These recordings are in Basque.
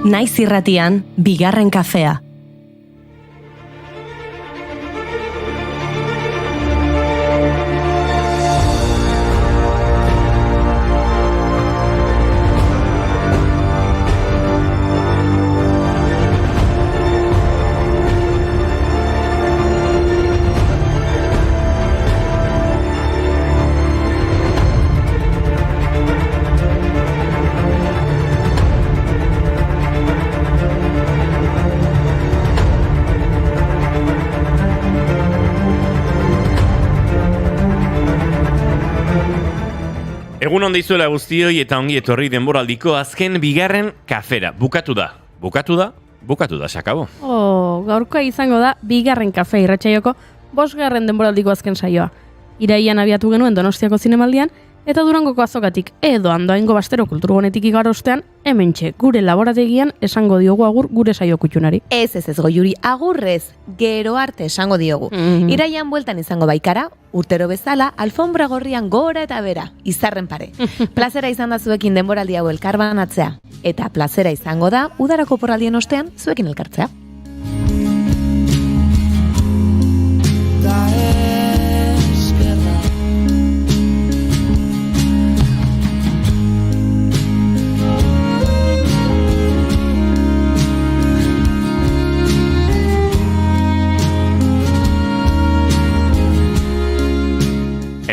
Naiz irratian, bigarren kafea. Egun on dizuela guztioi eta ongi etorri denboraldiko azken bigarren kafera. Bukatu da, sakabo. Gaurkoa izango da bigarren kafe irratsaioko 5. denboraldiko azken saioa. Iraian abiatu genuen Donostiako zinemaldian, eta Durangoko azokatik edo Andoaingo Bastero kulturgunetik igaro ostean, hementxe gure laborategian esango diogu agur gure saio kutxunari. Ez Goiuri, agurrez, gero arte esango diogu. Iraian bueltan izango baikara, urtero bezala, alfombra gorrian gora eta bera, izarren pare. Plazera izan da zuekin denboraldi hau elkarbanatzea, eta plazera izango da, udarako porraldien ostean, zuekin elkartzea.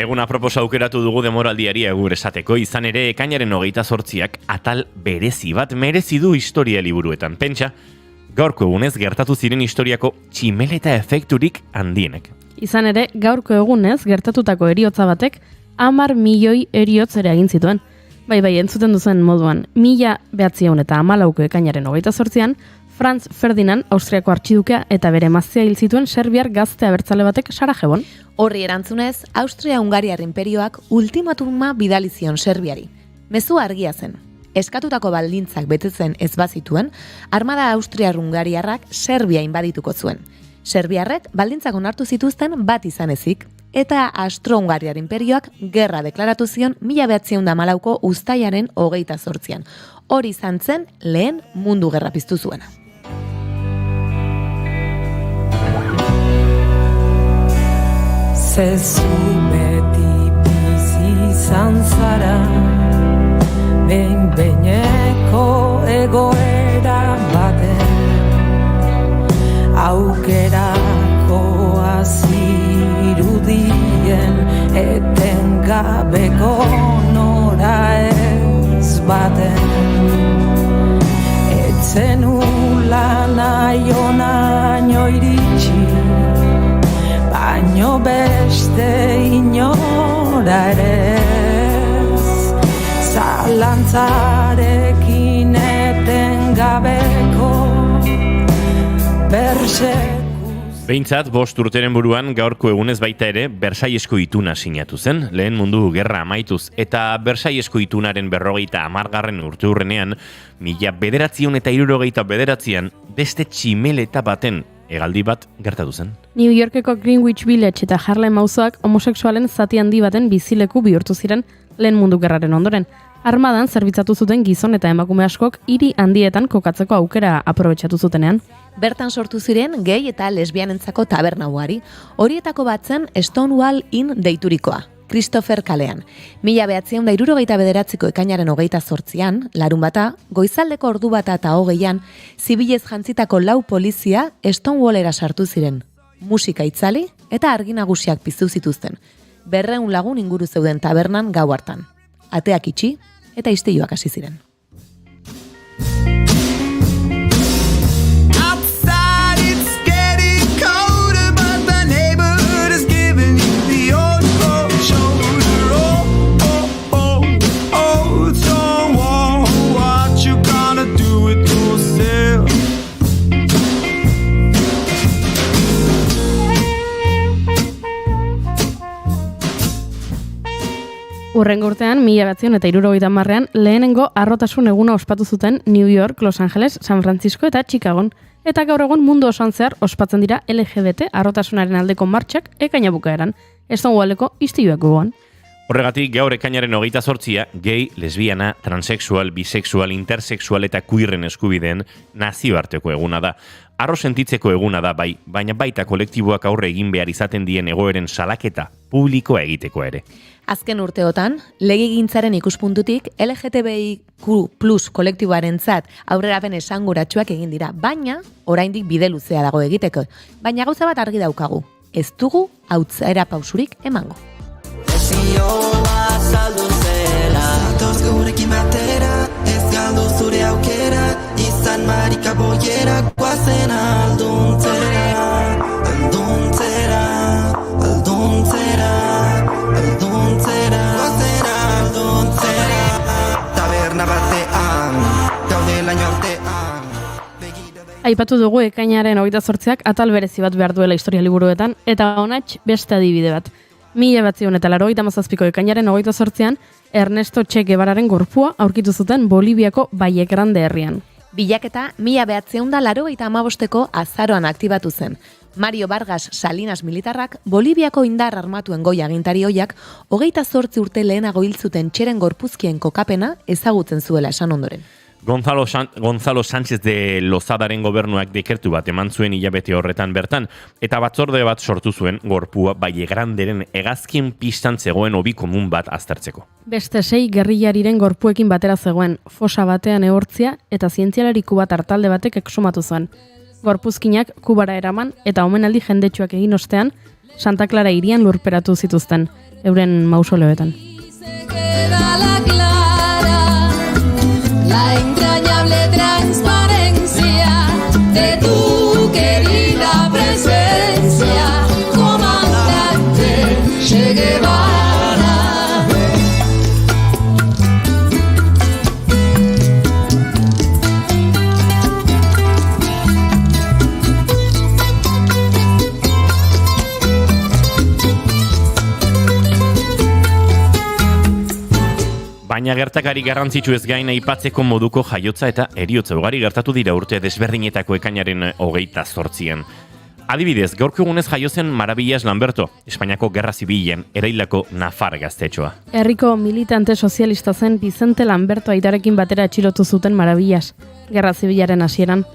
Eguna proposa aukeratu dugu demoraldiari agur esateko, izan ere ekainaren 28ak atal berezi bat merezi du historia liburuetan. Pentsa, gaurko egunez gertatu ziren historiako tximeleta efekturik handienek. Izan ere, gaurko egunez gertatutako heriotza batek 10 milioi heriotz ere egin zituen. Bai, entzuten duzen moduan, 1914ko ekainaren 28an, Franz Ferdinand, Austriako artxidukea eta bere emaztea hil zituen serbiar gazte abertzale batek Sarajevon. Horri erantzunez, Austria-Hungariar inperioak ultimatuma bidali zion Serbiari. Mezua argia zen. Eskatutako baldintzak betetzen ez bazituen, armada Austriar-Hungariarrak Serbia inbadituko zuen. Serbiarrek baldintzak onartu zituzten bat izan ezik, eta Austro-Hungariar inperioak gerra deklaratu zion 1914ko uztailaren 28an. Hori izan zen lehen mundu gerra piztu zuena. Zezu beti bizi izan zara, behin-behineko egoera baten, aukerako azirudien etengabeko nora ez baten. Etzen ula nahi iritsi, baino beste inora ere ez, zalantzarekin etengabeko bersekuz. Behintzat, 5 urteren buruan gaurko egunez baita ere Bersailesko ituna sinatu zen, lehen mundu gerra amaituz, eta Bersailesko itunaren 50. urteurrenean, 1969an beste tximeleta baten hegaldi bat gertatu zen. New Yorkeko Greenwich Village eta Harlem auzoak homosexualen zati handi baten bizileku bihurtu ziren lehen mundu gerraren ondoren. Armadan zerbitzatu zuten gizon eta emakume askok hiri handietan kokatzeko aukera aprobetxatu zutenean. Bertan sortu ziren gay eta lesbianentzako taberna ugari. Horietako bat zen Stonewall Inn deiturikoa, Christopher kalean. 1969ko ekainaren 28an, larunbata, goizaldeko ordu bata eta 20an, zibilez jantzitako 4 polizia Stonewallera sartu ziren. Musika itzali eta argi nagusiak piztu zituzten. 200 lagun inguru zeuden tabernan gau hartan. Ateak itxi eta istiluak hasi ziren. Hurrengo urtean, 1970an, lehenengo harrotasun eguna ospatu zuten New York, Los Angeles, San Francisco eta Chicagon. Eta gaur egun mundu osoan zehar ospatzen dira LGBT harrotasunaren aldeko martxak ekaina bukaeran. Stonewalleko istiluak gogoan. Horregatik, gaur ekainaren 28a, gay, lesbiana, transexual, bisexual, intersexual eta queeren eskubideen nazioarteko eguna da. Arro sentitzeko eguna da bai, baina baita kolektiboak aurre egin behar izaten dien egoeren salaketa publikoa egiteko ere. Azken urteotan, legegintzaren ikuspuntutik LGTBIQ+ kolektiboarentzat aurrerapen esanguratsuak egin dira, baina oraindik bide luzea dago egiteko. Baina gauza bat argi daukagu, ez dugu atzera pausurik emango. Desioa saldu zela Zatoz gurekin batera Ez galdu zure aukera Izan marika boiera Guazen alduntzera Alduntzera Alduntzera Alduntzera Guazen alduntzera Taberna batean Gaudela artean Aipatu dugu ekainaren 28ak atal berezi bat behar duela historia liburuetan, eta honatx beste adibide bat. 1987ko ekainaren 28an, Ernesto Che Guevararen gorpua aurkitu zuten Boliviako Valle Grande herrian. Bilaketa 1985ko azaroan aktibatu zen. Mario Vargas Salinas militarrak Boliviako indar armatuen goi agintari ohiak 28 urte lehenago hil zuten Txeren gorpuzkien kokapena ezagutzen zuela esan ondoren. Gonzalo Sánchez de Lozadaren gobernuak dekertu bat eman zuen hilabete horretan bertan, eta batzorde bat sortu zuen gorpua Valle Granderen hegazkien pistan zegoen hobi komun bat aztertzeko. Beste 6 gerrillariren gorpuekin batera zegoen, fosa batean ehortzia eta zientzialari kubat artalde batek exhumatu zuen. Gorpuzkinak Kubara eraman eta omenaldi jendetsuak egin ostean, Santa Clara hirian lurperatu zituzten, euren mausoleoetan. La entrañable transparencia de tu querida presencia, comandante Che Guevara. Baina gertakari garrantzitsu ez gain aipatzeko moduko jaiotza eta heriotza ugari gertatu dira urte desberdinetako ekainaren 28an. Adibidez, gaurko egunez jaio zen Maravillas Lamberto, Espainiako Gerra Zibilean eraildako Nafar gaztetxoa. Herriko militante sozialista zen Vicente Lamberto aitarekin batera atxilotu zuten Maravillas, Gerra Zibilaren hasieran.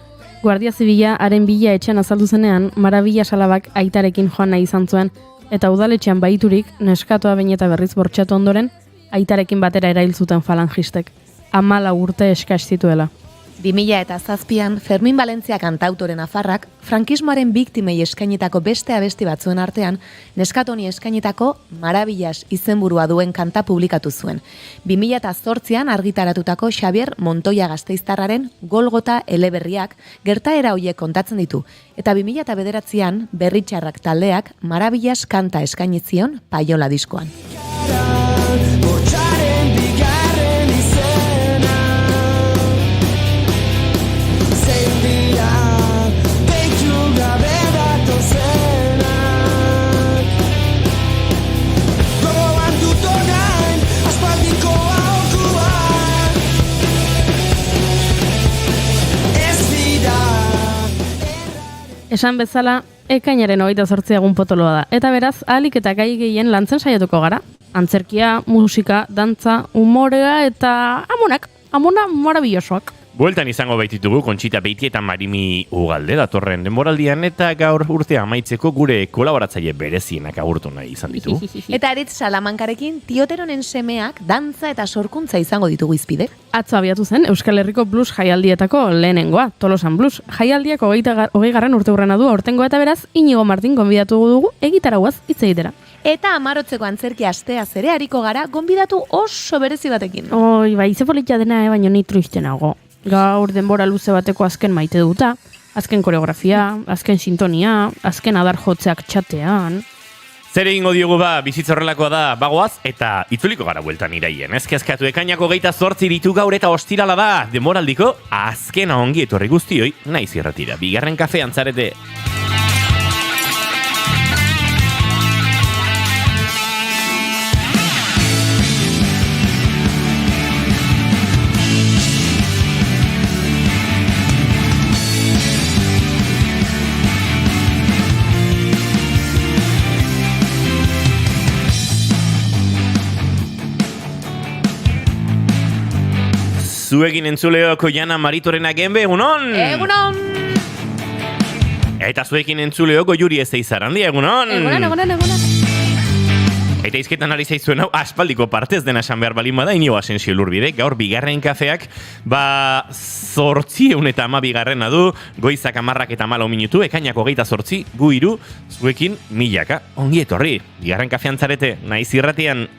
Guardia Zibila haren bila etxean azaldu zenean, Maravillas alabak aitarekin joan nahi izan zuen, eta udaletxean baiturik neskatoa behin eta berriz bortxatu ondoren, aitarekin batera erail zuten falangistek. 14 urte eskas zituela. 2007an, Fermin Valentzia kantautoren nafarrak, frankismoaren biktimei eskainitako beste abesti batzuen artean, neskatoni eskainitako Maravillas izenburua duen kanta publikatu zuen. 2008an argitaratutako Xavier Montoya Gasteiztarraren Golgota eleberriak gertaera hoiek kontatzen ditu, eta 2009an Berritxarrak taldeak Maravillas kanta eskaini zion Paiola diskoan. Bortxaren bigarren izena Zein dira Beitu gabe datozenak Gogoan dut orain Aspaldiko aholkuak Ez dira Esan bezala, ekainaren 28 egun potoloa da, eta beraz, ahalik eta gai gehien lantzen saiatuko gara. Antzerkia, musika, dantza, umorea eta amona marabillosoak. Bueltan izango baititugu Kontxita Beiti eta Marimi Ugalde datorren denboraldian, eta gaur urtea amaitzeko gure kolaboratzaile berezienak agurtu nahi izan ditugu. Eta Aritz Salamankarekin Tioteronen semeak dantza eta sorkuntza izango ditugu izpide. Atzo abiatu zen Euskal Herriko blues jaialdietako lehenengoa, Tolosan Blues. Jaialdiak 20. urteurrena du aurtengo, eta beraz Inigo Martin gonbidatu dugu egitarauaz hitz egitera. Eta amarotzeko antzerki asteaz ere hariko gara gonbidatu oso berezi batekin. Oi, bai, ze politia dena, baina ni triste nago. Gaur denbora luze bateko azken maite duta, azken koreografia, azken sintonia, azken adar jotzeak txatean. Zer egingo diogu bizitza horrelakoa da, bagoaz, eta itzuliko gara bueltan iraien. Ez kezkatu, ekainako 28 ditu gaur eta ostirala da, demoraldiko azkena ongi etorri guztioi, naiz irratira. Bigarren kafean zarete. Zuekin entzuleoko Jana Maritorena genbe, egunon! Egunon! Eta zuekin entzuleoko Juri Ezeizarrandi, egunon! Egunon. Eta izketan ari zaizuen hau, aspaldiko partez dena esan behar balin bada, Inigo Asensio Lurbide, gaur bigarren kafeak, 812 du, goizak 10:04 minutu, ekainak 28, gu 3, zuekin 1000. Ongi etorri, bigarren kafean zarete, naiz irratian.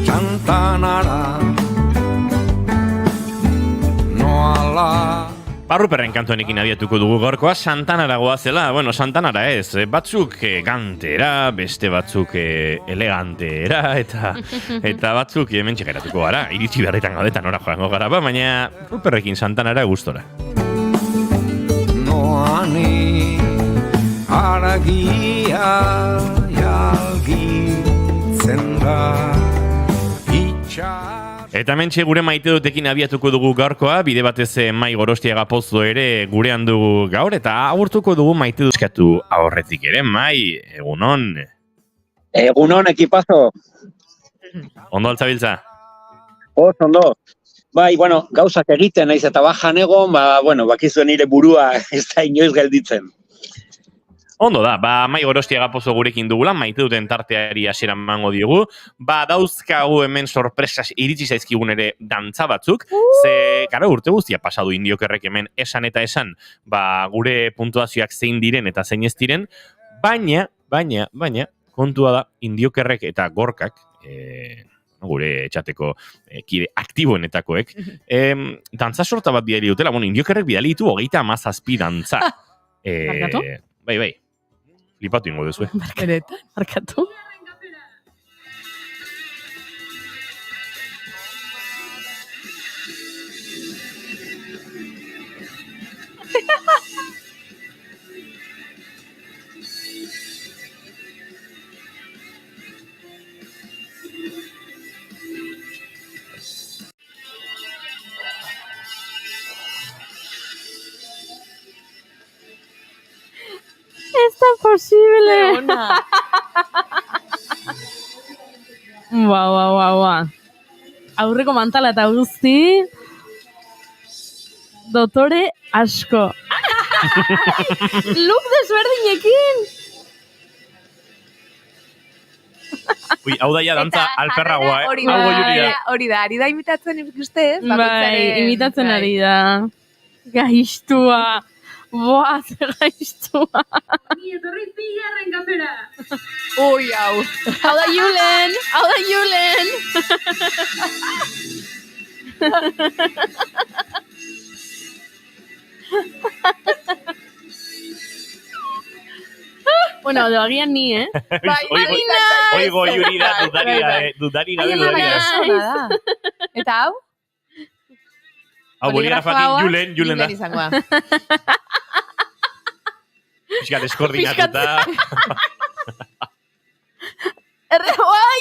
Santanara noala. Ruperren kantuanekin abiatuko dugu gorkoa, Santanara goazela. Bueno, Santanara ez, batzuk gantera, beste batzuk elegantera, eta batzuk hemen txekeratuko gara. Iritsi beharretan gaudetan ora joango gara, baina Ruperrekin Santanara gustora. Noani aragia jalgitzen da itxas. Eta mentxe gure maite dutekin abiatuko dugu gaurkoa, bide batez Mai Gorostiaga Pozo ere gurean dugu gaur, eta agurtuko dugu maite duzkatu aurretik ere, Mai, egunon. Egunon, ekipazo. Ondo altzabiltza? Ondo. Bai, bueno, gauzak egiten naiz eta bajan egon, bakizuen nire burua ez da inoiz gelditzen. Ondo da, Mai Gorostiaga Pozo gurekin dugula, maite duten tarteari hasiera emango diogu. Dauzkagu hemen sorpresas iritsi zaizkigun ere dantza batzuk, ze, gara urte guztia pasadu Indiokerrek hemen esan eta esan, gure puntuazioak zein diren eta zein ez diren, baina, kontua da, Indiokerrek eta Gorkak, gure etxateko kide aktiboenetakoek, dantza sorta bat bidali dutela, Indiokerrek bidali ditu 37 dantza. Markatu? Bai. Flipatu ingo duzu, Markatu? Ez da posible! Ba. Aurreko mantala eta guzti. Dotore asko. Look desberdinekin! Ui, hau daia dantza alperragoa, Hori Hau goiuri da. ari da imitatzen ikuste, Bai, imitatzen ari da. Gaiztua. Boa, zer gaiztua. Ni etorri bigarren kafera. Ui, hau. Hau da Julen! Bueno, agian ni, Oigo Yuri da, dudari gabe. Eta hau? Hau boligrafakin Julen da. izangoa. Pixka deskoordinatuta.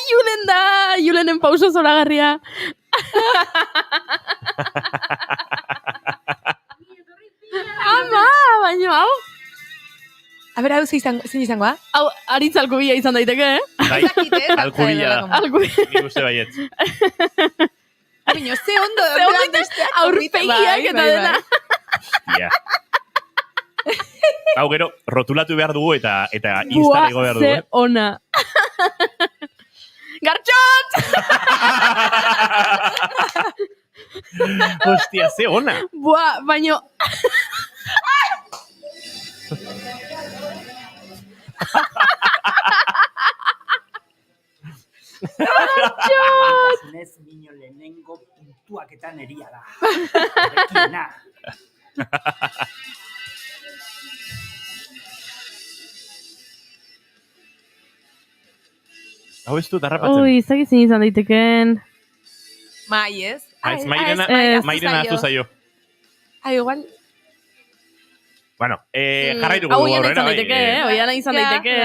Julen da! Julenen pauso zoragarria. Ama, baina hau. A ber, hau zein izangoa? Hau, aritz alkubila izan daiteke, Bai, alkubila da. Nik uste baiet. Baina, ze ondo. Aurpegiak eta dena. Hostia. Hau gero, rotulatu behar dugu eta instarego behar dugu. Ze ona. Gartxot! Hostia, ze ona. Buah, baino... Gartxot! Niño lehenengo puntuaketan eria da. Bekiena. Hau ez dut harrapatzen. Ui, zagizin izan daiteken. Mai, ez? Aiz, ez, Mairen ahaztu zaio. Igual. Bueno, jarrai dugu Hau aurrera. oian izan daiteke, oian izan daiteke,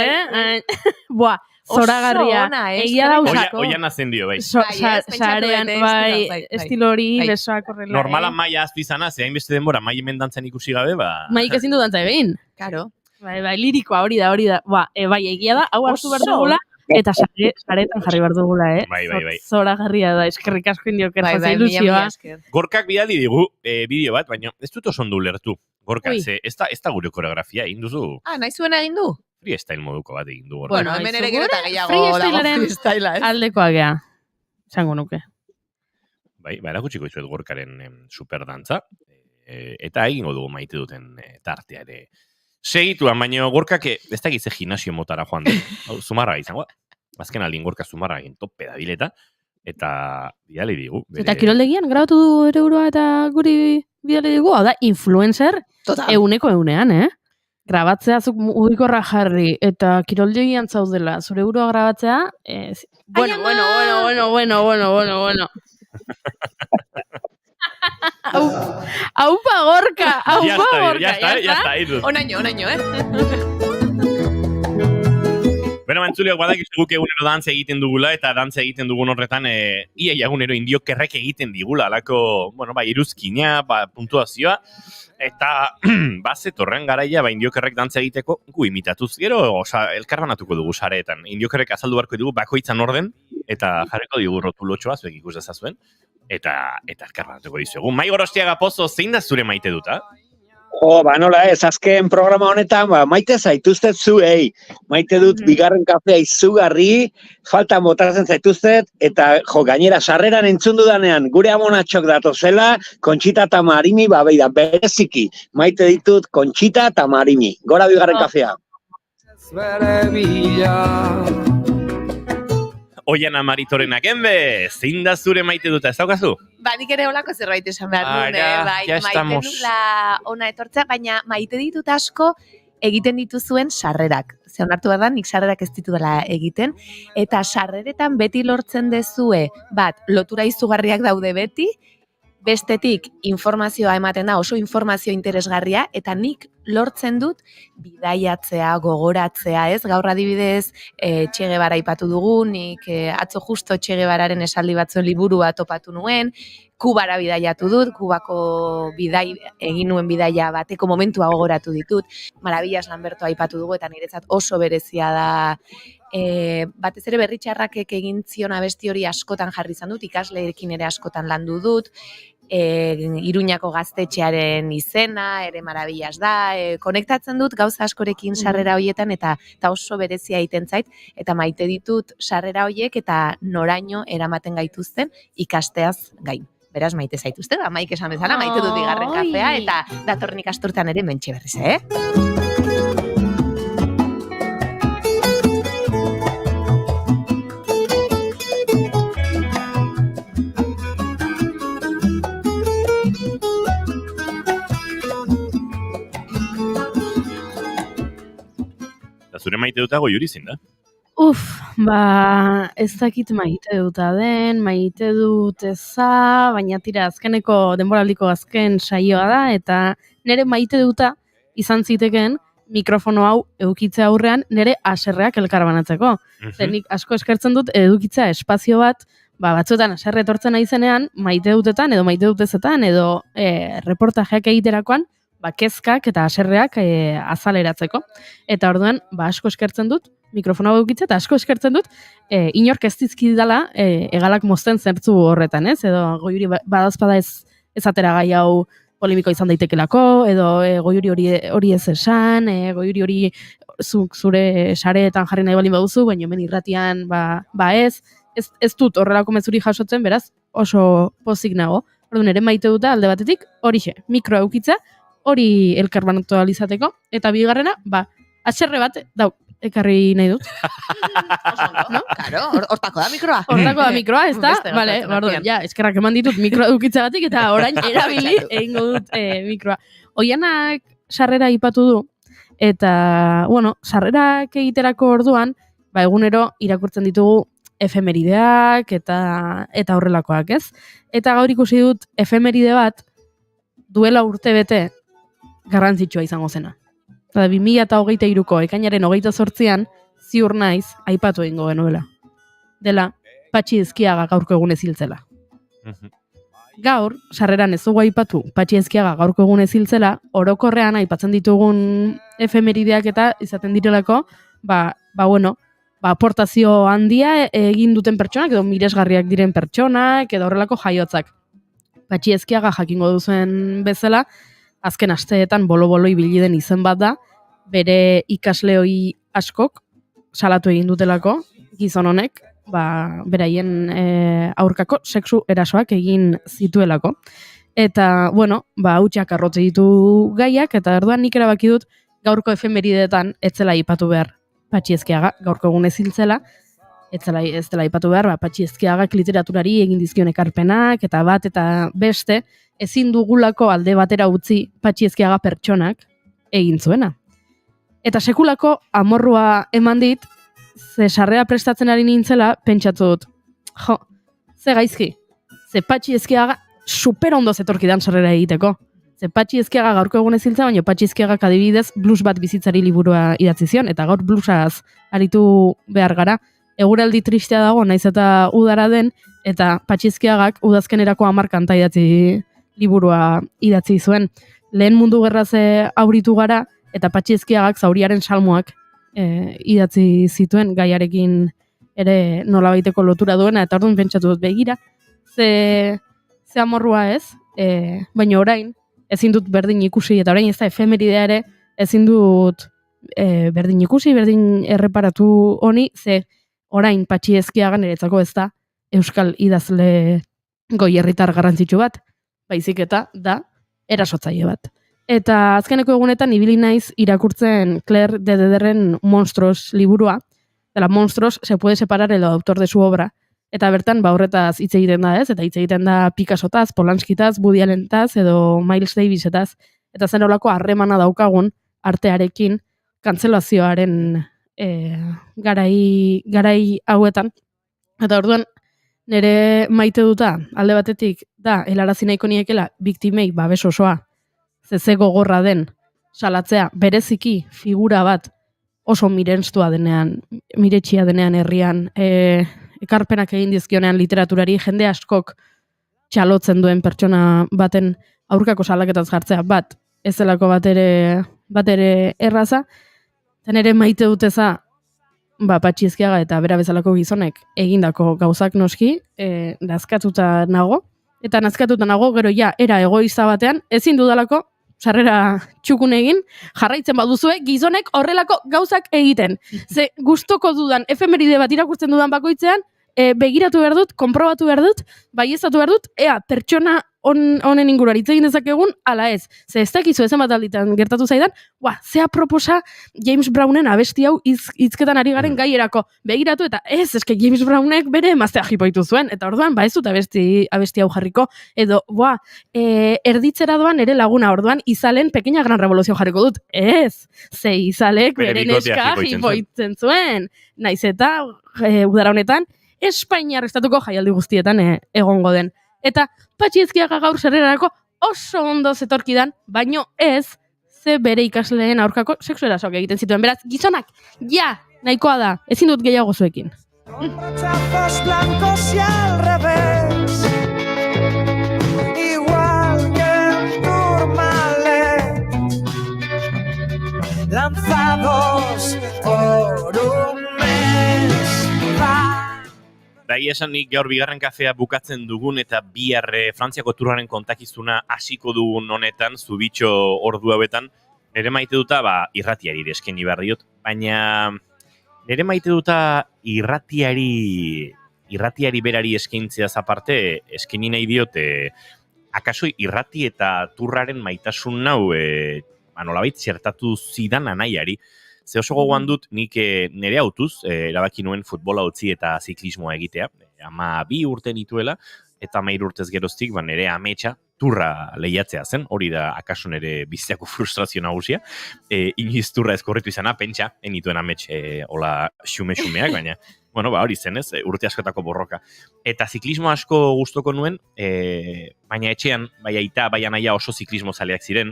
Buah, Oso zoragarria. ona, Egia da usako. Oian azendio, bai. Sarean, bai, estilo hori, besoak horrela. Normala maia aztu izana, zehain beste denbora mai hemen dantzan ikusi gabe, ba... Maik ezin du dantza egin. Claro. Bai, lirikoa hori da. Bai, egia da, hau hartu behar dugula, eta saretan jarri behar dugula, Bai. Zoragarria da, eskerrik asko indiok erraza ilusioa. Gorkak bidali digu bideo bat, baina ez dut oso ondo ulertu. Gorka, ez da gure koreografia, egin duzu. Nahi zuen egin du? Freestyle moduko bat egin du. Gorka. Bueno, hemen ere gero eta gehiago dago freestylea, ez? Aldekoa gea, zango nuke. Bai, erakutsiko izuet Gorkaren superdantza, eta egingo dugu maite duten tartea ere. Segituan, baina Gorkak ez da gitze gimnasio motara joan du. Zumarra izango, azken aldin Gorka Zumarra egin tope da bileta, eta bidali digu. Eta kiroldegian grabatu du ere euroa eta guri bidali digu, hau da, influencer euneko eunean, Grabatzea zuk mugikorra jarri eta kiroldegian zaudela, zure euroa grabatzea, bueno. Aupa Gorka, ya está. Onaino, Bueno, mantzuleok badakizu guk egunero dantza egiten dugula, eta dantza egiten dugun horretan, ia egunero indiokerrek egiten digula, alako, iruzkina, puntuazioa, eta zetorren garaia, indiokerrek dantza egiteko, gu imitatuz gero, elkarbanatuko dugu sareetan. Indiokerrek azaldu barko dugu bakoitzan orden, eta jarriko dugu rotulotxoa, zuek ikus dezazuen, eta elkarbanatuko dizuegu. Mai Gorostiaga Pozo, zein da zure maite duta? Nola ez, azken programa honetan, maite zaituztet zuei. Maite dut bigarren kafea izugarri, falta botatzen zaituztet, eta gainera sarreran entzun dudanean, gure amonatxok datozela, Kontxita eta Marimi, beida, bereziki. Maite ditut Kontxita eta Marimi. Gora bigarren kafea. Bere bila. Oian Amaritorenak enbe, zein da zure maite duta, ez daukazu? Nik ere holako zerbait esan behar dune, maite nula ona etortzea, baina maite ditut asko egiten dituzuen sarrerak. Ze onartu behar da, nik sarrerak ez ditudala egiten, eta sarreretan beti lortzen dezue, lotura izugarriak daude beti, bestetik informazioa ematen da, oso informazio interesgarria, eta nik lortzen dut bidaiatzea, gogoratzea, ez? Gaur adibidez, Che Guevara aipatu dugu, nik atzo justo Che Guevararen esaldi batzuen liburua topatu nuen, Kubara bidaiatu dut, Kubako egin nuen bidaia bateko momentua gogoratu ditut, Maravillas Lamberto aipatu dugu, eta niretzat oso berezia da, batez ere Berritxarrakek egin zion abesti hori askotan jarri izan dut, ikasleekin ere askotan landu dut, Iruñako gaztetxearen izena, ere Maravillas da, konektatzen dut gauza askorekin sarrera hoietan, eta oso berezia egiten zait, eta maite ditut sarrera hoiek, eta noraino eramaten gaituzten ikasteaz gain. Beraz, maite zaituzte, Maik esan bezala, maite dut bigarren kafea, eta datorren ikasturtean ere mentxe berriz, Zure maite dutago juri zin da? Ez dakit maite duta den, maite dut eza, baina tira azkeneko denboraldiko azken saioa da, eta nire maite duta izan ziteken mikrofono hau edukitzea aurrean nire aserreak elkarbanatzeko. Nik asko eskertzen dut edukitzea espazio bat, batzuetan aserre etortzen naizenean, maite dutetan edo maite dutezetan edo reportajeak egiterakoan, kezkak eta aserreak azaleratzeko. Eta orduan, asko eskertzen dut, mikrofono edukitzea, eta asko eskertzen dut, inork ez dizkidala egalak mozten zertzu horretan, ez? Edo goiuri badazpada ez atera gai hau polemiko izan daitekelako, edo goiuri hori ez esan, goiuri hori zure sareetan jarri nahi balin baduzu, baina hemen irratian ez dut horrelako mezuri jasotzen, beraz oso pozik nago. Orduan ere maite dut alde batetik, horixe, mikroa eukitza, hori elkarbanatu alizateko, eta bigarrena, atxerre bat, ekarri nahi dut. No? Claro, hortako da mikroa. Hortako da mikroa, ez da? Vale, orduan, eskerrak eman ditut mikroa eukitza batik, eta orain erabili egingo dut mikroa. Oianak sarrera ipatu du, eta, sarrerak egiterako orduan, egunero irakurtzen ditugu efemerideak eta horrelakoak, ez? Eta gaur ikusi dut efemeride bat duela urtebete garrantzitsua izango zena. 2023ko ekainaren 28an ziur naiz aipatu egingo genuela. Dela Patxi Ezkiaga gaurko egunez hiltzela. Gaur, sarreran ez dugu aipatu Patxi Ezkiaga gaurko egunez hiltzela, orokorrean aipatzen ditugun efemerideak eta izaten direlako, aportazio handia egin duten pertsonak, edo miresgarriak diren pertsonak, edo horrelako jaiotzak. Patxi Ezkiaga jakingo duzen bezala, azken asteetan bolo-bolo ibili den izen bat da, bere ikasleoi askok salatu egin dutelako, gizon honek, beraien aurkako sexu erasoak egin zituelako. Eta, hutsak arrotze ditu gaiak, eta erduan nik erabaki dut gaurko efemerideetan etzela aipatu behar Patxi Ezkiaga, gaurko egunez hiltzela, ez dela aipatu behar, Patxi Ezkiagak literaturari egin dizkion ekarpenak, eta bat eta beste, ezin dugulako alde batera utzi Patxi Ezkiaga pertsonak egin zuena. Eta sekulako amorrua eman dit, ze sarrera prestatzen ari nintzela, pentsatu dut, ze gaizki, ze Patxi Ezkiaga super ondo zetorkidan sarrera egiteko. Ze Patxi Ezkiaga gaurko egunez hiltza, baina Patxi Ezkiagak adibidez blues bat bizitzari liburua idatzi zion, eta gaur bluesaz aritu behar gara. Eguraldi tristea dago, naiz eta udara den, eta Patxi Ezkiagak udazkenerako 10 kanta liburua idatzi zuen. Lehen Mundu Gerraz auritu gara, eta Patxi Ezkiagak zauriaren salmoak idatzi zituen, gaiarekin ere nolabaiteko lotura duena, eta orduan pentsatu dut begira, ze amorrua ez, baina orain, ezin dut berdin ikusi, eta orain ez da efemeridea ere, ezin dut berdin ikusi, berdin erreparatu honi, ze orain Patxi Ezkiaga niretzako ez da euskal idazle goierritar garrantzitsu bat, baizik eta da erasotzaile bat. Eta azkeneko egunetan ibili naiz irakurtzen Claire de Dederren Monstruos liburua, dela Monstruos se puede separar el autor de su obra, eta bertan horretaz hitz egiten da ez, eta hitz egiten da Picassotaz, Polanskitaz, Woody Allentaz, edo Miles Davisetaz, eta zen olako harremana daukagun artearekin kantzelazioaren garai hauetan. Eta orduan, nire maite duta, alde batetik, da, helarazi nahiko niekela, biktimei babes osoa, ze gogorra den, salatzea, bereziki figura bat oso mirentstua denean, miretsia denean herrian, ekarpenak egin dizkionean literaturari, jende askok txalotzen duen pertsona baten aurkako salaketaz jartzea, bat, ez delako bat ere erraza, eta nire maite duteza, Patxi Ezkiaga eta bera bezalako gizonek egindako gauzak noski, nazkatuta nago, eta nazkatuta nago gero era egoista batean, ezin dudalako, sarrera txukun egin, jarraitzen baduzue, gizonek horrelako gauzak egiten. Ze gustoko dudan, efemeride bat irakurtzen dudan bakoitzean, begiratu behar dut, konprobatu behar dut, baieztatu behar dut, pertsona honen inguruan hitz egin dezakegun, ala ez. Ze ez dakizu ezen bat alditan gertatu zaidan, zea proposa James Brownen abesti hau hizketan ari garen gaierako. Begiratu eta eske James Brownek bere emaztea jipoitu zuen, eta orduan, ez dut abesti hau jarriko, edo, erditzera doan ere laguna, orduan, Izalen pequeña gran revolución jarriko dut. Ez, ze Izalek bere neska jipoitzen zuen. Naiz eta, udara honetan, Espainiar estatuko jaialdi guztietan egongo den. Eta Patxi Ezkiaga gaur sarrerarako oso ondo zetorkidan, baino ez ze bere ikasleen aurkako sexu erasoak egiten zituen. Beraz, gizonak, nahikoa da, ezin dut gehiago zuekin. Rechazos blancos y al revés, igual que en Tourmalet, lanzados por un mes. Da, esan nik gaur bigarren kafea bukatzen dugun eta bihar Frantziako turraren kontakizuna hasiko dugun honetan, zubitxo ordu hauetan, nire maite duta irratiari eskaini behar diot, baina nire maite duta irratiari berari eskaintzeaz aparte, eskaini nahi diot, akaso irrati eta turraren maitasun nau, nolabait zertatu zidan anaiari. Ze oso gogoan dut nik nire autuz, erabaki nuen futbola utzi eta ziklismoa egitea. 12 urte nituela, eta 13 urtez geroztik nire ametsa turra lehiatzea zen, hori da akaso nire bizitzako frustrazio nagusia. Inoiz turra eskorritu izana, pentsa, enituen amets hola xume-xumeak, baina hori zen ez, urte askotako borroka. Eta ziklismo asko gustoko nuen, baina etxean, bai aita, bai anaia oso ziklismo zaleak ziren,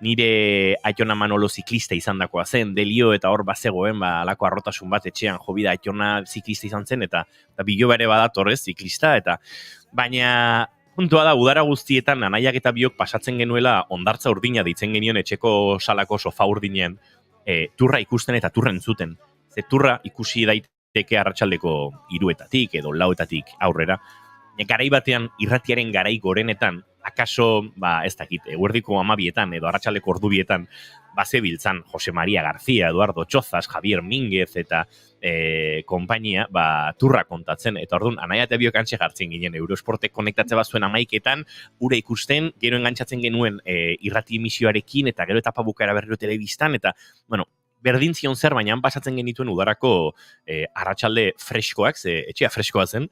nire Aiona Manolo ziklista izan dakoa zen, delio eta hor bazegoen, alako arrotasun bat etxean, jobida Aiona ziklista izan zen, eta bilo bere badatorrez ziklista, eta baina puntua da, udara guztietan, anaiak eta biok pasatzen genuela ondartza urdina deitzen genion etxeko salako sofa urdinean, turra ikusten eta turra entzuten. Ze turra ikusi daiteke arratsaldeko 3 edo 4 aurrera, garai batean irratiaren garai gorenetan, akaso, ez dakit, eguerdiko 12etan edo arratsaldeko ordubietan, zebiltzan Jose Maria García, Eduardo Txozas, Javier Mínguez eta konpainia turra kontatzen. Eta orduan, anaia eta biok antxe jartzen ginen, Eurosportek konektatze bat zuen 11etan, ura ikusten, gero engantzatzen genuen irrati emisioarekin, eta gero etapa bukaera berriro telebistan, eta, berdin zion zer, baina pasatzen genituen udarako arratsalde freskoak, etxea freskoa zen,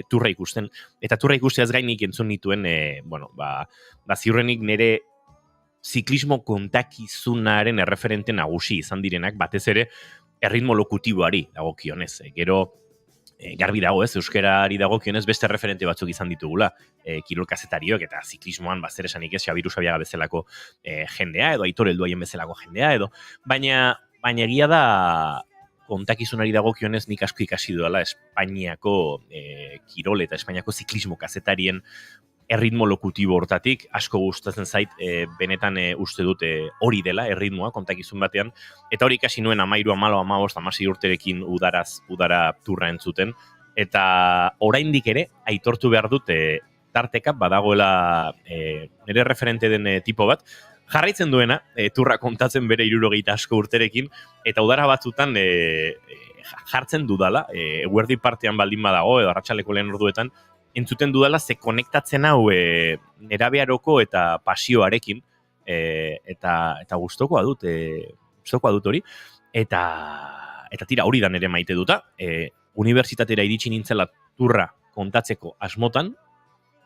turra ikusten. Eta turra ikusteaz gainik entzun nituen, ziurrenik nire ziklismo kontakizunaren erreferente nagusi izan direnak, batez ere, erritmo lokutiboari dagokionez. Gero, garbi dago ez, euskerari dagokionez beste referente batzuk izan ditugula, kirol kazetariok eta ziklismoan zer esanik ez, Xabiru Sabiaga bezalako jendea, edo Aitor Helduaien bezalako jendea, edo, baina egia da, kontakizunari dagokionez nik asko ikasi duela Espainiako kirol eta Espainiako ziklismo kazetarien erritmo lokutibo hortatik, asko gustatzen zait, benetan uste dut hori dela, erritmoa, kontakizun batean, eta hori ikasi nuen 13, 14, 16 urterekin udara turra entzuten, eta oraindik ere, aitortu behar dut, tarteka, badagoela nire referente den tipo bat, jarraitzen duena, turra kontatzen bere 60 asko urterekin, eta udara batzutan jartzen dudala, eguerdi partean baldin badago, edo arratsaleko lehen orduetan, entzuten dudala ze konektatzen hau nerabearoko eta pasioarekin, eta gustokoa dut hori, eta tira hori da nere maite duta, unibertsitatera iritsi nintzela turra kontatzeko asmotan,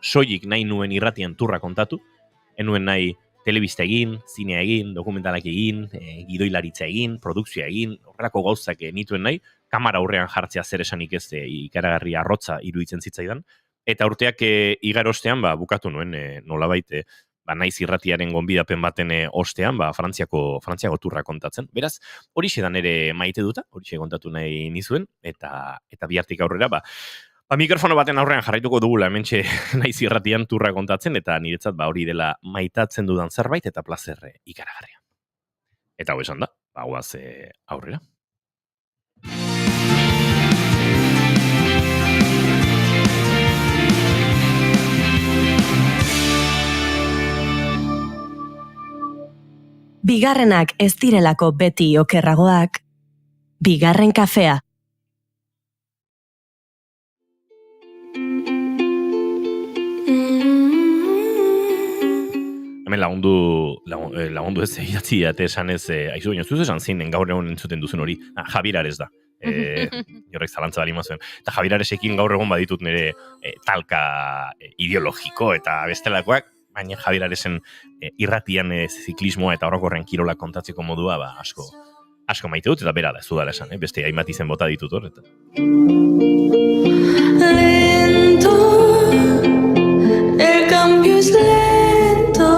soilik nahi nuen irratian turra kontatu, enuen nahi telebista egin, zinea egin, dokumentalak egin, gidoilaritza egin, produkzioa egin, horrelako gauzak nituen nahi, kamera aurrean jartzea zer esanik ez ikaragarri arrotza iruditzen zitzaidan, eta urteak igarostean bukatu nuen nolabait naiz irratiaren gonbidapen baten ostean Frantziako turra kontatzen. Beraz, horixe da nere maite duta, horixe kontatu nahi nizuen, eta bihartik aurrera, mikrofono baten aurrean jarraituko dugula hementxe naiz irratian turra kontatzen, eta niretzat hori dela maitatzen dudan zerbait eta plazer ikaragarria. Eta hau esan da, guaz aurrera. Bigarrenak ez direlako beti okerragoak, bigarren kafea. Hemen lagundu ez idatzi eta esan ez, aizu baina zuz esan zein gaur egun entzuten duzun hori, Javier Ares da. Jorrek zalantza bali mazuen. Eta Javier Aresekin gaur egun baditut nire talka ideologiko eta bestelakoak, baina Javier Aresen irratian ziklismoa eta orokorren kirolak kontatzeko modua asko maite dut, eta bera da, ez dudala esan, beste hainbat izen bota ditut hor. Lento, el cambio es lento,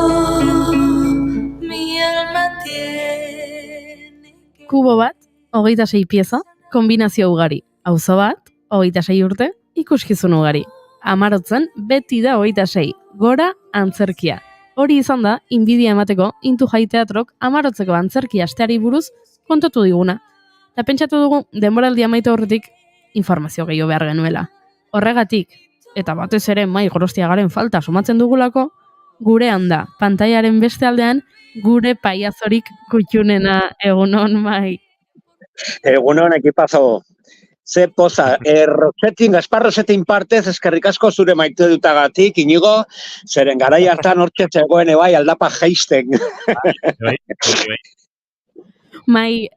mi alma tiene... Kubo bat, 26 pieza, kombinazio ugari. Auzo bat, 26 urte, ikuskizun ugari. Amarotzen, beti da 26, gora antzerkia. Hori izan da, inbidia emateko, Intu Jai Teatrok amarotzeko antzerkia asteari buruz kontatu diguna. Eta pentsatu dugu, denboraldi amaitu horretik, informazio gehiago behar genuela. Horregatik, eta batez ere Mai Gorostiagaren falta sumatzen dugulako, gurean da, pantailaren beste aldean, gure paiazorik kutxunena egunon Mai. Egunon, ekipazo. Ze poza, Gaspar Rosetin partez, eskerrik asko zure maite dutagatik, Inigo, zeren garai hartan hortxe zegoen bai aldapa geisten. Mai,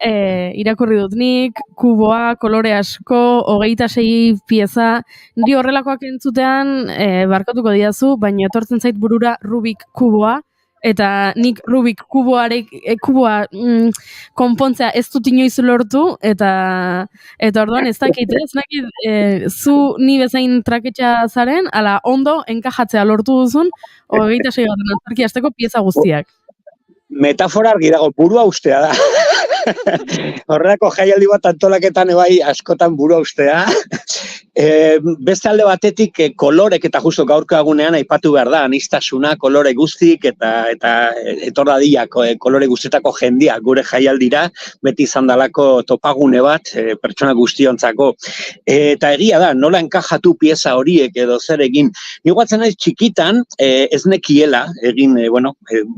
irakurri dut nik, kuboa, kolore asko, 26 pieza, niri horrelakoak entzutean barkatuko didazu, baina etortzen zait burura Rubik kuboa, eta nik Rubik kuboa konpontzea ez dut inoiz lortu, eta orduan ez dakit, zu ni bezain traketxa zaren, ala ondo enkajatzea lortu duzun, 26 garren antzerki hasteko pieza guztiak. Metafora argi dago, burua ustea da. Horrelako jaialdi bat antolaketan bai askotan burua ustea. Beste alde batetik kolorek eta justo gaurko egunean aipatu behar da, aniztasuna, kolore guztik eta etordadila kolore guztietako jendia gure jaialdira, beti izan dalako topagune bat pertsona guztiontzako. Eta egia da, nola enkajatu pieza horiek edo zer egin. Nigoatzen naiz txikitan ez nekiela egin,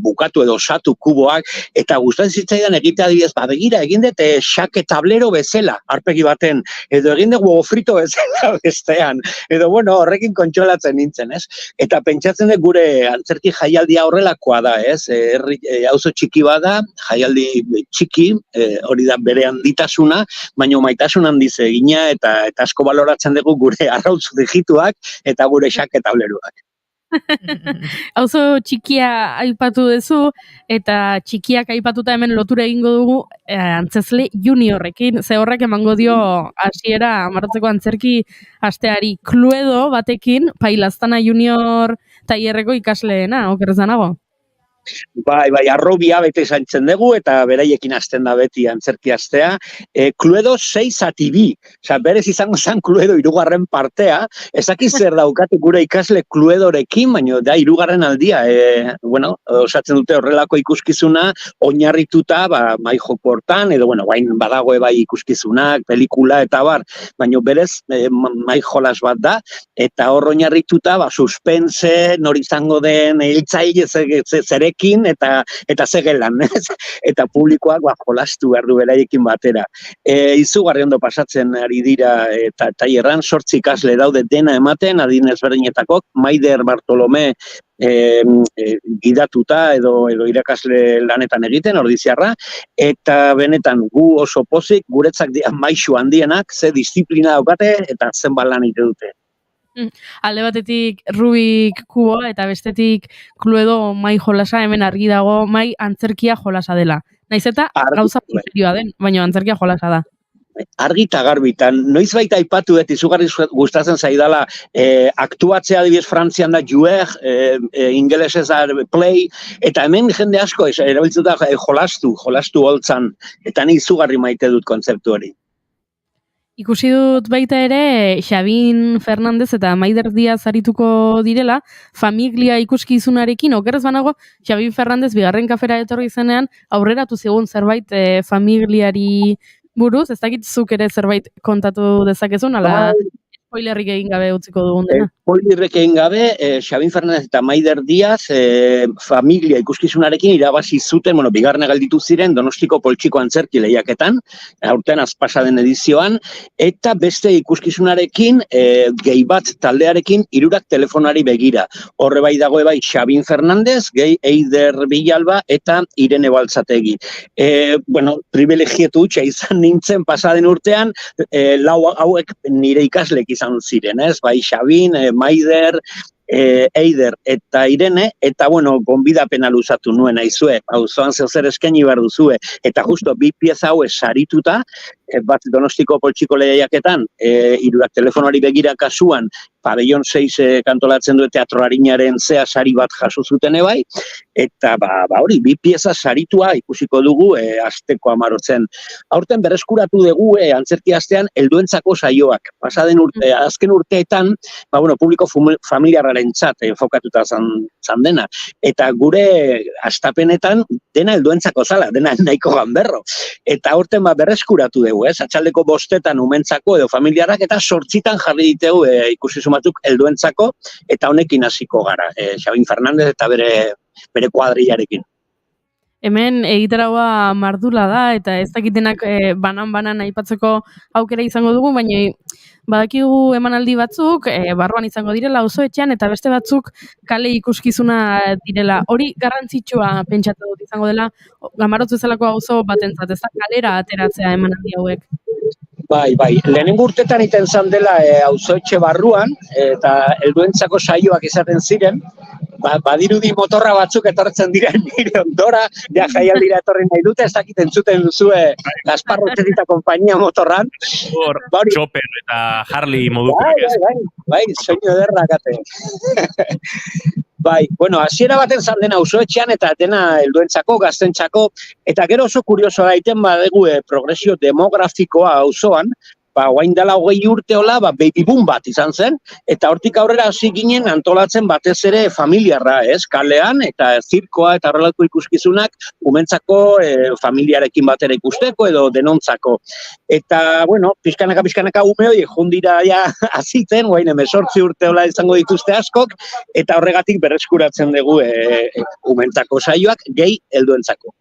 bukatu edo osatu kuboak, eta gustatzen zitzaidan egitea adibidez, begira, egin dut xake tablero bezala, arpegi baten, edo egin dut huevo frito bezala bestean, edo horrekin kontsolatzen nintzen, ez? Eta pentsatzen dut gure antzerki jaialdia horrelakoa da, ez? Auzo txiki bada, jaialdi txiki, hori da bere handitasuna, baina maitasun handiz egina eta asko baloratzen dugu gure arrautz digituak eta gure xake tableruak. Auzo txikia aipatu duzu, eta txikiak aipatuta hemen lotura egingo dugu antzezle juniorrekin, ze horrek emango dio hasiera marratzeko antzerki asteari. Cluedo batekin, Pailaztana junior tailerreko ikasleena, okerrezanago? Bai, arrobia bete zaintzen dugu, eta beraiekin hasten da beti antzerki astea. Cluedo 6-2, berez izango zen Cluedo 3. partea, ezakiz zer daukate gure ikasle Cluedorekin, baina da 3. aldia, osatzen dute horrelako ikuskizuna, oinarrituta, Mai Joportan, edo, bain badago bai ikuskizunak, pelikula eta bar, baina berez Mai Jolas bat da, eta hor oinarrituta, suspense, nor izango den, hiltzaile zere eta zegelan, eta publikoak jolastu behar du beraiekin batera. Izugarri ondo pasatzen ari dira eta tailerran 8 ikasle daude dena ematen, adin ezberdinetakok, Maider Bartolome gidatuta edo irakasle lanetan egiten, ordiziarra, eta benetan gu oso pozik, guretzak maisu handienak, ze disiplina daukate eta zenbat lan egite dute. Alde batetik Rubik kuboa eta bestetik Cluedo Mai jolasa, hemen argi dago Mai antzerkia jolasa dela. Naiz eta gauza serioa den, baina antzerkia jolasa da. Argi eta garbitan, noiz baita aipatu izugarri gustatzen zaidala aktuatzea adibidez Frantzian da jouer, ingelesez da play, eta hemen jende asko erabiltzuta jolastu holtzan, eta ni izugarri maite dut kontzeptu hori. Ikusi dut baita ere Xabin Fernandez eta Maider Diaz arituko direla, familia ikuskizunarekin, okerrez banago, Xabin Fernandez bigarren kafera etorri zenean, aurreratu zigun zerbait familiari buruz, ez dakit zuk ere zerbait kontatu dezakezun, ala spoilerrik egin gabe utziko dugun dena. Spoilerrik egin gabe, Xabin Fernandez eta Maider Diaz familia ikuskizunarekin irabazi zuten, bigarren galditu ziren Donostiko Poltsiko antzerki lehiaketan, aurten azpasaden edizioan, eta beste ikuskizunarekin, gehi bat taldearekin, 3 telefonari begira. Horre bai dago bai Xabin Fernandez, gehi Eider Villalba eta Irene Baltzategi. Privilegietu utxa izan nintzen pasaden urtean, lau hauek nire ikaslek izan ziren, ez? Bai Xabin, Maider, Eider eta Irene, eta gonbidapena luzatu nuen aizue, auzoan zer eskaini behar duzue, eta justo bi pieza hau sarituta, bat Donostiko Poltsiko lehiaketan, 3 telefonari begira kasuan, Pabellon 6 kantolatzen du Teatro Arinaren zea sari bat jaso zuten bai, eta hori, 2 pieza saritua ikusiko dugu asteko amarotzen. Aurten berreskuratu dugu antzerki astean helduentzako saioak. Pasaden azken urteetan, publiko familiarrarentzat enfokatuta zan dena. Eta gure astapenetan dena helduentzako zala, dena nahiko ganberro. Eta aurten berreskuratu dugu, atxaldeko 5 umentzako edo familiarrak, eta 8 jarri ditegu ikusi batzuk helduentzako, eta honekin hasiko gara. Xabin Fernandez eta bere kuadrillarekin. Hemen egitaragoa mardula da, eta ez dakitenak banan aipatzeko aukera izango dugu, baina badakigu emanaldi batzuk, barruan izango direla auzoetxean, eta beste batzuk kale ikuskizuna direla. Hori garrantzitsua pentsatu dut izango dela, Amarotz bezalako auzo batentzat, ez da kalera ateratzea emanaldi hauek. Bai, lehenengo urtetan iten zan dela auzoetxe barruan, eta helduentzako saioak izaten ziren, badirudi motorra batzuk etortzen diren nire ondora, ja jaialdira etorri nahi dute, ez dakit entzuten duzue Gaspar Otxetita konpainia motorran. Chopper eta Harley moduko. Bai, soinu ederra kate. Bai, hasiera baten zan dena auzoetxean eta dena helduentzako, gaztentzako, eta gero oso kuriosoa daiten badegu progresio demografikoa auzoan, guain dela 20 urte hola, baby boom bat izan zen, eta hortik aurrera hasi ginen antolatzen batez ere familiarra, kalean, eta zirkoa eta horrelako ikuskizunak, umentzako familiarekin batera ikusteko edo denontzako. Eta, pixkanaka ume hori, jundira ja azitzen, guain 18 urte hola izango dituzte askok, eta horregatik berreskuratzen dugu umentzako saioak, gehi helduentzako.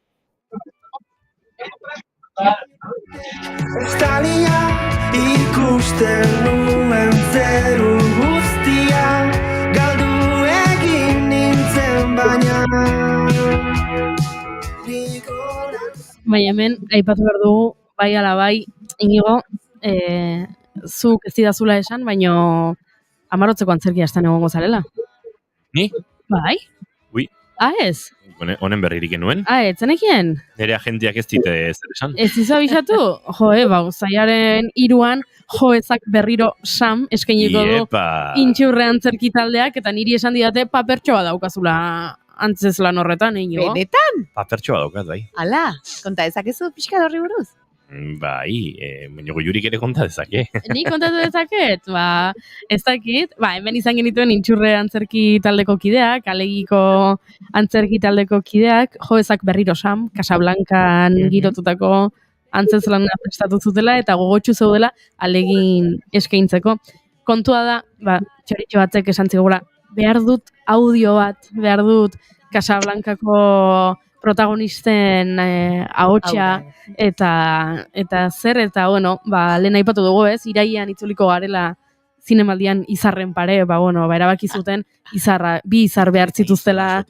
Estalia ikusten nuen zeru guztia, galdu egin nintzen baina. Baina hemen, aipatu behar dugu, bai ala bai, Inigo, zuk ez didazula esan, baina Amarotzeko antzerkia estan egongo zarela. Ni? Bai? Ui. Ez? Honen berririk enuen. Ez zenekien? Nire agentiak ez dite zer esan. Ez izo abisatu? Zaiaren 3an, ezak berriro Sam eskainiko du Intxurre antzerki taldeak, eta niri esan didate papertxoa daukazula antzez lan horretan, Inigo. Benetan? Papertxoa daukat, bai. Ala, konta ezakezu pixka horri buruz? Bai, baina Goiurik ere konta dezake. Ni kontatu dezaket? Ez dakit. Hemen izan genituen Intxurre antzerki taldeko kideak, Alegiko antzerki taldeko kideak, ezak berriro Sam, Casablancan girotutako antzezlan prestatu zutela, eta gogotxu zeudela Alegin eskaintzeko. Kontua da, txoritxo batzek esan zigula, behar dut audio bat, behar dut Casablancako protagonisten ahotsa eta zer, eta lehen aipatu dugu irailean itzuliko garela zinemaldian Izarren pare, erabaki zuten bi izar behar zituztela.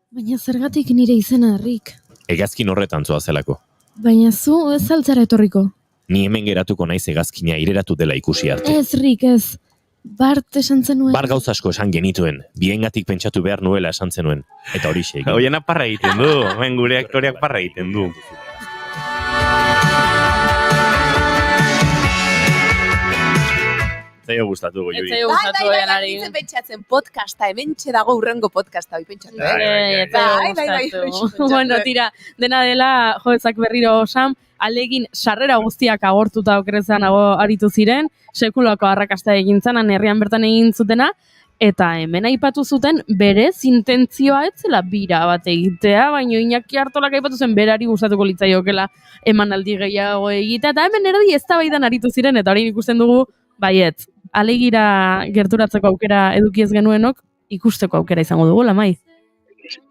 Baina zergatik nire izena, Rik? Hegazkin horretan zoa zelako. Baina zu ez altzara etorriko. Ni hemen geratuko naiz hegazkina ireratu dela ikusi arte. Ez, Rik, ez. Bart esan zenuen. Bar gauza asko esan genituen, biengatik pentsatu behar nuela esan zenuen. Eta hori xeik. Hoiena parra egiten du, gure aktoreak parra egiten du. Zaio gustatu, Goiuri. Zaio gustatu, Goianari. Bai, pentsatzen podcasta, hementxe dago urrengo podcasta, hoi pentsatu. Bueno, tira, dena dela, ezak berriro Sam, Alegin sarrera guztiak agortuta okerrezan aritu ziren, sekulako arrakasta egin zanan, herrian bertan egin zutena, eta hemen aipatu zuten berez intentzioa ez zela bira bat egitea, baina Iñaki Artolak aipatu zen berari gustatuko litzaiokela emanaldi gehiago egitea, eta hemen erdi eztabaidan aritu ziren, eta hori ikusten dugu, baiet, Alegira gerturatzeko aukera eduki ez genuenok, ikusteko aukera izango dugu, Lamai.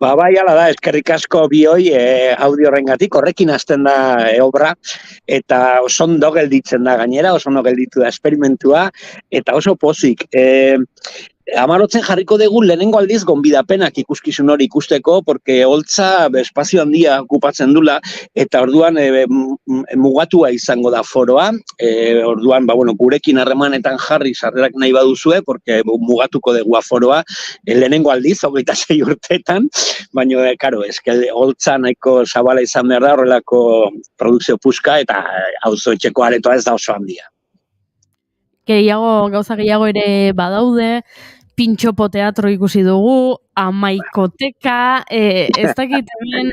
Bai, ala da, eskerrik asko bioi audio horrengatik, horrekin hasten da obra, eta oso ondo gelditzen da gainera, oso ondo gelditu da esperimentua, eta oso pozik. Amarotzen jarriko dugu lehenengo aldiz gonbidapenak ikuskizun hori ikusteko, porque holtza espazio handia okupatzen dula, eta orduan mugatua izango da foroa, orduan gurekin harremanetan jarri sarrerak nahi baduzue, porque mugatuko dugu foroa lehenengo aldiz, 26 urteetan, baina, karo, holtza nahiko zabala izan behar da, horrelako produkzio puska, eta auzoetxeko aretoa ez da oso handia. gauza gehiago ere badaude, Pintxopo teatro ikusi dugu, Amaikoteka, ez dakit hemen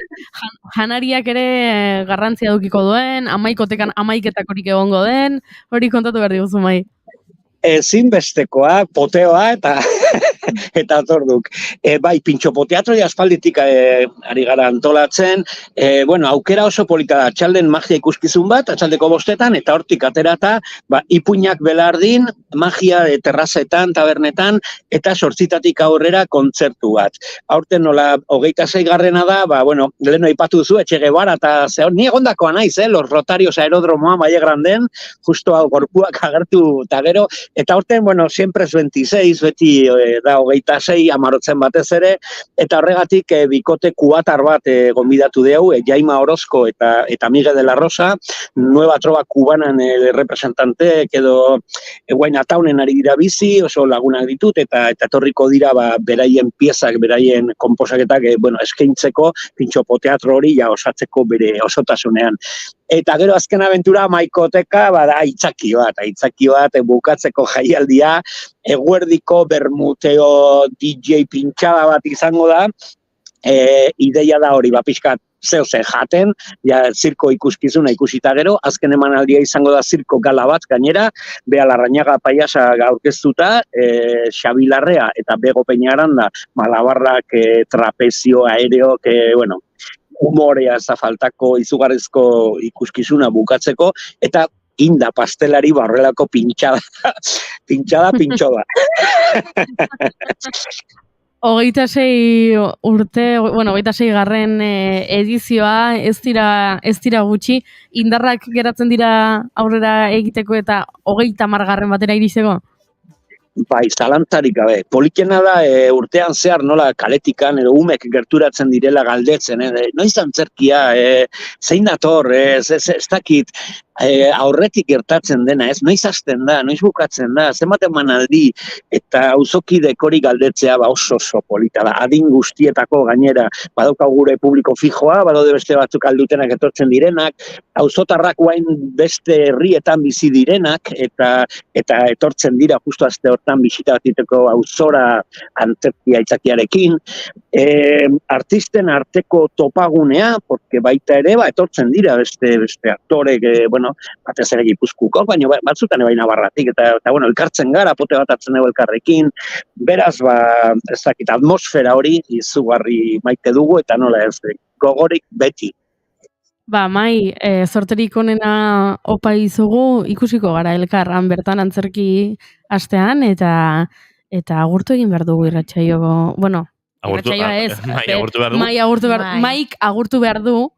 janariak ere garrantzia dukiko duen, Amaikotekan amaiketakorik egongo den, hori kontatu behar diguzu, Mai. Ezinbestekoa, poteoa eta atorduk. Bai, Pintxopo teatroia aspalditik ari gara antolatzen. Bueno, aukera oso polita da, atxalden magia ikuskizun bat, atxaldeko 5 eta hortik aterata, ipuinak belardin, magia terrazetan, tabernetan, eta 8 aurrera kontzertu bat. Aurten nola 26 da, bueno, leheno aipatu duzu, Etxe Guevara, eta zehor, ni egondakoa naiz, Los Rotarios aerodromoa Valle Granden, justo hau gorpuak agertu eta gero, eta aurten, bueno, siempre es 26, beti da 26, amarotzen batez ere, eta horregatik bikote kuatar bat gonbidatu dugu, Jaima Orozko eta Miguel de la Rosa, Nueva Trova Cubanan representanteek edo Guainataunen ari dira bizi, oso lagunak ditut, eta etorriko dira beraien piezak, beraien konposaketak, bueno, eskaintzeko, Pintxopo teatro hori ja osatzeko bere osotasunean. Eta gero azken abentura Amaikoteka da aitzaki bat bukatzeko jaialdia, eguerdiko bermuteo DJ pintxada bat izango da, ideia da hori, pixkat zehose jaten, zirko ikuskizuna ikusita gero, azken emanaldia izango da zirko gala bat gainera, Bea Larrañaga paiasa aurkeztuta, Xabi Larrea eta Bego Peñaranda, malabarrak, trapezio, aereok, bueno, humorea zafaltako izugarrizko ikuskizuna bukatzeko, eta inda pastelari barrelako pintxada. 26 urte, bueno, 26 garren edizioa, ez dira gutxi, indarrak geratzen dira aurrera egiteko eta 30 garren batera iristeko? Bai, zalantzarik gabe. Politena da urtean zehar nola kaletikan edo umek gerturatzen direla galdetzen, noiz antzerkia, zein dator, ez dakit, aurretik gertatzen dena, ez, noiz hasten da, noiz bukatzen da, zenbat emanaldi, eta auzokidek hori galdetzea oso polita da, adin guztietako gainera, badauka gure publiko fijoa, badaude beste batzuk aldutenak etortzen direnak, auzotarrak guain beste herrietan bizi direnak, eta etortzen dira justu aste hortan bisita bat diteko auzora antzerkia aitzakiarekin, artisten arteko topagunea, porque baita ere, etortzen dira beste aktorek, bueno, batez ere Gipuzkoako, baina batzutan bai Navarratik, eta bueno, elkartzen gara, pote bat hartzen dugu elkarrekin, beraz, ez dakit, atmosfera hori izugarri maite dugu, eta nola ez, gogorik beti. Mai, sorterik onena opa izugu, ikusiko gara elkarran bertan antzerki astean, eta agurtu egin behar dugu irratsaio, bueno, irratsaioa ez, Maik agurtu behar du,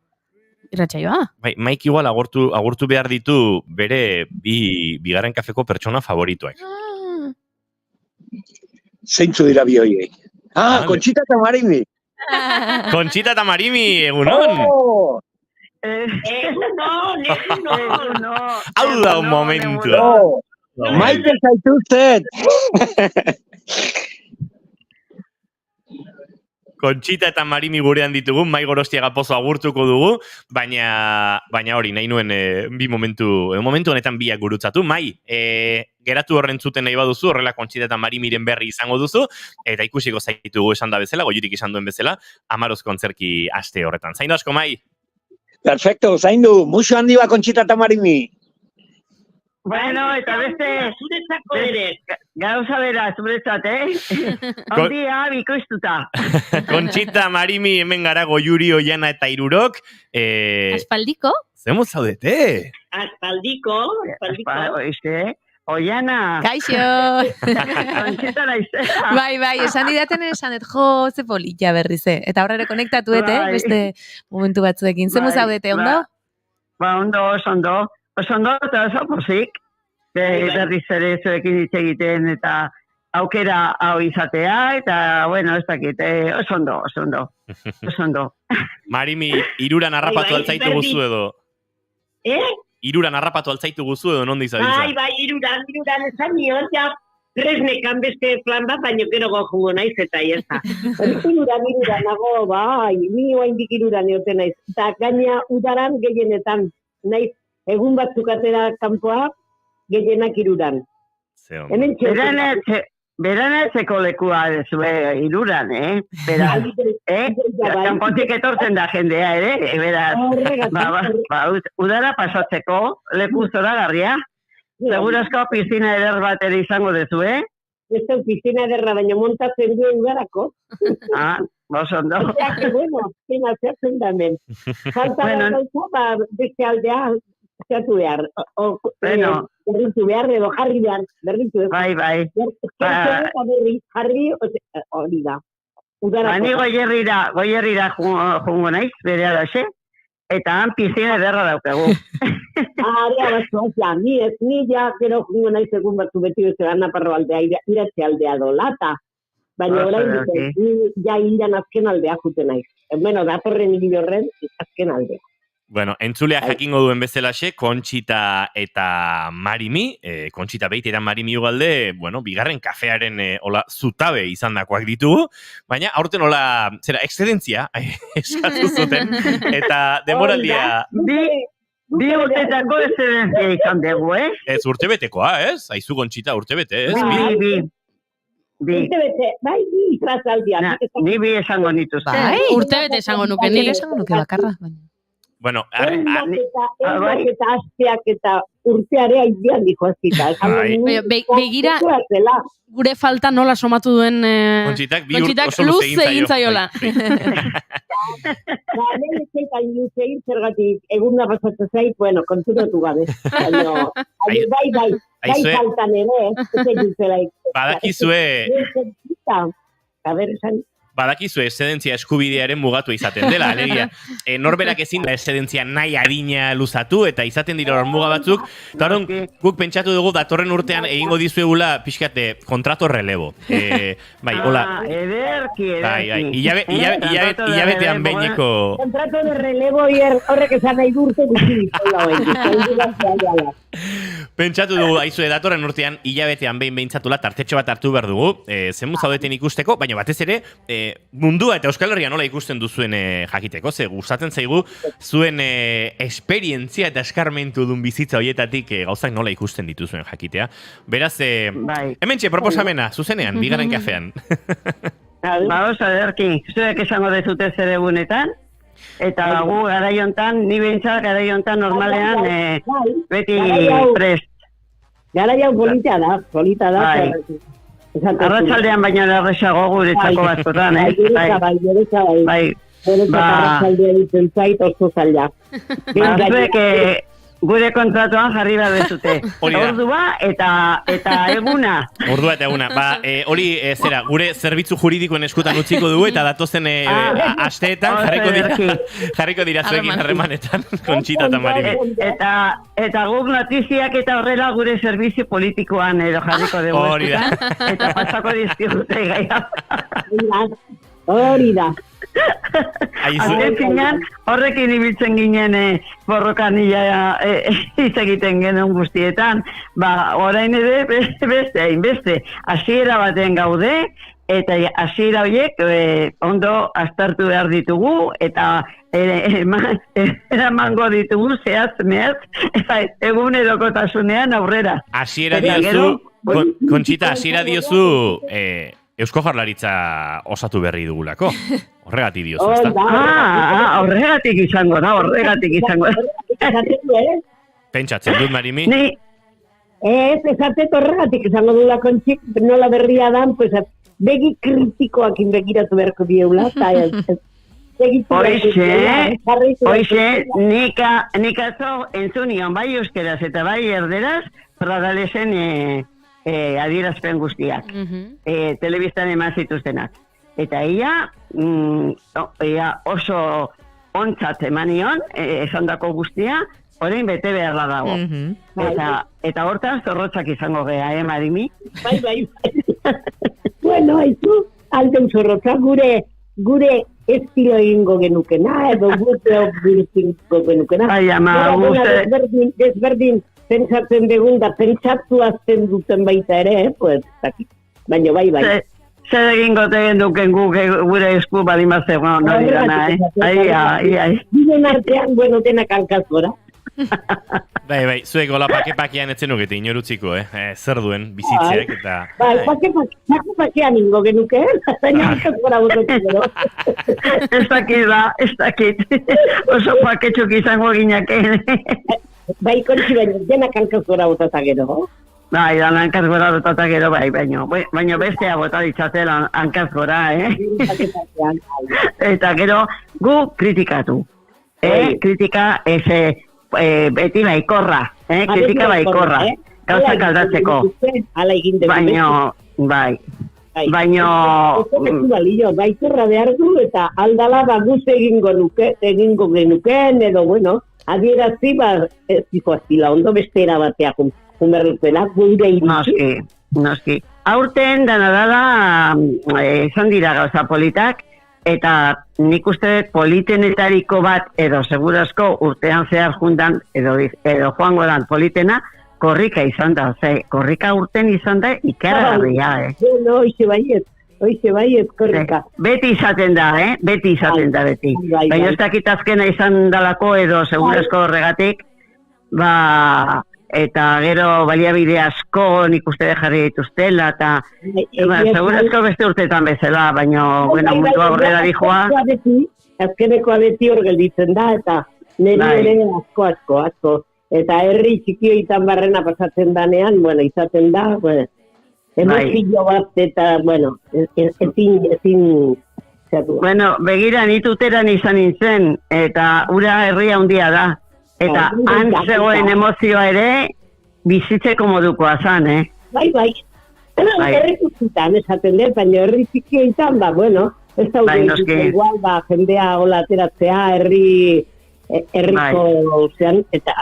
irratsaioa. Maik igual agurtu behar ditu bere bigarren kafeko pertsona favorituak. Zeintzu dira bi horiei? Conchita eta Marimi. Conchita eta Marimi, egunon! No. Hau da un momentu. Maite zaituztet! Conchita eta Marimi gurean ditugu, Mai Gorostiaga Pozo agurtuko dugu, baina hori, nahi nuen bi momentu honetan biak gurutzatu. Mai, geratu horren zuten nahi baduzu, horrela Conchita eta Marimiren berri izango duzu, eta ikusiko zaitugu esan da bezala, goiurik izan duen bezala, Amaroz kontzerki aste horretan. Zaindu asko, Mai? Perfecto, zaindu, muxo handi ba Conchita eta Marimi. Bueno, eta beste zuretzako ere. Gauza bera, zuretzat, Ondia, bikoiztuta. Conchita, Marimi, hemen gara Goiuri, Oiana eta Irurok. Aspaldiko? Zemo zaudete? Aspaldiko. Oiana. Kaixo. Conchita naizera. Bai, esan didaten esan, ze polilla berriz, eta horrere konektatu, beste momentu batzuekin. Zemo zaudete, ondo? Ondo, oso ondo, eta oso pozik. Berriz ere zuekin hitz egiten, eta aukera hau izatea, eta, bueno, ez dakit, oso ondo. Marimi, Iruran harrapatu altzaitu guzu edo? Iruran harrapatu altzaitu guzu edo, nondi zabiltza? Bai, Iruran esan nion, ja, Resnekan beste plan bat, baino gero gojungo naiz, eta iesa. Iruran, nago, bai, ni oaindik Iruran eoten naiz. Eta gaina udaran gehienetan, naiz, egun batzuk atera kanpoa, gehienak Iruran. Ze ondo. Hemen Beranetzeko lekua zue iruran, kanpotik etortzen da jendea ere, beraz, udara pasatzeko leku zoragarria. Segurazko pizina eder bat ere izango dezu, Ez da pizina ederra, baina montatzen du udarako. Oso ondo. Bueno, zena zertzen da hemen. Falta da beste aldea zertu behar. Berritu behar, edo jarri behar. Berritu behar. Bai. Jarri hori da. Ni goierrira jungo naiz, bere alaxe. Eta han pizina ederra daukagu. Ni ja, gero jungo naiz egun batzu beti bezala Naparro aldea, iratze aldea dolata. Baina orain ni ja hilan azken aldea jute naiz. Bueno, datorren hiri horren azken aldea. Bueno, entzulea jakingo duen bezalaxe, Kontxita eta Marimi, Kontxita Beite eta Marimi ugalde, bueno, bigarren kafearen zutabe izandakoak ditugu, baina aurten excedentzia eskatu zuten, eta demoraldia... Bi urtetako excedentzia izan dugu, Ez, urtebetekoa, ez? Aizu Kontxita, urtebete, ez? Bi. Urtebete, bai, bi izrazaldia. Ni bi esango nituzte. Urtebete esango nuke, ni esango nuke bakarra. Bueno, Elmak eta asteak eta urteare aidean dihoazita. Begira, gure falta nola somatu duen Kontxitak oso luze egin zaiola. Hemen ezaitan luze egin zergatik egunda pasatzen zait, bueno, konturatu gabe. Bai, faltan ere, ez egin zelaik. Badakizue... A ver, esan... Badakizue excedentzia eskubidearen mugatu izaten dela, alegia. Norberak ezin da excedentzia nahi adina luzatu, eta izaten dira hor muga batzuk. Eta hor, guk pentsatu dugu datorren urtean egingo dizuegula pixkate kontrato relebo. Bai, hola. Ederki. Hilabetean behineko... Kontrato de relebo horrek esan nahi durte guzti. Pentsatu dugu, aizue, datorren urtean hilabetean behintzatula tartetxo bat hartu behar dugu, zenmu zaudeten ikusteko, baina batez ere, mundua eta Euskal Herria nola ikusten duzuen jakiteko, ze gustatzen zaigu zuen esperientzia eta eskarmentu dun bizitza horietatik gauzak nola ikusten dituzuen jakitea. Beraz, hementxe proposamena, zuzenean, bigarren kafean. Oso ederki, zuek esango dezute zer egunetan, eta gu garaiontan, ni behintzat garaiontan normalean beti prest. Garaia polita da. Arratsaldean baina erresago guretzako batzutan, Bai. Arratsaldean ditzen zait oso zaila. Zuek gure kontratuan jarri behar dezute. Ordua eta eguna. Ordua eta eguna. Hori, gure zerbitzu juridikoen eskutan utziko dugu eta datozen asteetan jarriko dira zuekin harremanetan, Kontxita eta Marimi. Eta guk notiziak eta horrela gure zerbitzu politikoan edo jarriko dugu. Hori da. Eta pasako dizkigute gaia. Hori da. Horrekin ibiltzen ginen borrokan hitz egiten genuen guztietan, orain ere beste hasiera baten gaude, eta hasiera horiek ondo aztertu behar ditugu, eta eramango ditugu zehaz egunerokotasunean aurrera. Hasiera diozu, Kontxita, hasiera diozu... Eusko Jaurlaritza osatu berri dugulako. Horregatik diozu, ezta? Horregatik izango da. Pentsatzen dut, Marimi? Ez, esatet horregatik izango dula Kontxik, nola berria dan, pues, begi kritikoak inbegiratu beharko dieula, eta Hoixe, nik atzo entzunion bai euskeraz eta bai erderaz, Pradalesen adierazpen guztiak, telebistan eman zituztenak. Eta ella oso ontzat emanion, esandako guztia, orain bete beharra dago. Eta hortan zorrotzak izango gea, Marimi? Bai. Bueno, haizu, alden zorrotzak gure estilo egingo genukena, edo gure egingo genukena. Ai, ama, Desberdin, pentsatzen begun da, pentsatu azten duten baita ere, pues, baina bai. Zer egingo tegen duken gure esku badimazego, no dirana, Ai. Biden artean, bueno, denak hankazora. Bai, zuek gola pake-pakean etzen nukete inorutziko, zer duen bizitzeak eta... Bai, pake-pakean ingo genuke, baina gora botetik gero. Ez dakit. Oso paketxuk izango ginake. Bai, kontzi baina, denak hankaz gora botetak gero. Bai, dan hankaz gora botetak gero, baina bestea bota ditzatela hankaz gora, Eta gero, gu kritikatu. Kritika, beti baikorra, kritika baikorra, gauzak aldatzeko. Ala egin dugu. Baino... Baikorra behar du eta aldala guz egingo genukeen, edo, bueno, adierazi, ez dikoazila, ondo bestera batea junberruzela, gure iritsi. Noski. Aurten dana dala, esan dira gauza politak, eta nik uste dut politenetariko bat, edo segurazko urtean zehar juntan, edo joango dan politena, korrika izan da, korrika urten izan da ikaragarria, No, hoxe baiet, korrika. Beti izaten da, beti. Baina ez dakit azkena izan dalako, edo segurazko horregatik, eta gero baliabide asko nik uste jarri dituztela, eta segurazko beste urtetan bezala, baina mundu aurrera dijoa. Azkenekoa beti hor gelditzen da, eta nire ere asko. Eta herri txikioitan barrena pasatzen danean, izaten da, emozio bat, eta, ezin zatu. Begira, nituteran izan nintzen, eta ura herria handia da. Eta han zegoen emozioa ere, bizitzeko modukoa zan, Bai. Herri txikitan esaten dut, baina herri txikioitan, ez daude igual, jendea hola ateratzea, herriko zean, eta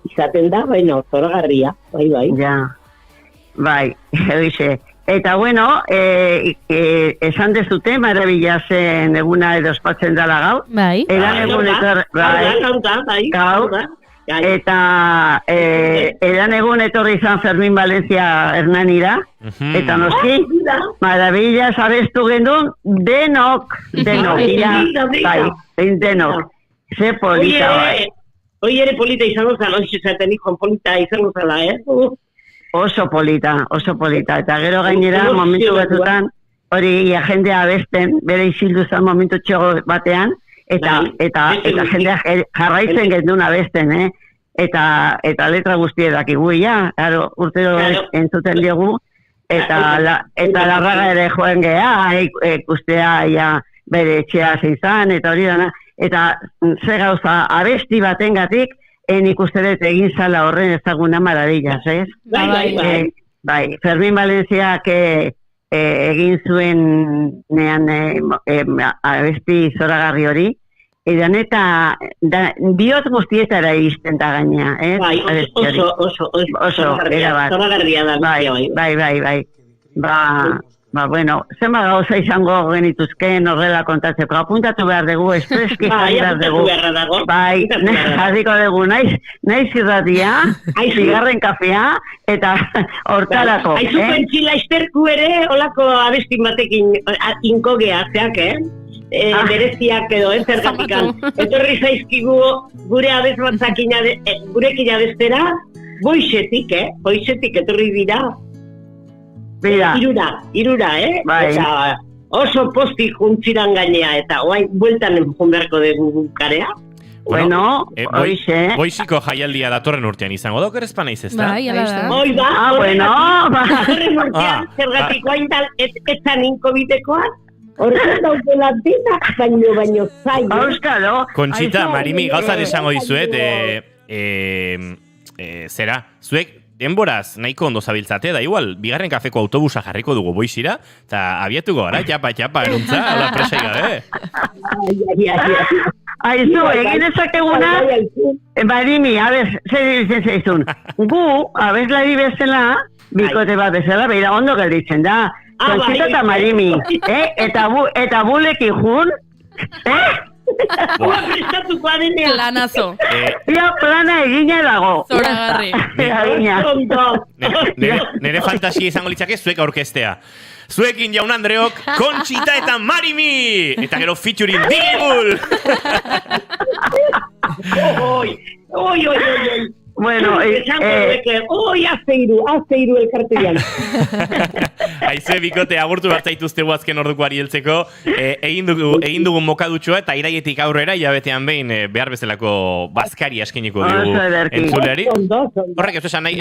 izaten da, zoragarria, bai. Ja, bai, egize. Eta, esan dezute, marabila zen eguna edo ospatzen dala gau. Bai. Eran egunetor, gau. Eta eran egun etorri izan Fermin Valencia Hernanira. Eta noski, marabila sabestu gendun, denok. Bai, denok. Ze polita, bai. Hoi ere polita izango zala, oizaten ikon polita izango zala, Oso polita. Eta gero gainera, momentu batutan, hori jendea abesten, bere izildu zen momentu txego batean, eta jendea jarraitzen gendun abesten, eta letra guztietak iguia, urtero entzuten diogu, eta larraga ere joen geha, ikustea bere etxea zeizan, eta hori dana, eta ze gauza abesti batengatik, nik uste dut egin zala horren ezaguna maravillaz, ez? Bai. Fermin Valenciak egin zuen nean abesti zoragarri hori, edan eta bihotz guztietara izten da gaina, ez? Bai, oso, zoragarria da. Bai. Zenba gauza izango genituzken horrela kontatzeko. Apuntatu behar dugu, espreski jarri behar dugu. Bai, jarriko dugu, naiz irratia, zigarren kafea, eta hortarako. Aizu pentsila esterku ere, olako abestin batekin inko gehazeak, bereziak edo, zergatikan. Etorri zaizkigu gure abez batzakin, gurekin abestera, boixetik etorri dira. Irura, Bai. Eta oso postik juntziran gainea, eta oain bueltan enjun beharko dugu karea. Boixiko jaialdia datorren urtean izango dauk erezpa naiz ez da? Bai, ala da. Datorren urtean, zergatik oain etzan inko bitekoan, horretan daukela denak, baino zai. Euskalo. Kontxita, Marimi, gauzat esango dizuet, zera, zuek, denboraz nahiko ondo zabiltzate, da igual, bigarren kafeko autobusa jarriko dugu Boixira, eta abiatuko gara, txapa, eruntza, ala presai gabe. Aizu, egin ezakeguna, Marimi, zer ditzen zaizun. Gu, abeslari bezala, bikote bat bezala, beira ondo gelditzen da. Kontxita eta Marimi, eta bulekin jun, Prestatuko adenean. Planazo. Plana egina dago. Zoragarri. Nere fantasia izango litzake zuek aurkestea. Zuekin Jaun Andreok, Kontxita eta Marimi! Eta gero featuring Digimul! Oi. Bueno, azte iru elkartean. Aize, bikote, agurtu bat zaituztegu azken ordukoari heltzeko. Egin dugun mokadutxoa eta iraietik aurrera, hilabetean behin behar bezalako bazkari askiniko dugu entzuleari. Horrek ez esan nahi...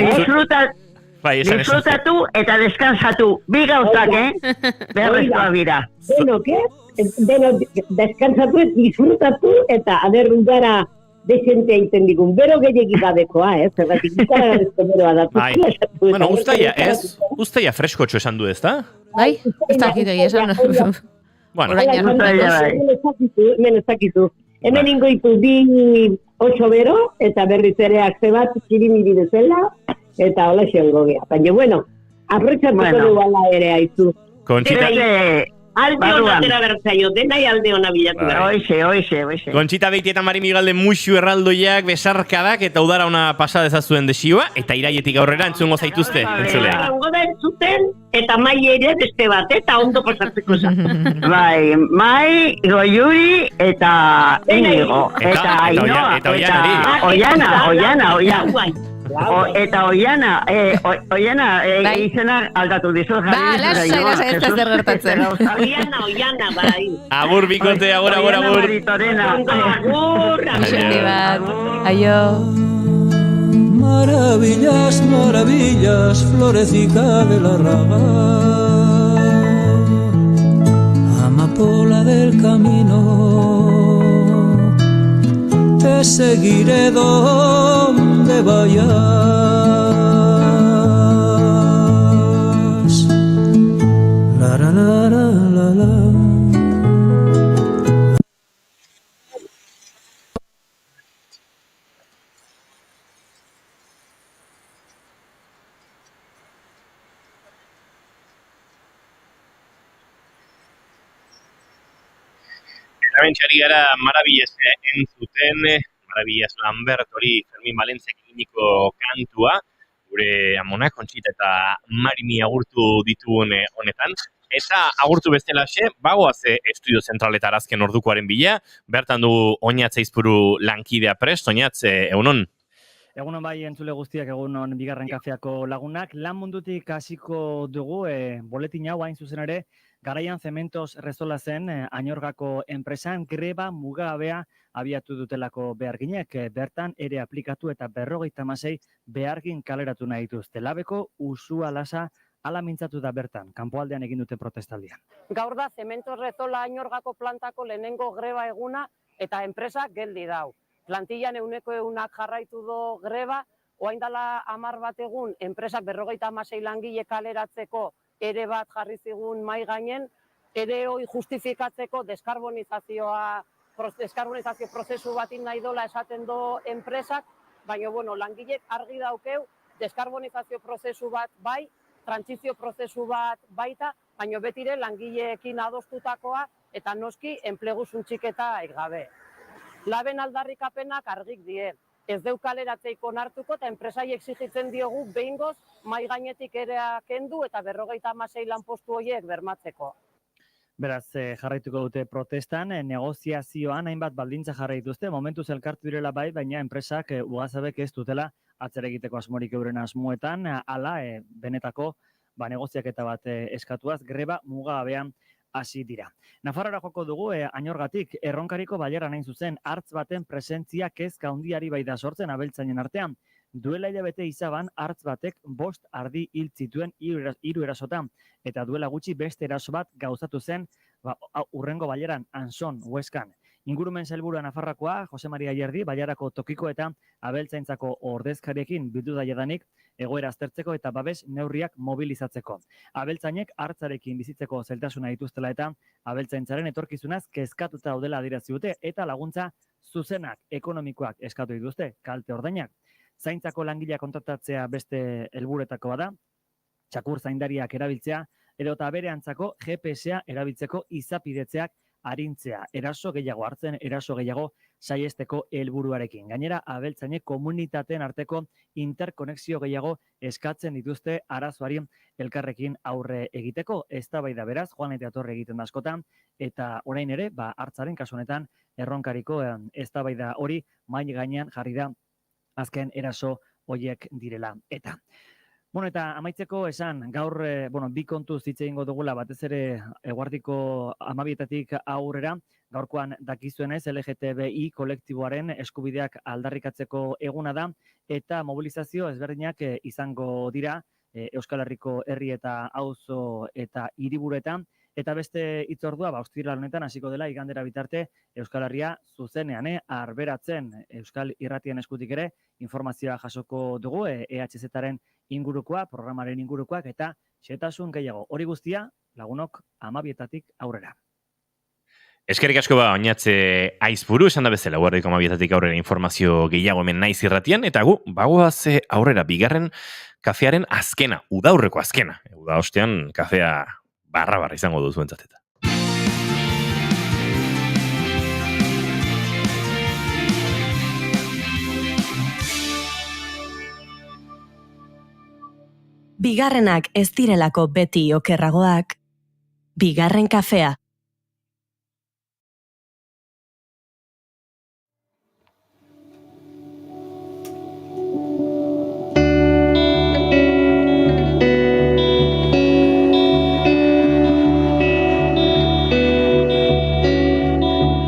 Disfrutatu eta deskansatu. Bi gauzak, beharrezkoa bira. Beno, deskansatu eta disfrutatu eta aderrugara desentea iten digun. Bero gehiagik gabekoa, zergatik ikara gabezko beroa datu. Bueno, ustaia freskotxo esan du ez da? Bai, ez dakit esan. Bueno, hemen ez dakizu. Hemen ingoitu bi 8 bero eta berriz ere akze bat txirimiri bezala eta hola xeongo gea. Baina, bueno, aprotxatuko du ala ere haizu. Conchita... Alde hona tera bertzaio, denai alde hona bilatu gara. Oixe. Conchita Beiti eta Mari Migalde muixu erraldoiak, besarkadak eta udara ona pasa dezazuen desioa, eta iraietik aurrera entzungo zaituzte, entzuleak. Entzungo da entzuten, eta mai ere beste bat, eta ondo pasatzeko za. Bai, Mai, Goiuri eta Inigo. Eta Ainoa. Eta Oiana. Eta Oiana, izena aldatu dizu. Ba, lasai, ez da zer gertatzen. Oiana, bai. Agur bikote, agur. Aio. Maravillas, florecita de la raga, amapola del camino, te seguiré donde vayas. La. Hementxari gara Maravillas entzuten, Maravillas Lambert hori Fermin Valentzek eginiko kantua, gure amonak, Conchita eta Marimi agurtu ditugun honetan. Eta agurtu bestelaxe, bagoaz Estudio Zentraletara azken ordukoaren bila, bertan du Oñatz Aizpuru lankidea prest, Oñatz, egunon? Egunon bai entzule guztiak, egunon bigarren kafeako lagunak. Lan mundutik hasiko dugu, boletin hau hain zuzen ere, garaian Cementos Rezola zen Añorgako enpresan greba mugabea abiatu dutelako beharginek, bertan ere aplikatu eta 56 behargin kaleratu nahi dituzte. Labeko Usua Lasa hala mintzatu da bertan, kanpoaldean egin duten protestaldian. Gaur da Cementos Rezola Añorgako plantako lehenengo greba eguna eta enpresak geldi dau. Plantillan 100% jarraitu do greba, orain dela 10 bat egun enpresak 56 langile kaleratzeko ere bat jarri zigun mai gainen, ere hoi justifikatzeko deskarbonizazio prozesu batin nahi dola esaten do enpresak, baina langilek argi daukeu deskarbonizazio prozesu bat bai, trantsizio prozesu bat baita, baina betire langileekin adostutakoa eta noski enplegu suntxiketa gabe. Laben aldarrikapenak argik die. Ez deu kaleratzeik onartuko eta enpresai exigitzen diogu behingoz mai gainetik ere kendu eta 56 lanpostu horiek bermatzeko. Beraz, jarraituko dute protestan, negoziazioan hainbat baldintza jarri dituzte, momentuz elkartu direla bai, baina enpresak ugazabek ez dutela atzera egiteko asmorik euren asmoetan, hala benetako negoziaketa bat eskatuaz, greba mugabean hasi dira. Nafarroara joko dugu, Añorgatik, erronkariko baileran hain zuzen, hartz baten presentzia kezka handiari bai da sortzen abeltzainen artean. Duela hilabete izaban, hartz batek 5 ardi hil zituen 3 erasotan, eta duela gutxi beste eraso bat gauzatu zen, urrengo baileran, Anson, Hueskan. Ingurumen sailburua Nafarroakoa, Jose Maria Jerdi, bailarako tokiko eta abeltzaintzako ordezkariekin bildu da jadanik, egoera aztertzeko eta babes neurriak mobilizatzeko. Abeltzainek hartzarekin bizitzeko zailtasuna dituztela eta abeltzaintzaren etorkizunaz kezkatuta daudela adierazi dute eta laguntza zuzenak ekonomikoak eskatu dituzte, kalte ordainak. Zaintzako langilea kontratatzea beste helburuetakoa da, txakur zaindariak erabiltzea, edo eta bere antzako GPS-a erabiltzeko izapidetzeak arintzea, eraso gehiago hartzen, eraso gehiago saiesteko helburuarekin. Gainera, abeltzainek komunitateen arteko interkonexio gehiago eskatzen dituzte arazoari elkarrekin aurre egiteko. Eztabaida beraz, joan eta etorri egiten da askotan, eta orain ere, hartzaren kasu honetan, erronkariko eztabaida hori mai gainean jarri da azken eraso hoiek direla eta. Bueno, eta amaitzeko esan, gaur, bi kontuz hitz egingo dugula, batez ere eguardiko 12etatik aurrera, gaurkoan dakizuenez LGTBI kolektiboaren eskubideak aldarrikatzeko eguna da, eta mobilizazio ezberdinak izango dira Euskal Herriko herri eta auzo eta hiriburuetan, eta beste hitzordua, ostiral honetan hasiko dela igandera bitarte Euskal Herria zuzenean, arberatzen Euskal Irratien eskutik ere informazioa jasoko dugu, EHZ-aren ingurukoa, programaren ingurukoak, eta xehetasun gehiago. Hori guztia, lagunok 12etatik aurrera. Eskerrik asko oinatze aizburu, esan da bezala, guardiko 12etatik aurrera informazio gehiago hemen naiz irratian, eta gu, bagoaz aurrera, bigarren kafearen azkena, udaurreko azkena. Uda ostean, kafea barra izango duzu entzateta. Bigarrenak ez direlako beti okerragoak, bigarren kafea.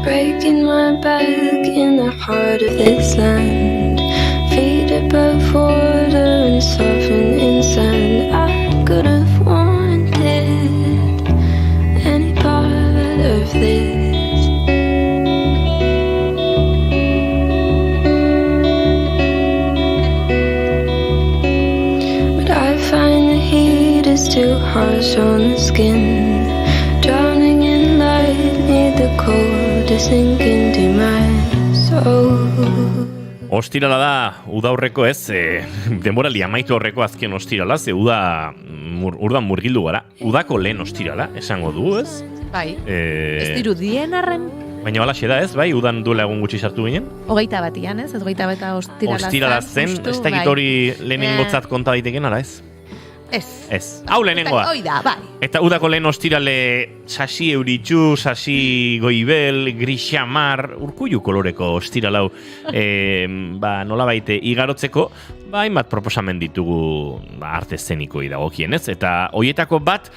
Breaking my back in the heart of this land, feet above water and soften in sand. I could have wanted any part of this. But I find the heat is too harsh on the skin, drowning in light, need the cold to sink into my soul. Ostirala da, udaurreko ez, denboraldi amaitu horreko azken ostirala, ze urdan murgildu gara. Udako lehen ostirala, esango du, ez? Bai, ez dirudien arren. Baina balaxe da, ez? Bai, udan duela egun gutxi sartu ginen. 21, ez? 21 ostirala zen, ez da gitori lehenengotzat konta daiteken, ara ez? Ez. Hau lehenengoa. Oida, bai. Eta udako lehen ostirale sasi euritxu, sasi goibel, grixamar, urkullu koloreko ostiralau nola baite igarotzeko, hainbat proposamen ditugu arte eszenikoi dagokien, ez? Eta hoietako bat,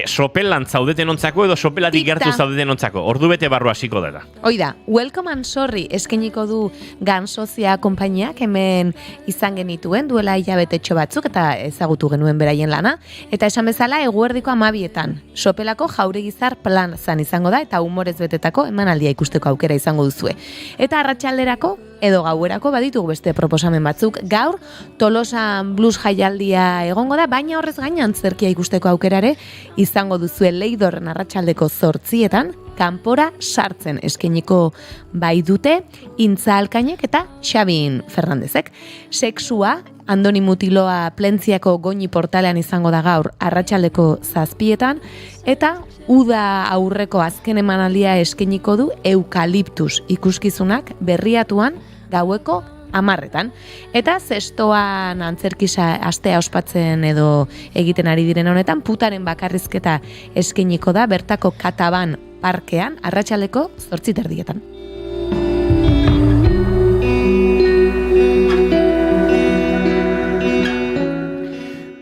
sopelan zaudeten ontzako edo sopelatik gertu zaudeten ontzako. Ordu bete barru hasiko dela. Oida, Welcome and Sorry eskeniko du Gansozia konpainiak hemen izan genituen, duela hilabetetxo batzuk eta ezagutu genuen beraien lana. Eta esan bezala eguerdiko 12etan. Sopelako jauregizar plan zan izango da eta humorez betetako emanaldia ikusteko aukera izango duzue. Eta arratsalderako edo gauerako baditugu beste proposamen batzuk. Gaur Tolosan blues jaialdia egongo da, baina horrez gain antzerkia ikusteko aukerare izango duzue Leidorren arratsaldeko 8etan kanpora sartzen eskeniko bai dute Intza Alkainek eta Xabin Fernandezek. Sexua Andoni Mutiloa Plentziako Goñi portalean izango da gaur arratsaldeko 7etan eta uda aurreko azken emanaldia eskeniko du Eukaliptus ikuskizunak Berriatuan gaueko 10etan. Eta zestoan antzerkisa astea ospatzen edo egiten ari diren honetan, putaren bakarrizketa eskeniko da bertako Kataban parkean arratsaldeko 8:30.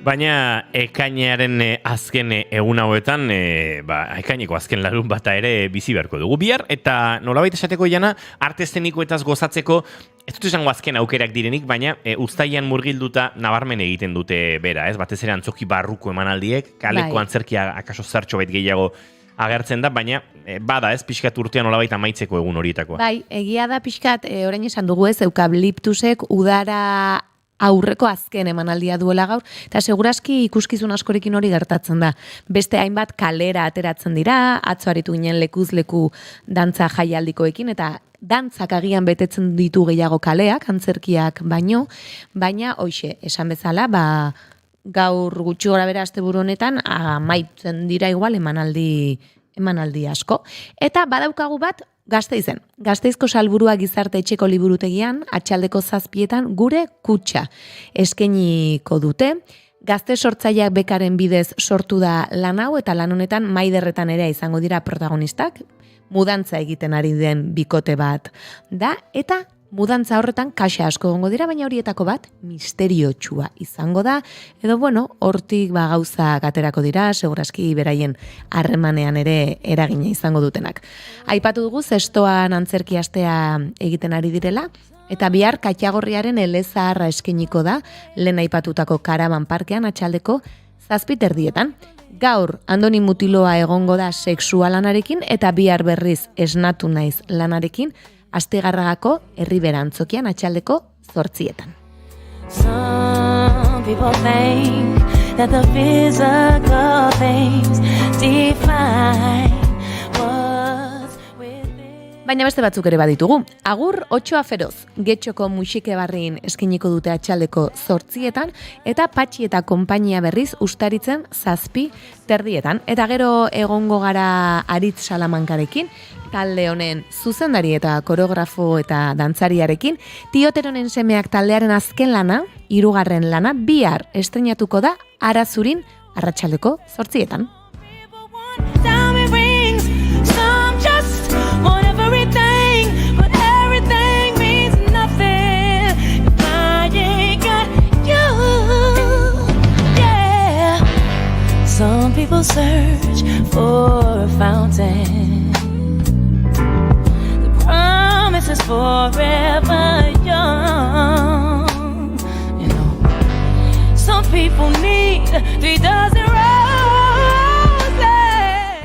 Baina ekainaren azken egun hauetan, ekaineko azken larun bata ere bizi beharko dugu bihar, eta nolabait esateko jana, arte eszenikoetaz gozatzeko, ez dut esango azken aukerak direnik, baina uztailean murgilduta nabarmen egiten dute bera, ez? Batez ere antzoki barruko emanaldiek, kaleko antzerkia akaso zartxo bait gehiago agertzen da, baina bada ez pixkat urtean nolabait amaitzeko egun horietakoa. Bai, egia da pixkat, orain esan dugu ez, Eukaliptusek udara aurreko azken emanaldia duela gaur, eta seguraski ikuskizun askorekin hori gertatzen da. Beste hainbat kalera ateratzen dira, atzo aritu ginen lekuz leku dantza jaialdikoekin, eta dantzak agian betetzen ditu gehiago kaleak, antzerkiak baino, baina hoixe, esan bezala, gaur gutxi gora bera asteburu honetan, amaitzen dira igual emanaldi asko. Eta badaukagu bat, Gasteizen. Gasteizko Salburua Gizarte Etxeko liburutegian, atxaldeko 7etan gure kutxa eskeniko dute. Gazte sortzaileak bekaren bidez sortu da lan hau eta lan honetan Maiderretan ere izango dira protagonistak. Mudantza egiten ari den bikote bat da eta Mudantza horretan kaxa asko egongo dira, baina horietako bat misteriotsua izango da, edo hortik gauzak aterako dira, segurazki beraien harremanean ere eragina izango dutenak. Aipatu dugu zestoan antzerki astea egiten ari direla, eta bihar Katxagorriaren elezaharra eskeniko da, lehen aipatutako Karaban parkean atxaldeko 7:30. Gaur Andoni Mutiloa egongo da sexua lanarekin, eta bihar berriz Esnatu naiz lanarekin, Astigarragako Herribera antzokian atxaldeko 8:00. Some people think that the physical things define what's within. Baina beste batzuk ere baditugu. Agur 8 feroz, Getxoko musike barrin eskiniko dute atxaldeko 8:00 eta Patxi eta konpainia berriz Ustaritzen 7:30. Eta gero egongo gara Aritz Salamankarekin, talde honen zuzendari eta koreografo eta dantzariarekin, Tioteronen semeak taldearen azken lana, 3. lana, bihar estreinatuko da Arazurin arratsaldeko 8:00. Some people search for a fountain. The promise is forever young. You know, some people need 3 dozen roses.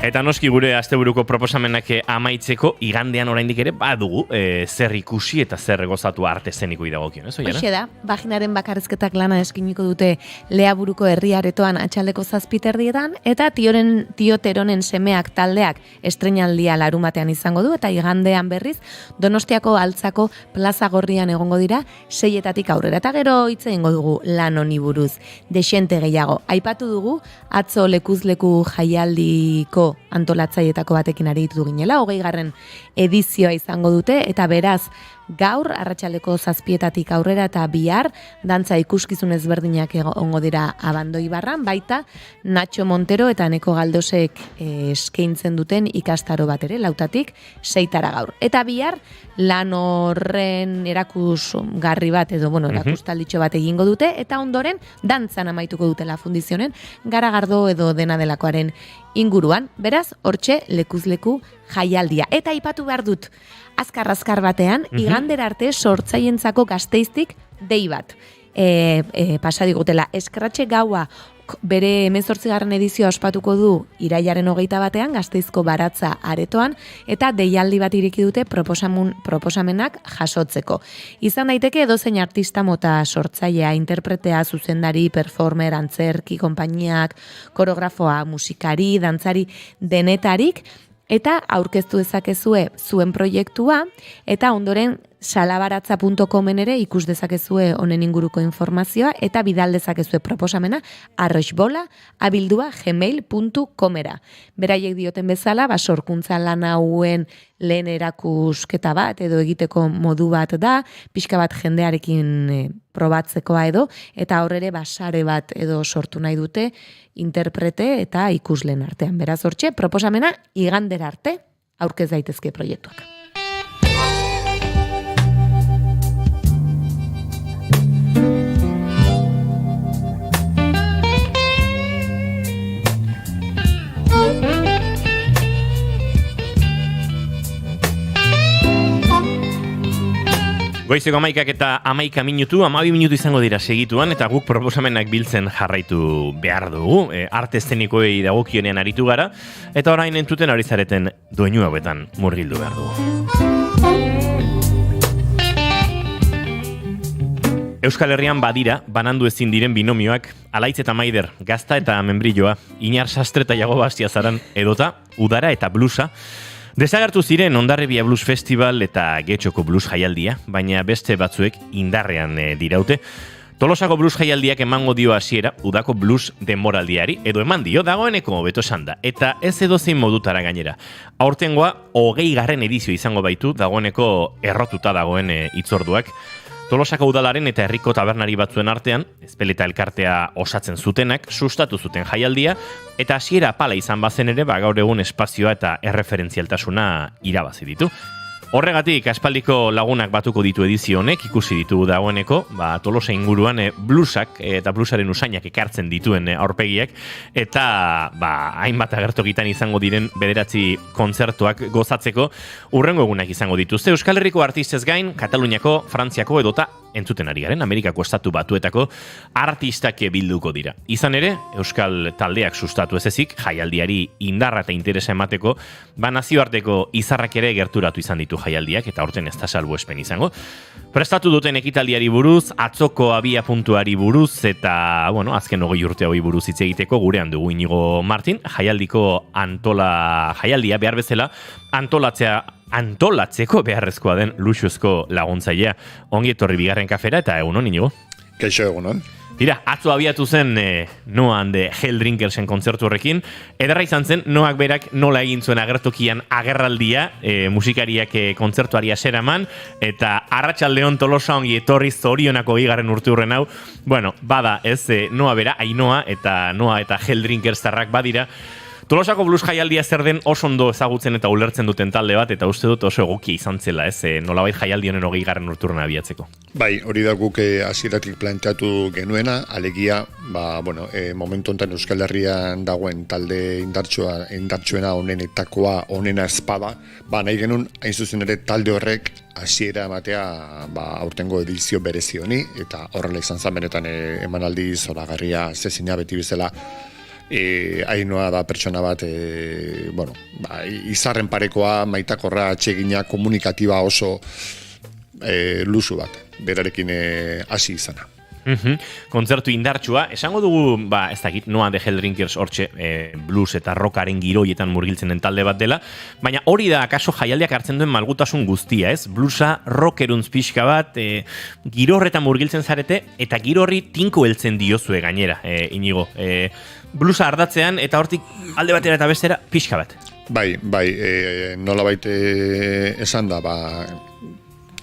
Eta noski gure asteburuko proposamenak amaitzeko igandean oraindik ere badugu zer ikusi eta zer gozatu arte eszenikoei dagokion, ez Oiana? Hoxe da, Vaginaren bakarrizketak lana eskiniko dute Leaburuko herriaretoan atxaldeko 7:30 eta Tioteronen semeak taldeak estreinaldia larumatean izango du, eta igandean berriz Donostiako Altzako Plaza Gorrian egongo dira 6:00 aurrera. Eta gero hitz egingo dugu lan honi buruz, dexente gehiago. Aipatu dugu atzo lekuzleku jaialdiko antolatzailetako batekin aritu ginela, 20. edizioa izango dute, eta beraz gaur arratsaldeko 7:00 aurrera eta bihar dantza ikuskizun ezberdinak egongo dira Abandoibarran, baita Nacho Montero eta Neko Galdosek eskaintzen duten ikastaro bat ere 4:00 6:00 gaur. Eta bihar lan horren erakusgarri bat edo erakustalditxo bat egingo dute, eta ondoren dantzan amaituko dutela fundizionen Garagardo edo Dena Delakoaren inguruan. Beraz, hortxe lekuzleku jaialdia. Eta aipatu behar dut, azkar batean, igandera arte sortzaientzako Gasteiztik dei bat. Pasadigutela, Eskratxe gaua bere 18. edizioa ospatuko du irailaren 21 Gasteizko Baratza aretoan, eta deialdi bat ireki dute proposamenak jasotzeko. Izan daiteke edozein artista mota sortzailea, interpretea, zuzendari, performer, antzerki, konpainiak, koreografoa, musikari, dantzari, denetarik, eta aurkeztu dezakezue zuen proiektua, eta ondoren salabaratza.comen ere ikus dezakezue honen inguruko informazioa, eta bidal dezakezue proposamena arroxbola@gmail.comera. Beraiek dioten bezala, sorkuntza lan hauen lehen erakusketa bat edo egiteko modu bat da, pixka bat jendearekin probatzekoa edo, eta horre basare bat edo sortu nahi dute interprete eta ikusleen artean. Beraz hortxe, proposamena igandera arte aurkez daitezke proiektuak. Goizeko 11 eta 11 minutu, 12 minutu izango dira segituan, eta guk proposamenak biltzen jarraitu behar dugu. Arte eszenikoei dagokionean aritu gara, eta orain entzuten ari zareten doinu hauetan murgildu behar dugu. Euskal Herrian badira, banandu ezin diren binomioak, Alaitz eta Maider, Gazta eta Membrilloa, Inar Sastre eta Iago Bastiazaran, edota, Udara eta Blusa. Desagertu ziren Hondarribia Blues Festival eta Getxoko Blues Jaialdia, baina beste batzuek indarrean diraute. Tolosako Blues Jaialdiak emango dio hasiera udako blues denboraldiari, edo eman dio dagoeneko hobeto esan da, eta ez edozein modutara gainera. Aurtengoa 20. edizio izango baitu, dagoeneko errotuta dagoen hitzorduak. Tolosako udalaren eta herriko tabernari batzuen artean, Ezpeleta elkartea osatzen zutenak, sustatu zuten jaialdia, eta hasiera apala izan bazen ere, gaur egun espazioa eta erreferentzialtasuna irabazi ditu. Horregatik, aspaldiko lagunak batuko ditu edizio honek, ikusi ditugu dagoeneko, Tolosa inguruan bluesak eta bluesaren usainak ekartzen dituen aurpegiak, eta hainbat agertokitan izango diren 9 kontzertuak gozatzeko urrengo egunak izango dituzte. Euskal Herriko artistez gain, Kataluniako, Frantziako edota entzuten ari garen, Amerikako estatu batuetako artistak bilduko dira. Izan ere, Euskal taldeak sustatu ez ezik, jaialdiari indarra eta interesa emateko, nazioarteko izarrak ere gerturatu izan ditu jaialdiak, eta horten ez da salbuespen izango. Prestatu duten ekitaldiari buruz, atzoko abia puntuari buruz, eta, azken 20 urte hori buruz hitz egiteko gurean dugu Inigo Martin, jaialdia behar bezala, antolatzeko beharrezkoa den luxuzko laguntzailea. Ongi etorri bigarren kafera eta egunon, Inigo? Kaixo egunon. Tira, atzo abiatu zen Noah and the Helldrinkersen kontzertu horrekin. Ederra izan zen, Noak berak nola egin zuen agertokian agerraldia, musikariak kontzertuari aseraman, eta arratsaldeon Tolosa ongi etorri zorionako 2. urte hurren hau. Bada ez, Noa bera, Ainoa eta Noa eta Helldrinkerstarrak badira. Tolosako blues jaialdia zer den oso ondo ezagutzen eta ulertzen duten talde bat, eta uste dut oso egokia izan zela, ez, nolabait jaialdi honen 20. urturren abiatzeko. Bai, hori da guk hasieratik planteatu genuena, alegia, momentu honetan Euskal Herrian dagoen talde indartsuena onena espada, nahi genuen, hain zuzen ere talde horrek hasiera ematea aurtengo edizio berezi honi, eta horrela izan zen benetan emanaldi zoragarria zezina beti bezala. Ainoa da pertsona bat izarren parekoa, maitakorra, atsegina, komunikatiba oso luzu bat, berarekin hasi izana. Kontzertu indartsua, esango dugu, ez dakit, Noah the Helldrinkers hortxe blues eta rockaren giroietan murgiltzen den talde bat dela, baina hori da akaso jaialdiak hartzen duen malgutasun guztia, ez? Bluesa rockeruntz pixka bat, giro horretan murgiltzen zarete, eta giro horri tinko heltzen diozue gainera, Inigo. Bluesa ardatzean, eta hortik alde batera eta bestera pixka bat. Bai, nolabait esan da,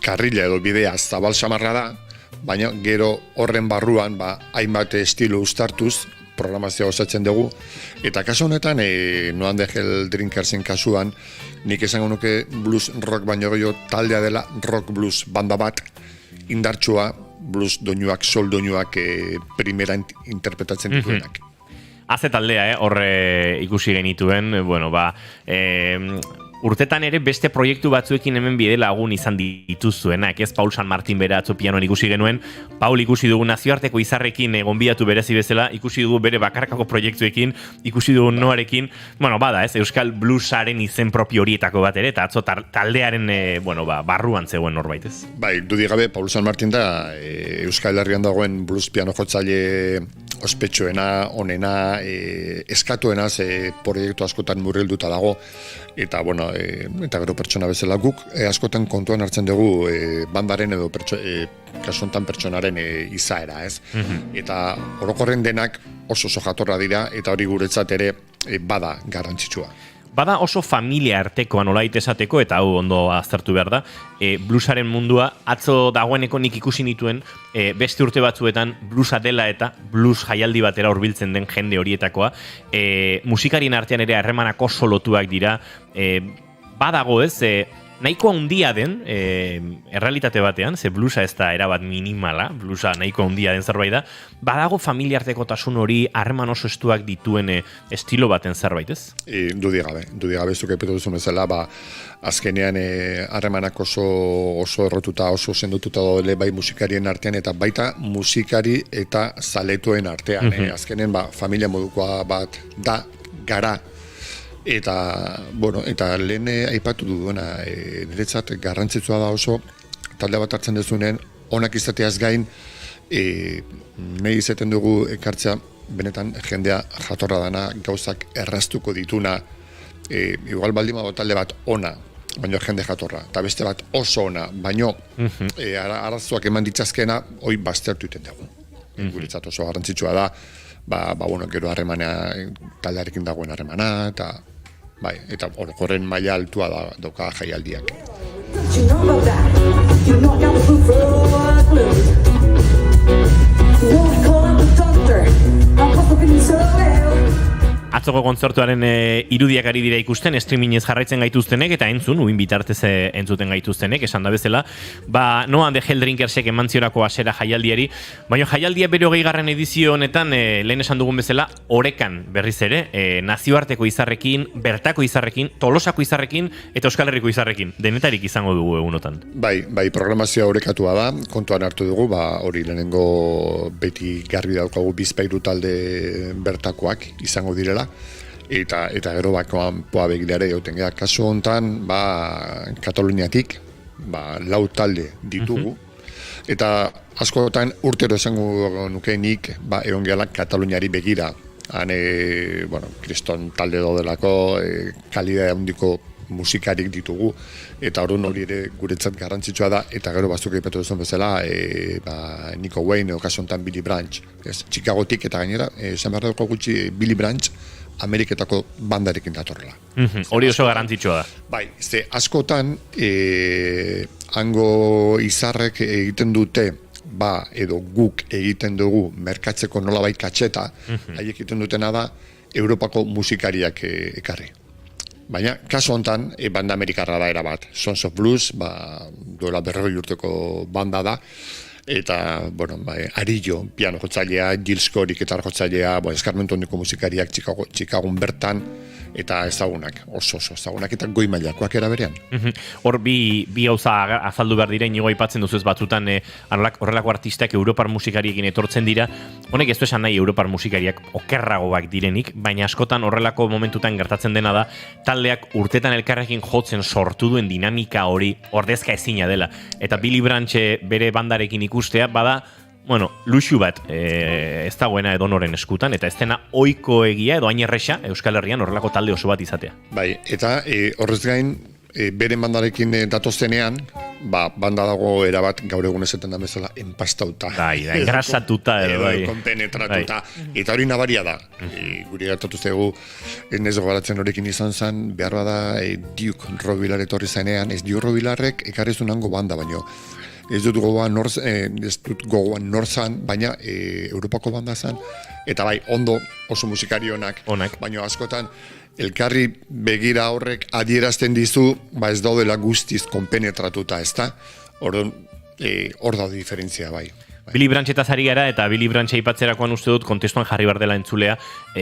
karrila edo bidea zabal samarra da, baina gero horren barruan hainbat estilo uztartuz programazioa osatzen dugu, eta kasu honetan Noah and the Helldrinkersen kasuan nik esango nuke blues rock baino gehiago taldea dela rock blues banda bat indartsua, blues doinuak, sol doinuak primera interpretatzen dituenak. Haze taldea, horre ikusi genituen, urtetan ere beste proiektu batzuekin hemen bide lagun izan dituzuenak, ez? Paul San Martin bera atzo pianoan ikusi genuen, Paul ikusi dugu nazioarteko izarrekin gonbidatu berezi bezala, ikusi dugu bere bakarkako proiektuekin, ikusi dugu Noarekin, bada, ez? Euskal bluesaren izen propio horietako bat ere, eta atzo taldearen, barruan zegoen norbait, ez? Bai, dudik gabe, Paul San Martin da Euskal Herrian dagoen blues piano jotzaile ospetsuena, onena, eskatuena, proiektu askotan murrilduta dago, eta eta gero pertsona bezala guk askotan kontuan hartzen dugu bandaren edo kasu honetan pertsonaren izaera, ez? Eta orokorren denak oso jatorra dira, eta hori guretzat ere bada garrantzitsua. Bada oso familia artekoa nolait esateko, eta hau ondo aztertu behar da, bluesaren mundua, atzo dagoeneko nik ikusi nituen, beste urte batzuetan bluesa dela eta blues jaialdi batera hurbiltzen den jende horietakoa, musikarien artean ere harremanak oso lotuak dira, badago ez, nahiko handia den, errealitate batean, ze bluesa ez da erabat minimala, bluesa nahiko handia den zerbait da, badago familiartekotasun hori harreman oso estuak dituen estilo baten zerbait, ez? Dudik gabe, zuk epetu duzu bezala, azkenean harremanak oso errotuta, oso sendotuta dole bai musikarien artean, eta baita musikari eta zaletuen artean. Azkenean, familia modukoa bat da, gara, eta lehen aipatu duena, niretzat garrantzitsua da oso, talde bat hartzen dezunen, onak izateaz gain, nahi izaten dugu ekartzea, benetan jendea jatorra dana, gauzak erraztuko dituna, igual baldin badago talde bat ona, baino jende jatorra, eta beste bat oso ona, baino arazoak eman ditzazkena, hoi baztertu iten dugu. Guretzat oso garrantzitsua da, gero harremana, taldearekin dagoen harremana, eta orokorren maila altua dauka jaialdiak. atzoko kontzertuaren irudiak ari dira ikusten, streamingez jarraitzen gaituztenek, eta entzun, uin bitartez entzuten gaituztenek, esan da bezala, No and the Helldrinkersek eman ziorako hasera jaialdiari, baina jaialdia bere 20. edizio honetan, lehen esan dugun bezala, orekan berriz ere, nazioarteko izarrekin, bertako izarrekin, Tolosako izarrekin, eta Euskal Herriko izarrekin, denetarik izango dugu egunotan. Bai, programazioa orekatua da, kontuan hartu dugu, hori lehenengo beti garbi daukagu bizpairu talde bertakoak izango direla, eta gero bakoan poa begilare jauten gara. Kasu honetan, Kataluniatik, 4 talde ditugu, eta askotan urtero esango nuke nik, egon gehala Kataluniari begira. Hane, kriston talde daudelako, kalidade handiko musikarik ditugu, eta orduan hori ere guretzat garrantzitsua da, eta gero batzuk aipatu duzun bezala, Nico Wayne, kasu honetan Billy Branch, Chicagotik, eta gainera, esan behar dugu gutxi Billy Branch, Ameriketako bandarekin datorrela. Hori oso garrantzitsua da. Bai, ze askotan, hango izarrek egiten dute, edo guk egiten dugu merkatzeko nolabait katxeta, haiek egiten dutena da, Europako musikariak ekarri. Baina, kasu honetan, banda amerikarra da erabat. Sons of Blues, duela 40 urteko banda da, eta, Arillo, piano jotzailea, Jill Scott gitarra jotzailea, eskarmentu handiko musikariak Chicagon bertan, eta ezagunak, oso ezagunak, eta goi mailakoak era berean. Hor bi gauza azaldu behar dira, inigo aipatzen duzu ez batzutan horrelako artistak Europar musikariekin etortzen dira, honek ez du esan nahi Europar musikariak okerragoak direnik, baina askotan horrelako momentutan gertatzen dena da, taldeak urtetan elkarrekin jotzen sortu duen dinamika hori ordezka ezina dela, eta Billy Branch bere bandarekin ikustea, luxu bat ez dagoena edonoren eskutan, eta ez dena ohiko egia edo hain erresa Euskal Herrian horrelako talde oso bat izatea. Bai, eta horrez gain, beren bandarekin datozenean, banda dago erabat gaur egun esaten da bezala enpastauta. Bai, engrasatuta edo, bai. Konpenetratuta, eta hori nabaria da. Guri gertatu zego, ez gogaratzen horrekin izan zen, behar bada Duke Robilar etorri zenean, ez Duke Robilarrek ekarrizun hango banda, baino ez dut gogoan nor zan, baina Europako banda zan, eta bai, ondo oso musikari onak, baina askotan elkarri begira horrek adierazten dizu, ez daudela guztiz konpenetratuta, ez da? Hor daude diferentzia, bai. Billy Branch ari gara, eta Billy Branch aipatzerakoan uste dut kontestuan jarri behar dela entzulea,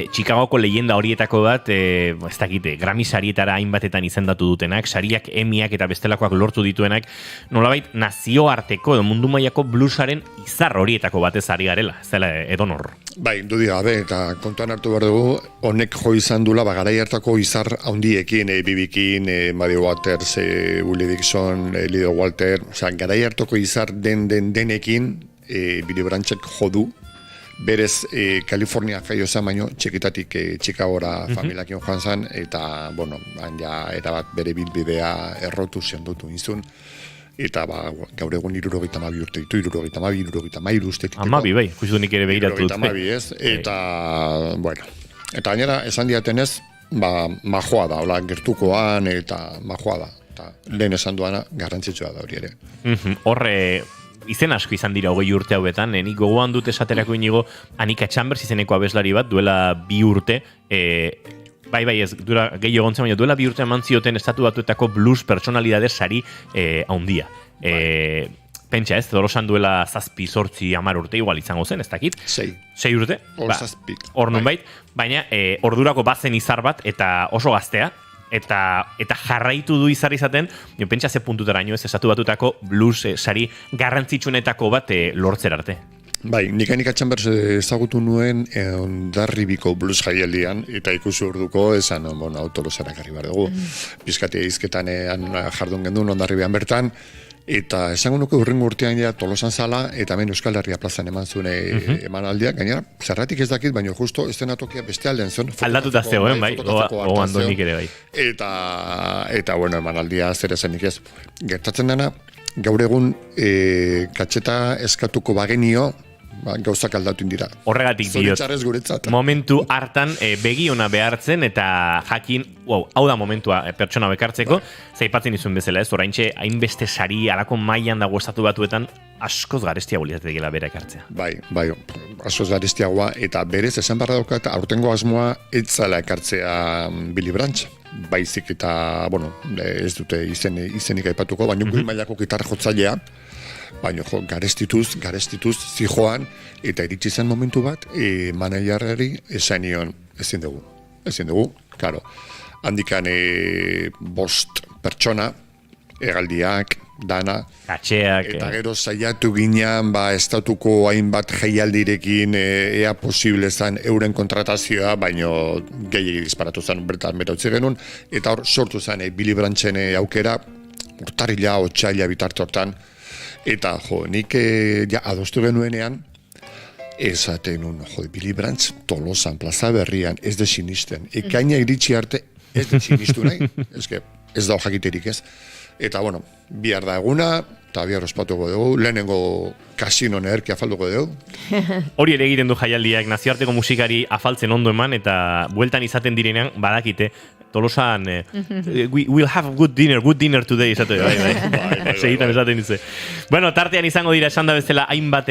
Chicagoko leyenda horietako bat, ez dakite, Grammy sarietara hainbatetan izendatu dutenak, sariak, Emmyak eta bestelakoak lortu dituenak, nolabait nazioarteko edo mundu mailako bluesaren izar horietako batez ari garela, ez dela edonor. Bai, dudik gabe, eta kontuan hartu behar dugu, honek jo izan dula, garai hartako izar handiekin, Bibikin, Muddy Waters, Willie Dixon, Lido Walter, garai hartako izar denekin, Billy Branchek jodu, berez Kalifornia jaio zen, baino txikitatik Chicagora familiakin joan zen, eta, erabat bere bilbidea errotu zendutu izun, eta gaur egun 72 urte ditu, 73 uste ditu. Amabi, bai, justu nik ere behiratu dut. Ez, eta, eta gainera, esan diatenez, majoa da, hola, gertukoan, eta majoa da, eta lehen esan duana garrantzitsua da hori ere. Horre, izen asko izan dira 20 urte hauetan, nik gogoan dut esaterako inigo Anika Chambers izeneko abeslari bat, duela 2 urte, bai, ez, gehi egontzen, baina duela 2 urte eman zioten estatu batuetako blues personalidade sari haundia. Pentsa ez, dolosan duela 7, 8, 10 urte, igual izango zen, ez dakit? 6 urte? Hor nunbait, baina ordurako bazen izar bat, eta oso gaztea, eta jarraitu du izar izaten, pentsa ze puntutaraino ez, estatu batutako blues sari garrantzitsuenetako bat lortzer arte. Bai, nik Anika Chambers ezagutu nuen Hondarribiko blues jaialdian, eta ikusi urduko esan, autolosara garri bar dugu. Bizkatea izketan jardun gendun Hondarribian bertan, eta esango nuke urrengo urtean ja Tolosan zala, eta hemen Euskal Herria plazan eman zuen emanaldiak, gainera, zerratik ez dakit, baina justo estenatokia beste aldean zuen. Aldatuta zegoen, bai, gogoan doinik ere bai. Eta emanaldia zer esanik ez. Gertatzen dena, gaur egun katxeta eskatuko bagenio, gauzak aldatu indira. Horregatik diot. Zoritxarrez guretzat. Momentu hartan begi ona behartzen eta jakin, hau da momentua pertsona bekartzeko, zaipatzen izuen bezala, ez? Oraintxe hainbeste sari alako mailan dago estatu batuetan askoz garestiago lizatekeela bera ekartzea. Bai, askoz garestiagoa eta berez esan barra daukat aurtengo asmoa etzala ekartzea Billy Branch. Baizik eta, ez dute izenik aipatuko, baina goi mailako gitarra jotzailea, baina garestituz zijoan, eta iritsi zen momentu bat, managerari esan nion, ezin dugu, karo. Handikan 5 pertsona, hegaldiak, dana, atxeak, eta gero saiatu ginean estatuko hainbat jaialdirekin ea posible zen euren kontratazioa, baino gehiagik disparatu zen bertan berautzi genuen, eta hor sortu zen Billy Branchen aukera, urtarrila, otsaila bitarte hortan, eta nik adostu genuenean, esaten un, Billy Branch Tolosan, Plaza Berrian, ez de sinisten, ekaina iritsi arte, ez de sinistu nahi, ez da jakiterik ez. Eta, bihar da eguna, eta bihar ospatuko dugu, lehenengo kasino neherki afalduko dugu. Hori ere egiten du jaialdiak, nazioarteko musikari afaltzen ondo eman, eta bueltan izaten direnean, badakite, Tolosan, we'll have a good dinner today, esatu bai. Segitan esaten dize. Bueno, tartean izango dira esan da bezala hainbat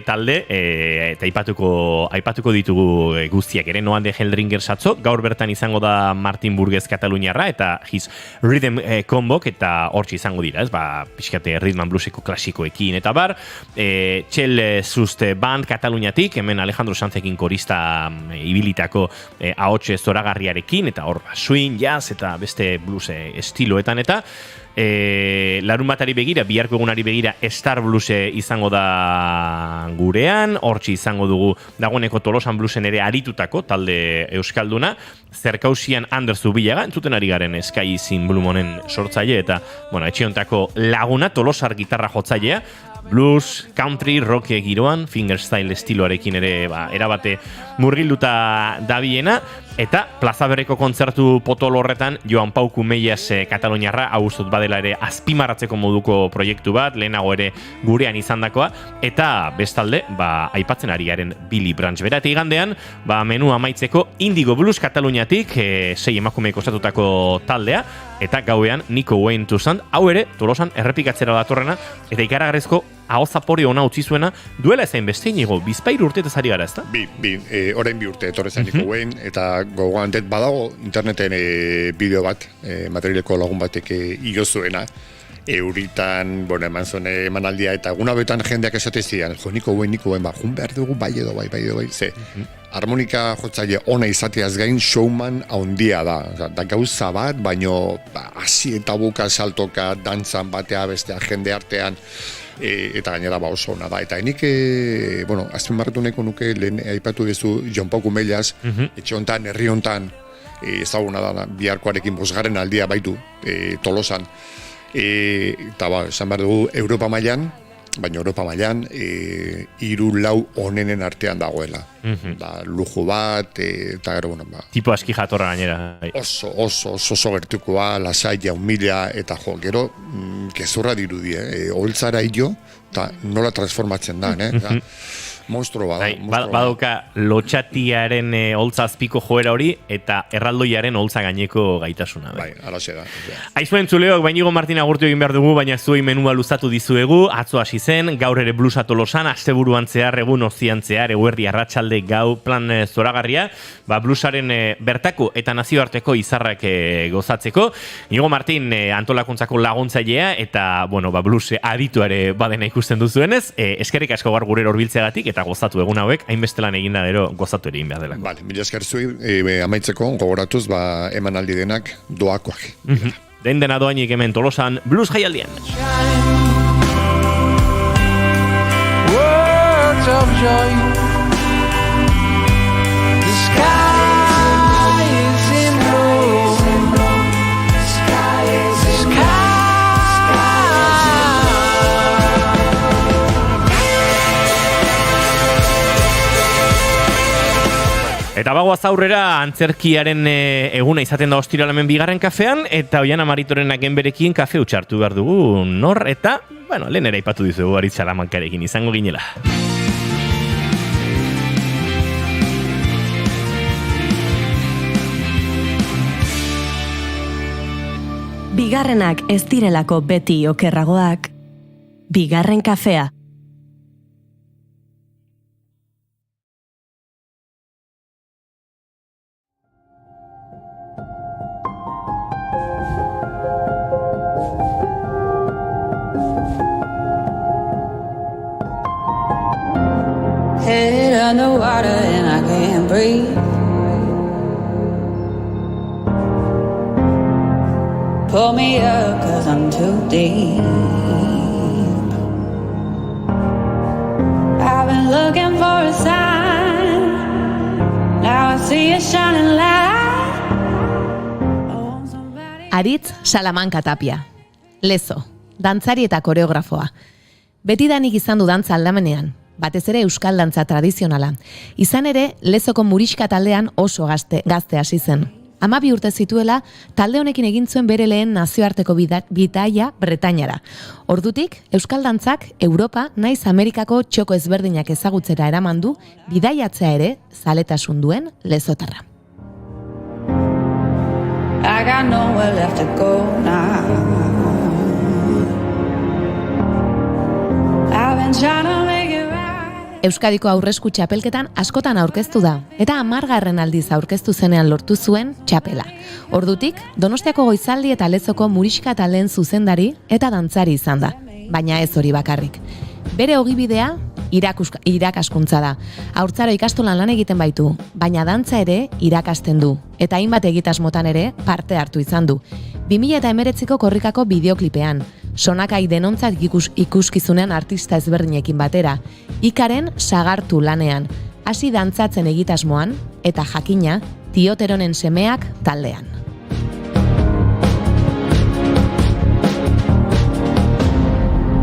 talde, eta aipatuko ditugu guztiak ere, Noan de Heldringer satzo, gaur bertan izango da Martin Burgez Kataluniarra, eta His Rhythm Combok, eta hortxe izango dira, ez, pixkate rhythm and blueseko klasikoekin, eta bar, Txell Sust Band Kataluniatik, hemen Alejandro Sanzekin korista ibilitako ahotxe zoragarriarekin, eta hor swing, jazz eta beste blues estiloetan eta larun batari begira, biharko egunari begira Star Blues izango da gurean, hortxe izango dugu dagoeneko Tolosan Bluesen ere aritutako talde euskalduna, Zerkausian Anders Zubillaga, entzuten ari garen Sky Sin Blue Monen sortzaile eta, etxiontako laguna, Tolosar gitarra jotzailea, blues, country, rock giroan, fingerstyle estiloarekin ere erabate murgilduta dabiena, eta Plaza Berreko kontzertu potolo horretan Joan Pau Kumeias Kataluniarra, agustot badela ere azpimarratzeko moduko proiektu bat, lehenago ere gurean izandakoa, eta bestalde, aipatzen ari garen Billy Branch bera, eta igandean, menu amaitzeko Indigo Blues Kataluniatik, 6 emakumeek osatutako taldea, eta gauean Nico Wayne Toussaint, hau ere, Tolosan errepikatzera datorrena, eta ikaragarrezko aho zapore ona utzi zuena, duela ezain beste inigo, bizpairu urte eta zari gara, ezta? Orain 2 urte etorrezan Nico Wayne, eta gogoan dut badago interneten bideo bat, materialeko lagun batek igozuena, euritan, eman zuen emanaldia, eta eguna betan jendeak esate zidan, Nico Wayne, jun behar dugu, bai edo bai, ze, harmonika jotzaile ona izateaz gain showman haundia da gauza bat, baino hasi eta buka saltoka, dantzan batea bestea jende artean, eta gainera oso ona da. Eta nik, azpimarratu nahiko nuke, lehen aipatu duzu Joan Pau Kumeias, etxe hontan, herri hontan, ezaguna da, biharkoarekin 5. aldia baitu, Tolosan. Eta esan behar dugu, Europa mailan, 3-4 onenen artean dagoela. Lujo bat, eta gero, tipo aski jatorra gainera. Oso gertukoa, lasaia, humila, eta gero, gezurra dirudi, holtzara hilo, eta nola transformatzen da, monstruo bada. Badauka lotxatiaren holtza azpiko joera hori eta erraldoiaren holtza gaineko gaitasuna. Alaxe da. Aizuen tzuleok, Bainigo Martin agurtu egin behar dugu, baina zuei menua luzatu dizuegu, atzo hasi zen, gaur ere bluesa Tolosan, asteburuan zehar, egun ozian zehar, eguerdi arratsalde gau plan zoragarria, bluesaren bertako eta nazioarteko izarrak gozatzeko. Inigo Martin antolakuntzako laguntzailea eta, blues adituare badena ikusten duzuenez, eskerrik asko gaur gure horbiltzeagatik, eta gozatu egun hauek, hainbestelan eginda gero gozatu ere egin behar delako. Mila esker zui, amaitzeko, gogoratuz, emanaldi denak doakoak. Dena doainik hemen Tolosan blues jaialdian. Words of joy. The sky is in blue. The sky is in blue. Eta bagoaz aurrera antzerkiaren eguna izaten da ostiralamen 2. kafean, eta Oiana Maritorenak enberekin kafe utxartu behar dugu nor, eta, lehen ere aipatu dizugu Aritz Salamankarekin izango ginela. Bigarrenak ez direlako beti okerragoak, bigarren kafea. Head underwater and I can't breathe. Pull me up 'cause I'm too deep. I've been looking for a sign. Now I see a shining light. Aritz Salamanca Tapia. Lezo, dantzari eta koreografoa. Betidanik izan du dantza aldamenean, batez ere euskal dantza tradizionala. Izan ere, Lezoko Murixka taldean oso gazte hasi zen. 12 urte zituela, talde honekin egin zuen bere lehen nazioarteko bitaia Bretainara. Ordutik, euskal dantzak Europa naiz Amerikako txoko ezberdinak ezagutzera eraman du, bidaiatzea ere zaletasun duen lezotarra. I got nowhere left to go now. I've been trying to make it right. Euskadiko aurresku txapelketan askotan aurkeztu da, eta 10. aldiz aurkeztu zenean lortu zuen txapela. Ordutik, Donostiako Goizaldi eta Lezoko Murixka taldeen zuzendari eta dantzari izan da, baina ez hori bakarrik. Bere ogibidea irakaskuntza da. Haurtzaro ikastolan lan egiten baitu, baina dantza ere irakasten du, eta hainbat egitasmotan ere parte hartu izan du. 2019ko korrikako bideoklipean, Sonakai denontzat ikuskizunean artista ezberdinekin batera, Ikaren sagartu lanean, hasi dantzatzen egitasmoan, eta jakina, Tioteronen semeak taldean.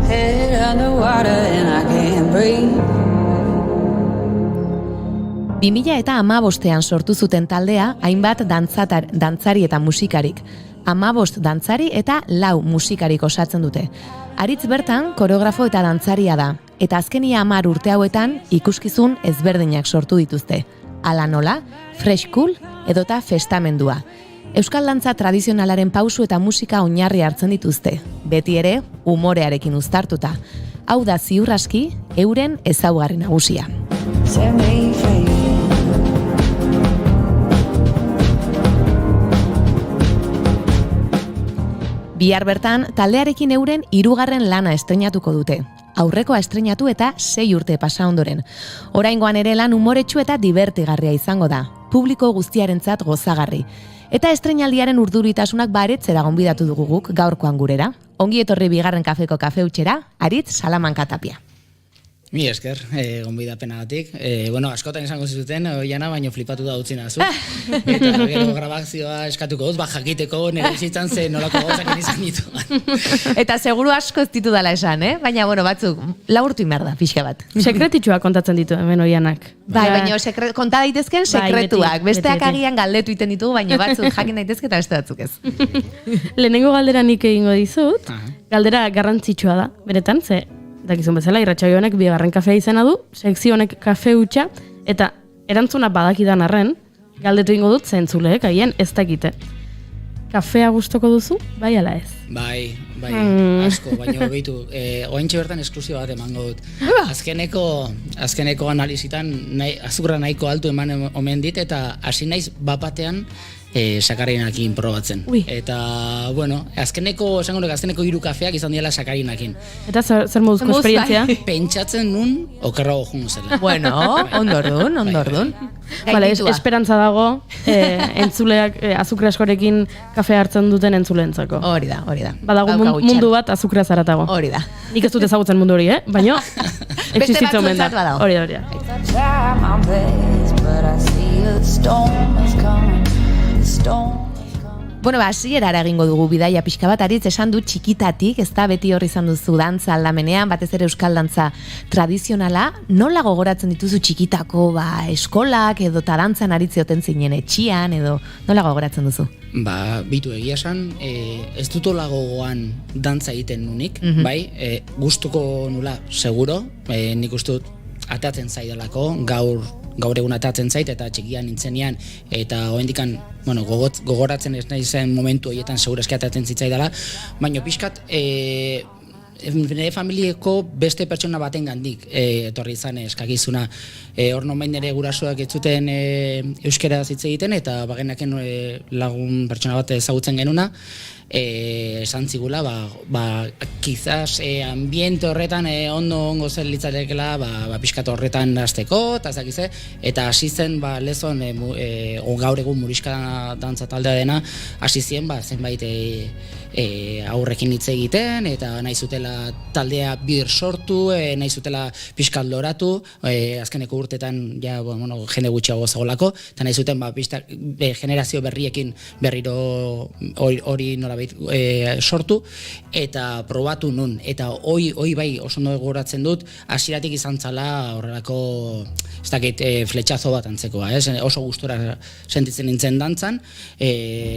Head underwater and I can't breathe. 2015ean sortu zuten taldea hainbat dantzari eta musikarik. 15 dantzari eta 4 musikarik osatzen dute. Aritz bertan koreografo eta dantzaria da, eta azkenia 10 urte hauetan ikuskizun ezberdinak sortu dituzte. Hala nola, Fresh Cool edota Festamendua. Euskal dantza tradizionalaren pausu eta musika oinarri hartzen dituzte, beti ere umorearekin uztartuta. Hau da ziur aski euren ezaugarri nagusia. Bihar bertan, taldearekin euren 3. lana estreinatuko dute. Aurrekoa estreinatu eta 6 urte pasa ondoren. Oraingoan ere lan umoretsu eta divertigarria izango da. Publiko guztiarentzat gozagarri. Eta estreinaldiaren urduritasunak baretzera gonbidatu dugu guk gaurkoan gurera. Ongi etorri bigarren kafeko kafeutxera, Aritz Salamanca Tapia. Mi esker, gonbidapenagatik. Bueno, askotan izango zuten, oiana, baino flipatu da utzi nazu. Eta gero grabazioa eskatuko dut, jakiteko nire bizitzan ze nolako gauzakin izan ditu. Eta seguru asko ez ditu dela esan, baina, bueno, batzuk, laburtu inbar da, pixka bat. Sekretitxua kontatzen ditu hemen oianak. Bai, baina konta daitezken sekretuak. Besteak agian galdetu iten ditugu, baina batzuk jakin daitezke eta beste batzuk ez. Lehenengo galdera nik egingo dizut, galdera garrantzitsua da, beretan, ze dakizun bezala, irratsaio honek bigarren kafea izena du, sekzio honek kafe hutsa, eta erantzuna badakidan arren, galdetu ingo dut zentzuleek, haien ez dakite. Kafea gustoko duzu, bai ala ez? Bai, asko, baina behitu, oaintxe bertan esklusio bat emango dut. Azkeneko analizitan azukra nahiko altu eman omen dit, eta hasi naiz bapatean sakarinakin probatzen. Eta, bueno, azkeneko 3 kafeak izan diela sakarinakin. Eta zer moduzko esperientzia? Pentsatzen nun, okerrago jungo zela. Bueno, ondordun. Vale, esperantza dago, entzuleak azukre askorekin kafe hartzen duten entzuleentzako. Hori da. Badago mundu bat azukrea zaratago. Hori da. Nik ez dut ezagutzen mundu hori, baina existitzen omen da. Hori da. Bueno, hasierara egingo dugu bidaia pixka bat, Aritz esan du txikitatik, ez da beti hor izan duzu dantza aldamenean, batez ere euskal dantza tradizionala, nola gogoratzen dituzu txikitako eskolak edo ta dantzan aritzioten zinen etxian edo nola gogoratzen duzu? Bitu egia esan, ez dutola gogoan dantza egiten nunik, bai, gustuko nula, seguro, nik uste dut atatzen zaidalako, gaur gaur egun atatzen zait, eta txikian nintzenean, eta oraindikan, bueno, gogoratzen ez nahi zen momentu horietan segurazki atatzen zitzaidala, baina pixkat, nire familieko beste pertsona baten gandik etorri izan eskakizuna. Hor non bain nire gurasoak ez zuten euskera hitz egiten, eta bagenaken lagun pertsona bat ezagutzen genuna, esan zigula, quizás ambiente horretan ondo zen litzatekela, pixkat horretan hasteko, eta zakize, eta hasi zen lezon, gaur egun Muriska dantza taldea dena, hasi zien zenbait aurrekin hitz egiten, eta nahi zutela taldea bir sortu, nahi zutela pixkat loratu, azkeneko urtetan jende gutxiago zegoelako, eta nahi zuten generazio berriekin berriro hori nolabait sortu, eta probatu nun, eta hoi bai oso ondo gogoratzen dut, hasieratik izan zala horrelako ez dakit fletxazo bat antzekoa, oso gustora sentitzen nintzen dantzan,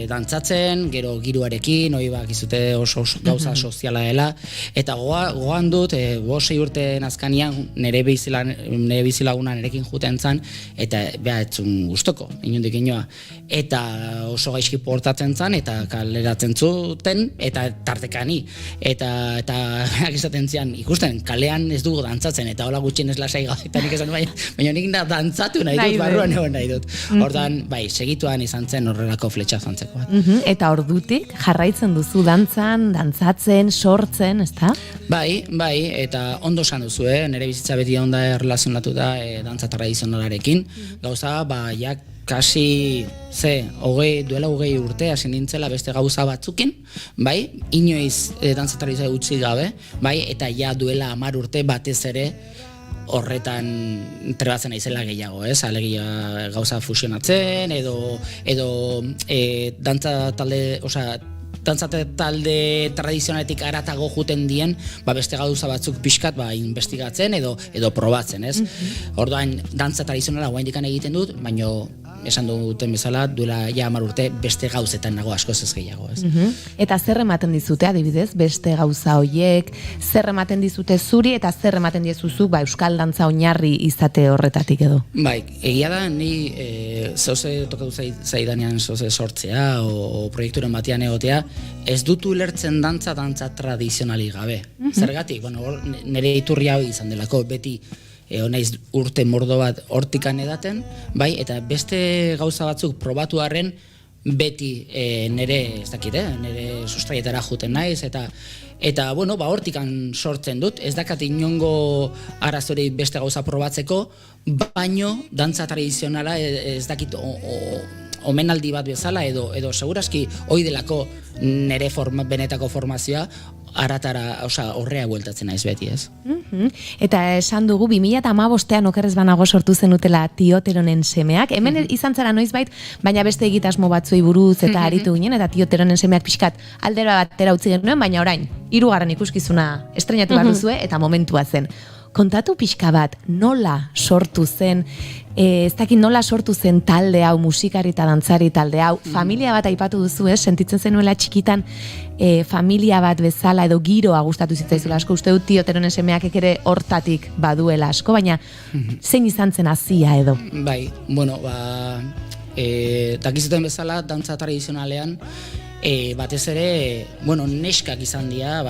dantzatzen, gero giroarekin, hoi bakizute oso gauza soziala dela, eta gogoan dut, 5 urte nazkanian nire bizilaguna nerekin juten zan, eta beha etzun gustoko, inondik inoa, eta oso gaizki portatzen zan, eta kaleratzen zuten, eta tartekani, eta izaten zian, ikusten, kalean ez dugu dantzatzen, eta hola gutxien ez lasai eta nik esan, baina nik dantzatu nahi dut, barruan egon nahi dut. Hortan, segituan izan zen horrelako fletxa zantzeko bat. Eta ordutik jarraitzen duzu dantzan, dantzatzen, sortzen, ezta? Bai, eta ondo esan duzu, nire bizitza beti onda erlazionatu da dantza tradizionalarekin. Gauza, kasi, duela 20 urte hasi nintzela beste gauza batzukin, inoiz dantza tradizioa utzi gabe, eta ja duela 10 urte batez ere horretan trebatzen naizela gehiago, alegia gauza fusionatzen, edo dantza talde, talde tradizionaletik aratago juten dien, beste gauza batzuk pixkat investigatzen edo probatzen, ez? Orduan, dantza tradizionala oraindik egiten dut, baina esan duten bezala, duela ja 10 urte beste gauzetan nago askoz ez gehiago, ez? Eta zer ematen dizute, adibidez, beste gauza hoiek, zer ematen dizute zuri eta zer ematen diezuzu euskal dantza oinarri izate horretatik edo? Egia da, ni zoze tokatu zaidanean zoze sortzea o proiekturen batean egotea, ez dutu ulertzen dantza tradizionali gabe. Zergatik, nire iturri hau izan delako, beti naiz urte mordo bat hortikan edaten, eta beste gauza batzuk probatu arren beti nire sustraietara juten naiz, eta hortikan sortzen dut, ez dakat inongo arazori beste gauza probatzeko, baino dantza tradizionala ez dakit omenaldi bat bezala, edo segurazki hoi delako nire benetako formazioa, aratara, horrea bueltatzen naiz beti, ez? Eta esan dugu, 2015an okerrez banago sortu zenutela Tioteronen semeak. Hemen izan zara noizbait, baina beste egitasmo batzuei buruz eta aritu ginen, eta Tioteronen semeak pixkat aldera batera utzi genuen, baina orain, 3. ikuskizuna estrenatu behar duzue, eta momentua zen. Kontatu pixka bat, nola sortu zen, ez dakit nola sortu zen talde hau, musikari eta dantzari talde hau, familia bat aipatu duzu, sentitzen zenuela txikitan familia bat bezala edo giroa gustatu zitzaizula asko, uste dut Tioteronen semeak ere hortatik baduela asko, baina zein izan zen hazia edo? Dakizuten bezala, dantza tradizionalean, batez ere, neskak izan dira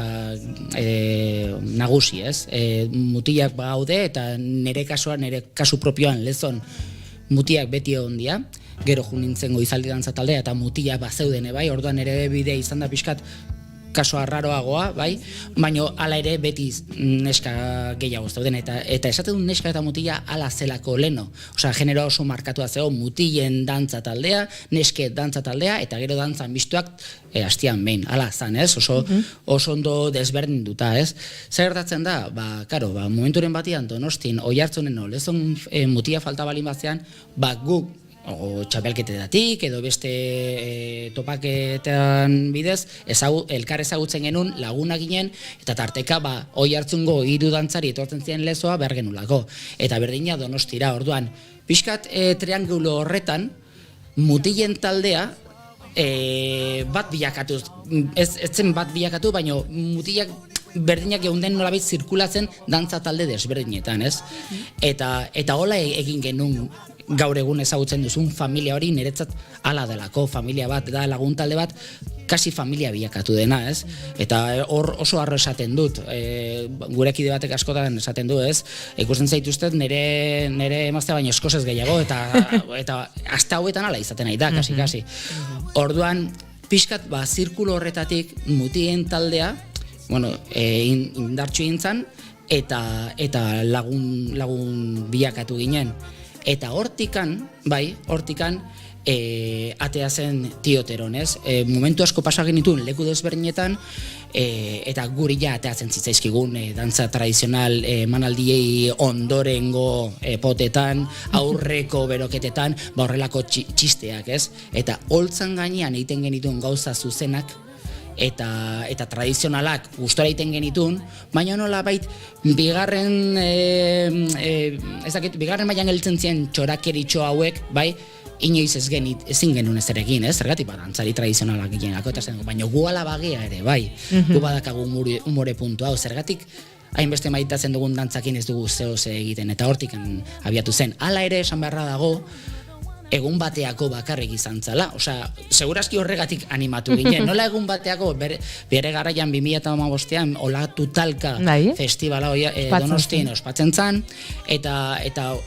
nagusi, ez? Mutilak gaude eta nire kasu propioan lezon mutilak beti egon dira, gero nintzen Goizaldi dantza taldea eta mutilak bazeuden, orduan ere bidea izan da pixkat kaso arraroagoa, baina hala ere beti neska gehiago zeuden, eta esaten du neska eta mutila hala zelako leno. Genero oso markatua zego, mutilen dantza taldea, neske dantza taldea, eta gero dantzan biztuak hastian behin, hala zan, ez? Oso ondo desberdinduta, ez? Zer gertatzen da, momenturen batian Donostin, Oiartzunen, lezon mutila falta balin batzean, guk txapelketetatik edo beste topaketan bidez elkar ezagutzen genuen laguna ginen, eta tarteka Oiartzungo 3 dantzari etortzen ziren lezoa behar genulako, eta berdina Donostira. Orduan pixkat triangulo horretan mutilen taldea bat bilakatu, ez zen bat bilakatu, baina mutilak berdinak geunden nolabait zirkulatzen dantza talde desberdinetan, ez? Eta hola egin genuen gaur egun ezagutzen duzun familia hori niretzat hala delako, familia bat da lagun talde bat, kasi familia bilakatu dena, ez? Eta hor oso harro esaten dut, gure kide batek askotan esaten du, ez? Ikusten zaituztet nire emazte baino eskosez gehiago, eta hasta hauetan hala izaten nahi da, kasi. Orduan, pixkat, zirkulo horretatik mutien taldea, indartxu gintzan, eta lagun bilakatu ginen. Eta hortikan, atea zen Tioteron, ez? Momentu asko pasa genituen leku desberdinetan, eta guri ja ateatzen zitzaizkigun dantza tradizional emanaldiei ondorengo potetan, aurreko beroketetan, horrelako txisteak, ez? Eta holtzan gainean egiten genituen gauza zuzenak, eta tradizionalak gustora egiten genitun, baina nola bigarren mailan gelditzen ziren txorakeritxo hauek, inoiz ezin genuen ezer egin, ez? Zergatik dantzari tradizionalak gineako, baina gu ala bagea ere, gu badakagu umore puntu hau, zergatik hainbeste maitatzen dugun dantzakin ez dugu zehose egiten, eta hortik abiatu zen. Hala ere esan beharra dago, egun bateako bakarrik izan zala, segurazki horregatik animatu ginen, nola egun bateako, bere garaian 2015an Olatu Talka festivala Donostien ospatzen zan, eta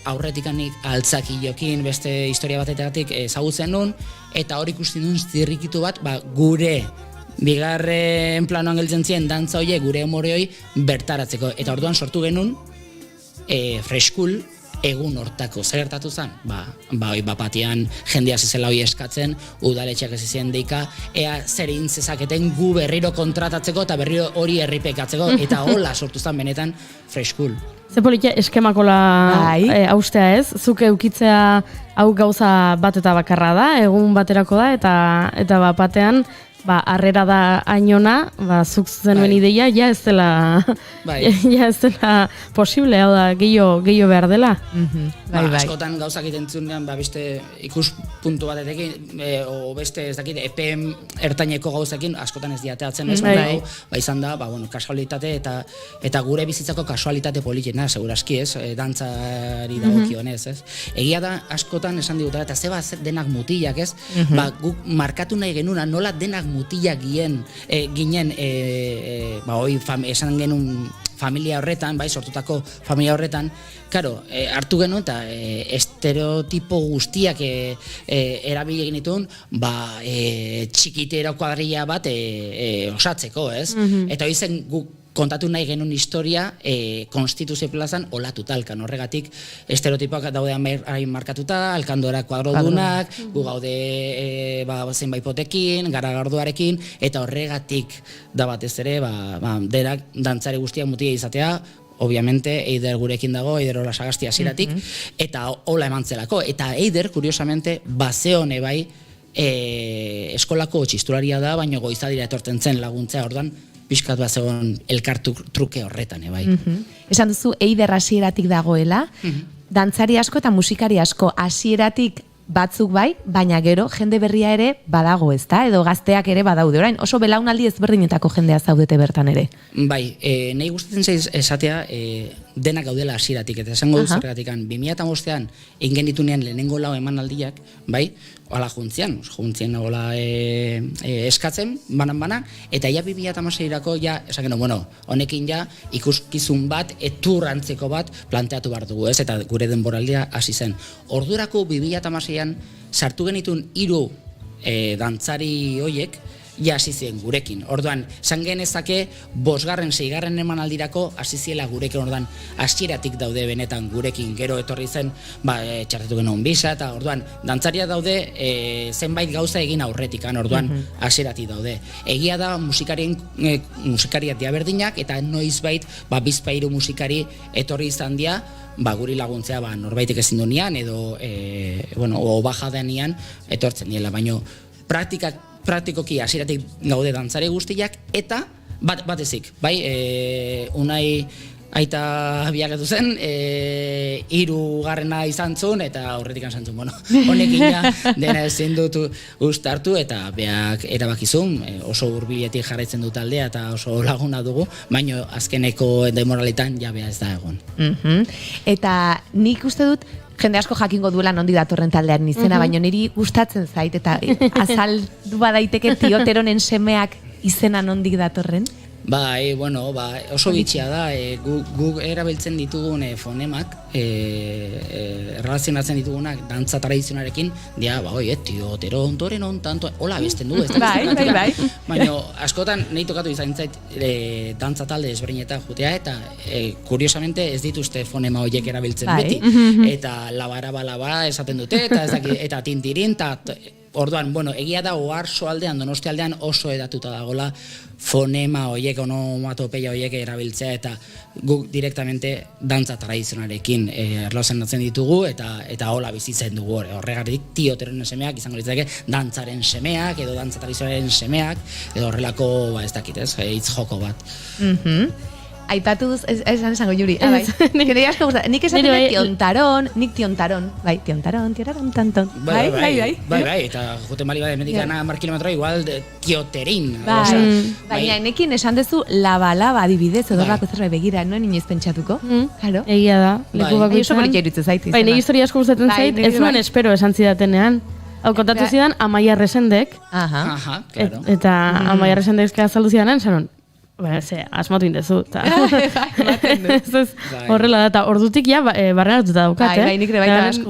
aurretik altzakiokin beste historia batetik ezagutzen nun, eta hor ikusten duen zirrikitu bat, gure bigarren planoan geltzen ziren dantza horiek, gure humore hori bertaratzeko, eta orduan sortu genuen Freskul egun hortako. Zer gertatu zen? Bapatean jendea zezela hori eskatzen, udaletxeak ez izan deika, ea zer egin zezaketen gu berriro kontratatzeko eta berriro hori erripekatzeko, eta hola sortu zen benetan Freskul. Ze politia eskemakola haustea ez? Zuk eukitzea hau gauza bat eta bakarra da, egun baterako da, eta bapatean harrera da ainona, zuk zenuen ideia, ja ez dela posible, hau da, gehiago behar dela. Askotan gauzak itentzunean, beste ikuspuntu batetekin, o beste, ez dakit, EPM ertaineko gauzakin, askotan ez diateatzen ez, izan da, kasualitate, eta gure bizitzako kasualitate politena, segurazki ez, dantzari dagokionez, ez. Egia da, askotan esan digutela, eta zeba denak mutilak, ez, guk markatu nahi genuna, nola denak mutilak ginen, esan genuen familia horretan, sortutako familia horretan, karo, hartu genuen eta estereotipo guztiak erabili genituen, txikitero kuadrilla bat osatzeko, ez? Eta hori zen guk kontatu nahi genuen historia konstituzio plazan Olatu Talkan, horregatik estereotipoak daude hain markatuta, alkandora kuadrodunak, gu gaude zenbait potekin, garagarduarekin, eta horregatik da batez ere, denak dantzari guztiak mutia izatea, obviamente, Eider gurekin dago, Eider Ola Sagasti hasieratik, eta hola eman zelako, eta Eider, kuriosamente, bazeone bai, eskolako txistularia da, baina goizadira etortzen zen laguntzea, ordan, pixkat bat zegoen elkartu truke horretan, bai. Esan duzu, Eider hasieratik dagoela, dantzari asko eta musikari asko hasieratik batzuk bai, baina gero jende berria ere badago, ezta? Edo gazteak ere badaude orain, oso belaunaldi ezberdinetako jendea zaudete bertan ere. Bai, nahi gustatzen zaiz esatea denak gaudela hasieratik, eta esango dut zergatikan, 2005an ingenitunean lehenengo lau emanaldiak, bai, hola juntzien hola eskatzen, banan, eta ja 2006erako ja, esan genuen, honekin ja ikuskizun bat, eturrantzeko bat planteatu behar dugu, ez, eta gure denboraldia hasi zen. Ordurako 2006an sartu genitun 3 dantzari hoiek, ja hasi ziren gurekin. Orduan, esan genezake 5., 6. emanaldirako hasi ziela gurekin, orduan hasieratik daude benetan gurekin, gero etorri zen, txartetu genuen bisa, eta orduan, dantzaria daude zenbait gauza egin aurretikan, orduan hasieratik daude. Egia da musikariak diaberdinak, eta noizbait, bizpairu musikari etorri izan dira, guri laguntzea norbaitek ezin duenean, edo bajadenean etortzen diela, baina praktikoki hasieratik gaude dantzari guztiak, eta batezik, bai, Unai aita biakatu zen, 3. izan zuen, eta aurretik izan zuen, bueno, honekin ja, dena ezin dut ustartu, eta beak erabakizun, oso hurbiletik jarraitzen du taldea, eta oso laguna dugu, baino azkeneko demoraletan ja bea ez da egon. Eta nik uste dut, jende asko jakingo duela nondi datorren taldearen izena, baina niri gustatzen zait, eta azaldu badaiteke Tioteronen semeak izena nondik datorren? Bai, bueno, oso bitxia da, guk erabiltzen ditugun fonemak, relazionatzen ditugunak dantza tradizionarekin, dia, Tiotero, ontoren, tanto, hola besten du, ez da, bai. Baina, askotan, nahi tokatu izan zait, dantza talde ezberdinetan jutea, eta kuriosamente ez dituzte fonema horiek erabiltzen beti, eta labaraba esaten dute, eta tintirin, eta orduan, bueno, egia da Oarso aldean, Donosti aldean oso edatuta dagola fonema horiek, onomatopeia horiek erabiltzea, eta guk direktamente dantza tradizionarekin erlauzenatzen ditugu, eta hola bizitzen dugu horregatik Tioteronen semeak izango litzake dantzaren semeak, edo dantza tradizionaren semeak, edo horrelako, ez dakit ez, hitz joko bat. Aipatu duz, esan esango Juri, bai. Nire asko gustatzen, nik esaten nik tiontaron, tiontaron, tanton. Bai, eta juten bali bade, medik gana 10 kilometro, igual Tioterin. Baina, nekin esan dezu laba adibidez, odorlako zerbait begira, noen inoiz pentsatuko? Claro. Egia da, leku bakoitzan. Oso berik iruditzen zait. Bai, nire historia asko gustatzen zait, ez nuen espero esan zidatenean. Hau, kontatu zidan, Amaia Resendek. Eta Amaia Resendek azaldu zidanen, zanon, asmatu indezu, eta horrela da, eta ordutik ja barrenatuta daukat,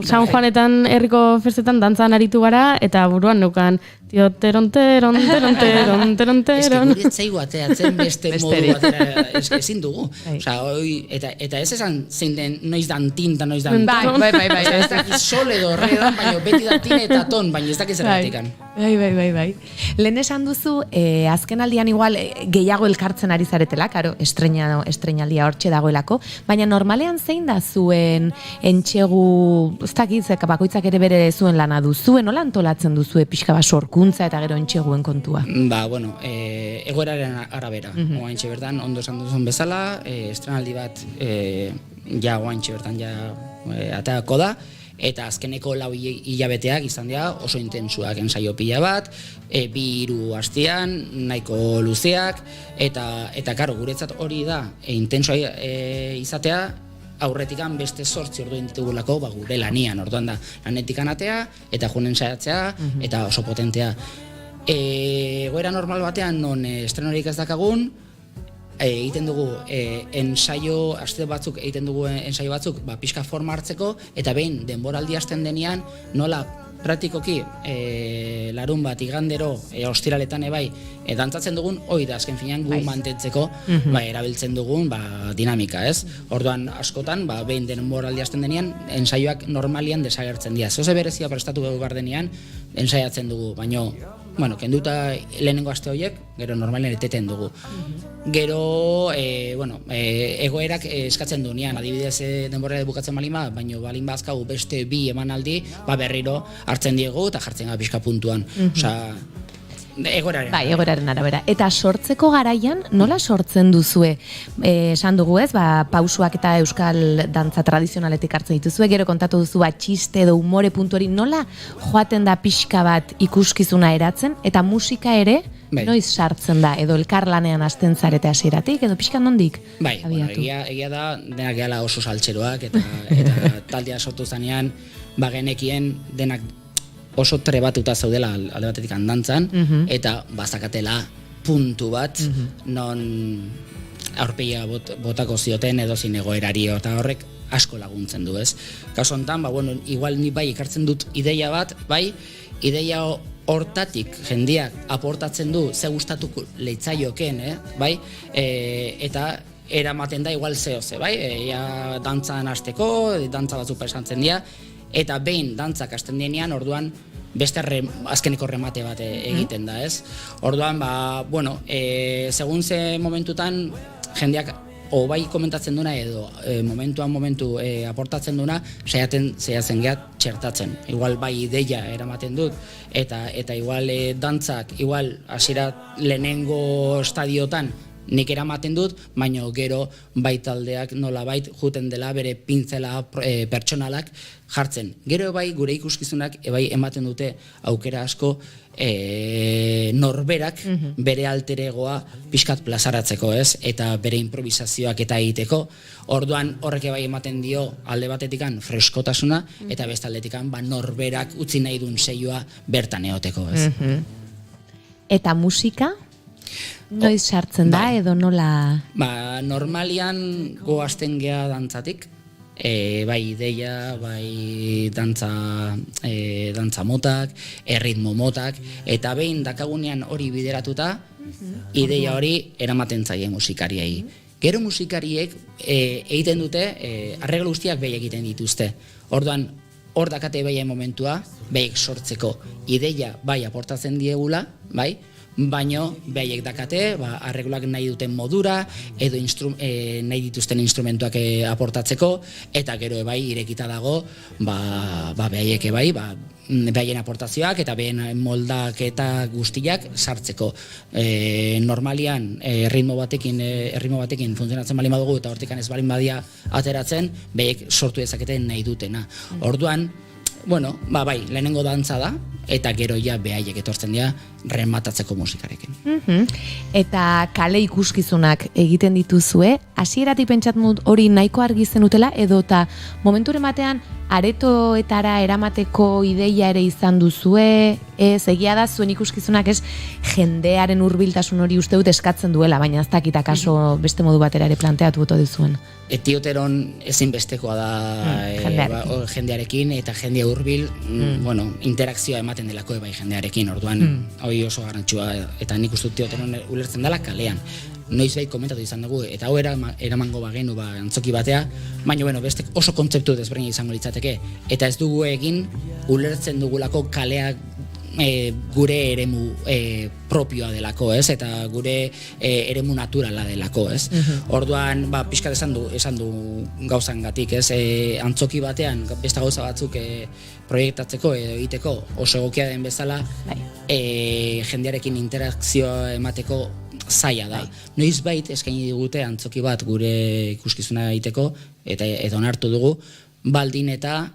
San Juanetan herriko festetan dantzan aritu gara, eta buruan neukan Tioteron. Ez que zaigu ateatzen beste modu batera, ezin dugu. Eta ez esan zein den noiz dan tin eta noiz dan ton. Bai. Ez dakit sol edo re dan, baina beti da tin eta ton, baina ez dakit zerratikan. Bai. Lehen esan duzu, azken aldian igual gehiago elkartzen ari zaretela, karo, estrenaldia hortxe dagoelako, baina normalean zein da zuen entxegu, ez dakit, bakoitzak ere bere zuen lana duzuen, nola antolatzen duzue pixka bat sorkuntza eta gero entxeguen kontua? Bueno, egoeraren arabera. Oaintxe bertan, ondo esan duzun bezala, estrenaldi bat oaintxe bertan ateako da, eta azkeneko 4 hilabeteak izan dira oso intensuak, ensaio pila bat, 2-3 astean, nahiko luzeak, eta karo, guretzat hori da, intensoa izatea, aurretikan beste 8 ordu ditugulako gure lanian, orduan da, lanetik anatea, eta junen saiatzea, eta oso potentea. Goera normal batean, non estrenorik ez dakagun, egiten dugu ensaio, aste batzuk egiten dugu ensaio batzuk, pixka forma hartzeko, eta behin denboraldi hasten denean, nola praktikoki larun bat igandero, ostiraletan ebai, dantzatzen dugun, hoi da, azken finean gu mantentzeko erabiltzen dugun dinamika, ez? Orduan, askotan, behin denboraldi hasten denean, ensaioak normalian desagertzen dira. Zoze berezia prestatu behar denean, ensaiatzen dugu, baino, kenduta lehenengo aste horiek, gero normalen eteten dugu. Gero, egoerak eskatzen du nian, adibidez denboraldi bukatzen balima, baino balin bazkagu beste 2 emanaldi, berriro hartzen diegu eta jartzen gara pixka puntuan. Egoeraren arabera. Eta sortzeko garaian, nola sortzen duzue? Esan dugu ez, pausuak eta euskal dantza tradizionaletik hartzen dituzue, gero kontatu duzu txiste edo umore puntu hori, nola joaten da pixka bat ikuskizuna eratzen, eta musika ere, noiz sartzen da, edo elkarlanean hasten zarete hasieratik, edo pixka nondik? Egia da, denak gehala oso saltxeroak, eta taldea sortu zanean, genekien denak oso trebatuta zaudela alde batetik dantzan, eta bazakatela puntu bat, non aurpegia botako zioten edo zin egoerari, eta horrek asko laguntzen du, ez? Kaso honetan, igual ni ikartzen dut ideia bat, ideia hortatik jendeak aportatzen du ze gustatuko leitzaioken, eta eramaten da igual zehoze, dantzan hasteko, dantza batzuk esantzen dira, eta behin dantzak hasten denean, orduan beste azkeneko remate bat egiten da, ez? Orduan, segun ze momentutan jendeak bai komentatzen duna edo momentu aportatzen duna, saiatzen gehat txertatzen. Igual bai ideia eramaten dut, eta igual dantzak, igual hasiera lehenengo estadiotan nik eramaten dut, baino gero baitaldeak nolabait juten dela bere pintzela pertsonalak jartzen. Gero bai gure ikuskizunak bai ematen dute aukera asko norberak bere alter egoa pixkat plazaratzeko, ez? Eta bere improvisazioak eta egiteko. Orduan horrek bai ematen dio alde batetikan freskotasuna eta beste aldetikan norberak utzi nahi duen seioa bertan eoteko, ez? Eta musika? Noiz sartzen da edo nola? Normalian goazten gea dantzatik, bai ideia, bai dantza motak, erritmo motak, eta behin dakagunean hori bideratuta, ideia hori eramaten zaie musikariei. Gero musikariek egiten dute, arreglo guztiak behi egiten dituzte. Orduan, hor dakate behi momentua, behi sortzeko ideia bai aportatzen diegula, bai, baino behaiek dakate, arregloak nahi duten modura, edo nahi dituzten instrumentuak aportatzeko, eta gero bai irekita dago, behaiek bai, behaien aportazioak eta behaien moldak eta guztiak sartzeko. Normalian, ritmo batekin funtzionatzen balin badugu eta hortikan ez balin badia ateratzen, behaiek sortu dezaketen nahi dutena. Orduan, bai, lehenengo dantza da, eta gero ja behaiek etortzen dira rematatzeko musikarekin. Eta kale ikuskizunak egiten dituzue, hasieratik pentsatut hori nahiko argi zenutela, edo eta momenturen batean aretoetara eramateko ideia ere izan duzue, ez egia da zuen ikuskizunak ez jendearen hurbiltasun hori uste dut eskatzen duela, baina ez dakit akaso beste modu batera ere planteatu goto duzuen. Etioteron ezinbestekoa da jendearekin eta jendea hurbil, interakzioa ematen delako bai jendearekin, orduan hori oso garrantzua eta nik uste Etioteron ulertzen dela kalean. Noizbait komentatu izan dugu, eta hau eramango bagenu antzoki batea, baina beste oso kontzeptu desberdin izango litzateke, eta ez dugu egin ulertzen dugulako kaleak gure eremu propioa delako, ez? Eta gure eremu naturala delako, ez? Orduan, pixkat esan du gauzangatik, ez? Antzoki batean beste gauza batzuk proiektatzeko edo egiteko oso egokia den bezala, jendearekin interakzioa emateko zaila da. Noizbait eskaini digute antzoki bat gure ikuskizuna egiteko eta onartu dugu, baldin eta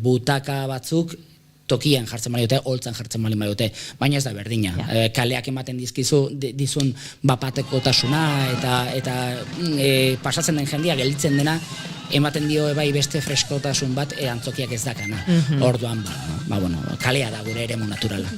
butaka batzuk tokian jartzen bali dute, holtzan jartzen bali dute, baina ez da berdina. Kaleak ematen dizun bapatekotasuna eta pasatzen den jendea gelditzen dena, ematen dio bai beste freskotasun bat antzokiak ez dakana. Orduan, kalea da gure eremu naturala.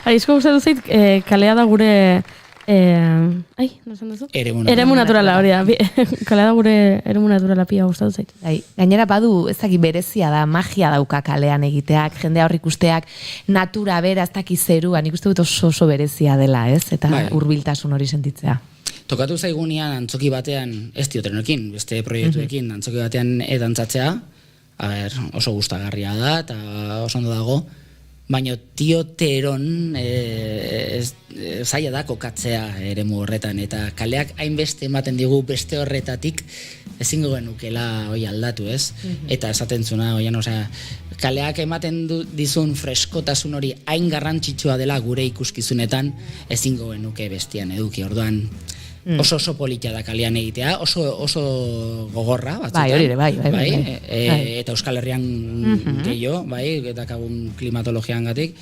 Aizko gustatu zait, kalea da gure... nosan duzu? Eremu naturala, hori da. Kalea da gure eremu naturala pia gustatu zait. Gainera badu, ezaki berezia da, magia dauka kalean egiteak, jendea hor ikusteak, natura bera, ez daki zerua, nik uste dut oso berezia dela, ez? Eta hurbiltasun hori sentitzea. Tokatu zaigunean antzoki batean, ez Tioteronekin, beste proiektuekin, antzoki batean dantzatzea, oso gustagarria da, eta oso ondo dago, baina Tioteron zaila da kokatzea eremu horretan, eta kaleak hainbeste ematen digu beste horretatik ezingo genukela hoi aldatu, ez? Eta esaten zuna, kaleak ematen dizun freskotasun hori hain garrantzitsua dela gure ikuskizunetan ezingo genuke bestian eduki, orduan oso polita da kalean egitea, oso gogorra batzutan. Bai. Eta Euskal Herrian gehiago, eta kagun klimatologian gatik,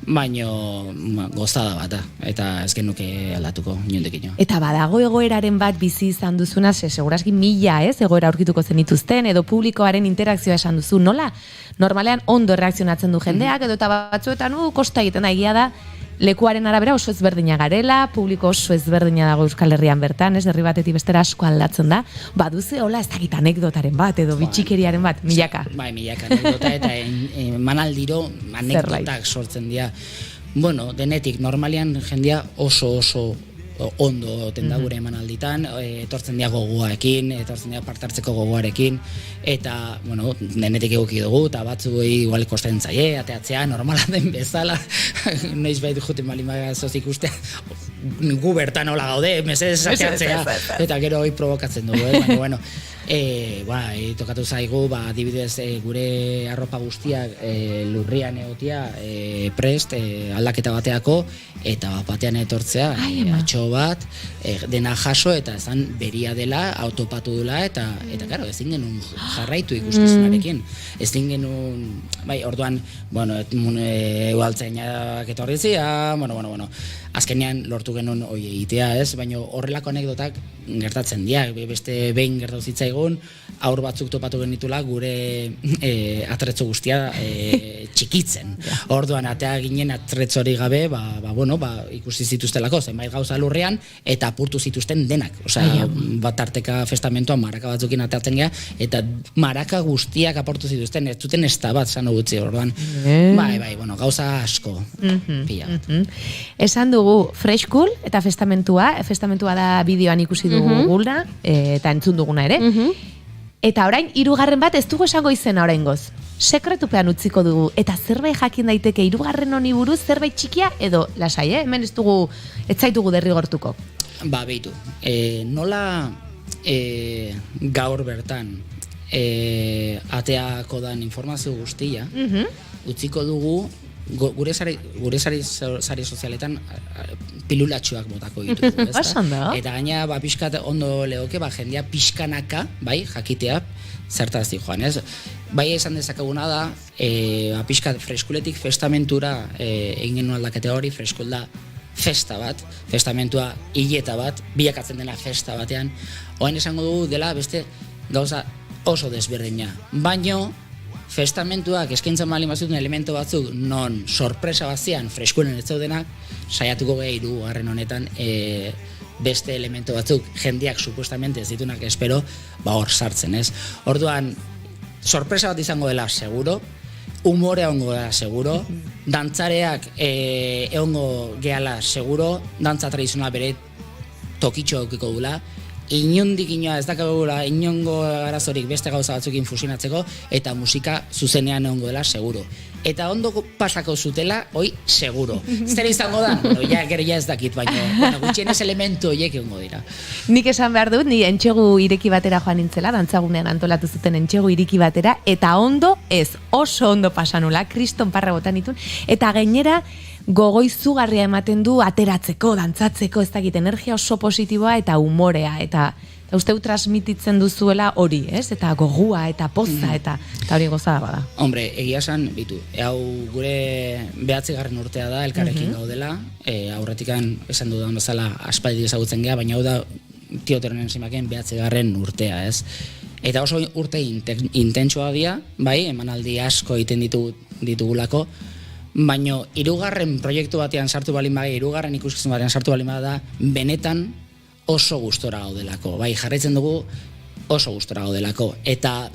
baino gozada bat da, eta ez genuke aldatuko inondekin. Eta badago egoeraren bat bizi izan duzuna, segurazki 1000 egoera aurkituko zenituzten, edo publikoaren interakzioa esan duzu, nola? Normalean ondo reakzionatzen du jendeak, edo eta batzuetan kosta egiten da, egia da, lekuaren arabera oso ezberdina garela, publiko oso ezberdina dago Euskal Herrian bertan, ez herri batetik bestera asko aldatzen da, baduze hola ez dakit anekdotaren bat, edo bitxikeriaren bat, milaka. Milaka anekdota eta manaldiro anekdotak sortzen dira. bueno, denetik, normalian jendia oso ondo tenda gure emanalditan, etortzen dira gogoarekin, etortzen dira partartzeko gogoarekin, eta, bueno, denetik eguki dugu, eta batzuei igual kosten zaie, ateatzea, normala den bezala, noiz bait juten balimazoz ikustea, gu bertan hola gaude, mesedez ateatzea, eta gero hoi provokatzen dugu, baina, bueno, tokatu zaigu, adibidez gure arropa guztiak lurrian egotia prest aldaketa bateako, eta batean etortzea atxo bat, dena jaso, eta ezan beria dela, autopatu dela, eta karo, ezin genuen jarraitu ikuskizunarekin. Ezin genuen, orduan, egualtzainak etorri zia, azkenean lortu genuen hoi egitea, ez? Baina horrelako anekdotak gertatzen dira, beste behin gertatu zitzaigun, aur batzuk topatu genitula gure atretzo guztia txikitzen. Orduan, atea ginen atretzo hori gabe, ikusi zituztelako, zenbait gauza lurrean, eta apurtu zituzten denak. Osea, bat arteka festamentoan maraka batzukin ateatzen gea, eta maraka guztiak aportu zituzten, ez zuten ez da bat zan gutxi, orduan. Gauza asko. Esan dugu Fresh Cool eta festamentua da bideoan ikusi dugu gula, eta entzun duguna ere. Eta orain, 3. bat ez dugu esango izena oraingoz. Sekretupean utziko dugu, eta zerbait jakin daiteke 3. honi buruz, zerbait txikia, edo lasai, hemen ez zaitugu derrigortuko. Beitu, nola gaur bertan ateako dan informazio guztia, utziko dugu gure sari sozialetan pilulatxoak botako ditugu, ezta? Eta gaina pixkat ondo legoke, jendia pixkanaka, jakitea zertaz di joan, ez? Esan dezakaguna da, pixkat freskuletik festamentura egin genuen aldakete hori, freskul da festa bat, festamentua hileta bat, bilakatzen dela festa batean, oain esango dugu dela beste gauza oso desberdina. Baino, festamentuak eskaintzen bali mazuten elemento batzuk non sorpresa bazian freskulen ez zaudenak, saiatuko gehi 3. honetan beste elemento batzuk jendiak supuestamente ez ditunak espero, hor sartzen, ez? Orduan, sorpresa bat izango dela seguro, humorea ongo dela seguro, dantzareak egongo gehala seguro, dantza tradizional bere tokitxo aukiko dula, inondik inoa ez dakagula inongo arazorik beste gauza batzukin fusionatzeko, eta musika zuzenean egongo dela seguro. Eta ondo pasako zutela, hoi seguro. Zer izango da? Gero ez dakit, baina gutxienez elementu horiek egongo dira. Nik esan behar dut, ni entxegu ireki batera joan nintzela, dantzagunean antolatu zuten entxegu ireki batera, eta ondo oso ondo pasanula, kriston parra botan ditun, eta gainera gogoi zugarria ematen du ateratzeko, dantzatzeko, ez dakit, energia oso positiboa eta humorea, eta uste transmititzen duzuela hori, ez? Eta gogua, eta poza, eta hori gozada bada. Hombre, egia esan, hau gure 9. urtea da, elkarrekin gaudela, aurretikan esan dudan bezala aspaldi ezagutzen gea, baina hau da Tioteron enzimaken 9. urtea, ez? Eta oso urte intentsua dira, emanaldi asko egiten ditugulako, baina 3. proiektu batean sartu balin bada, 3. ikuskizun batean sartu balin bada, benetan oso gustora gaudelako. Jarraitzen dugu oso gustora gaudelako. Eta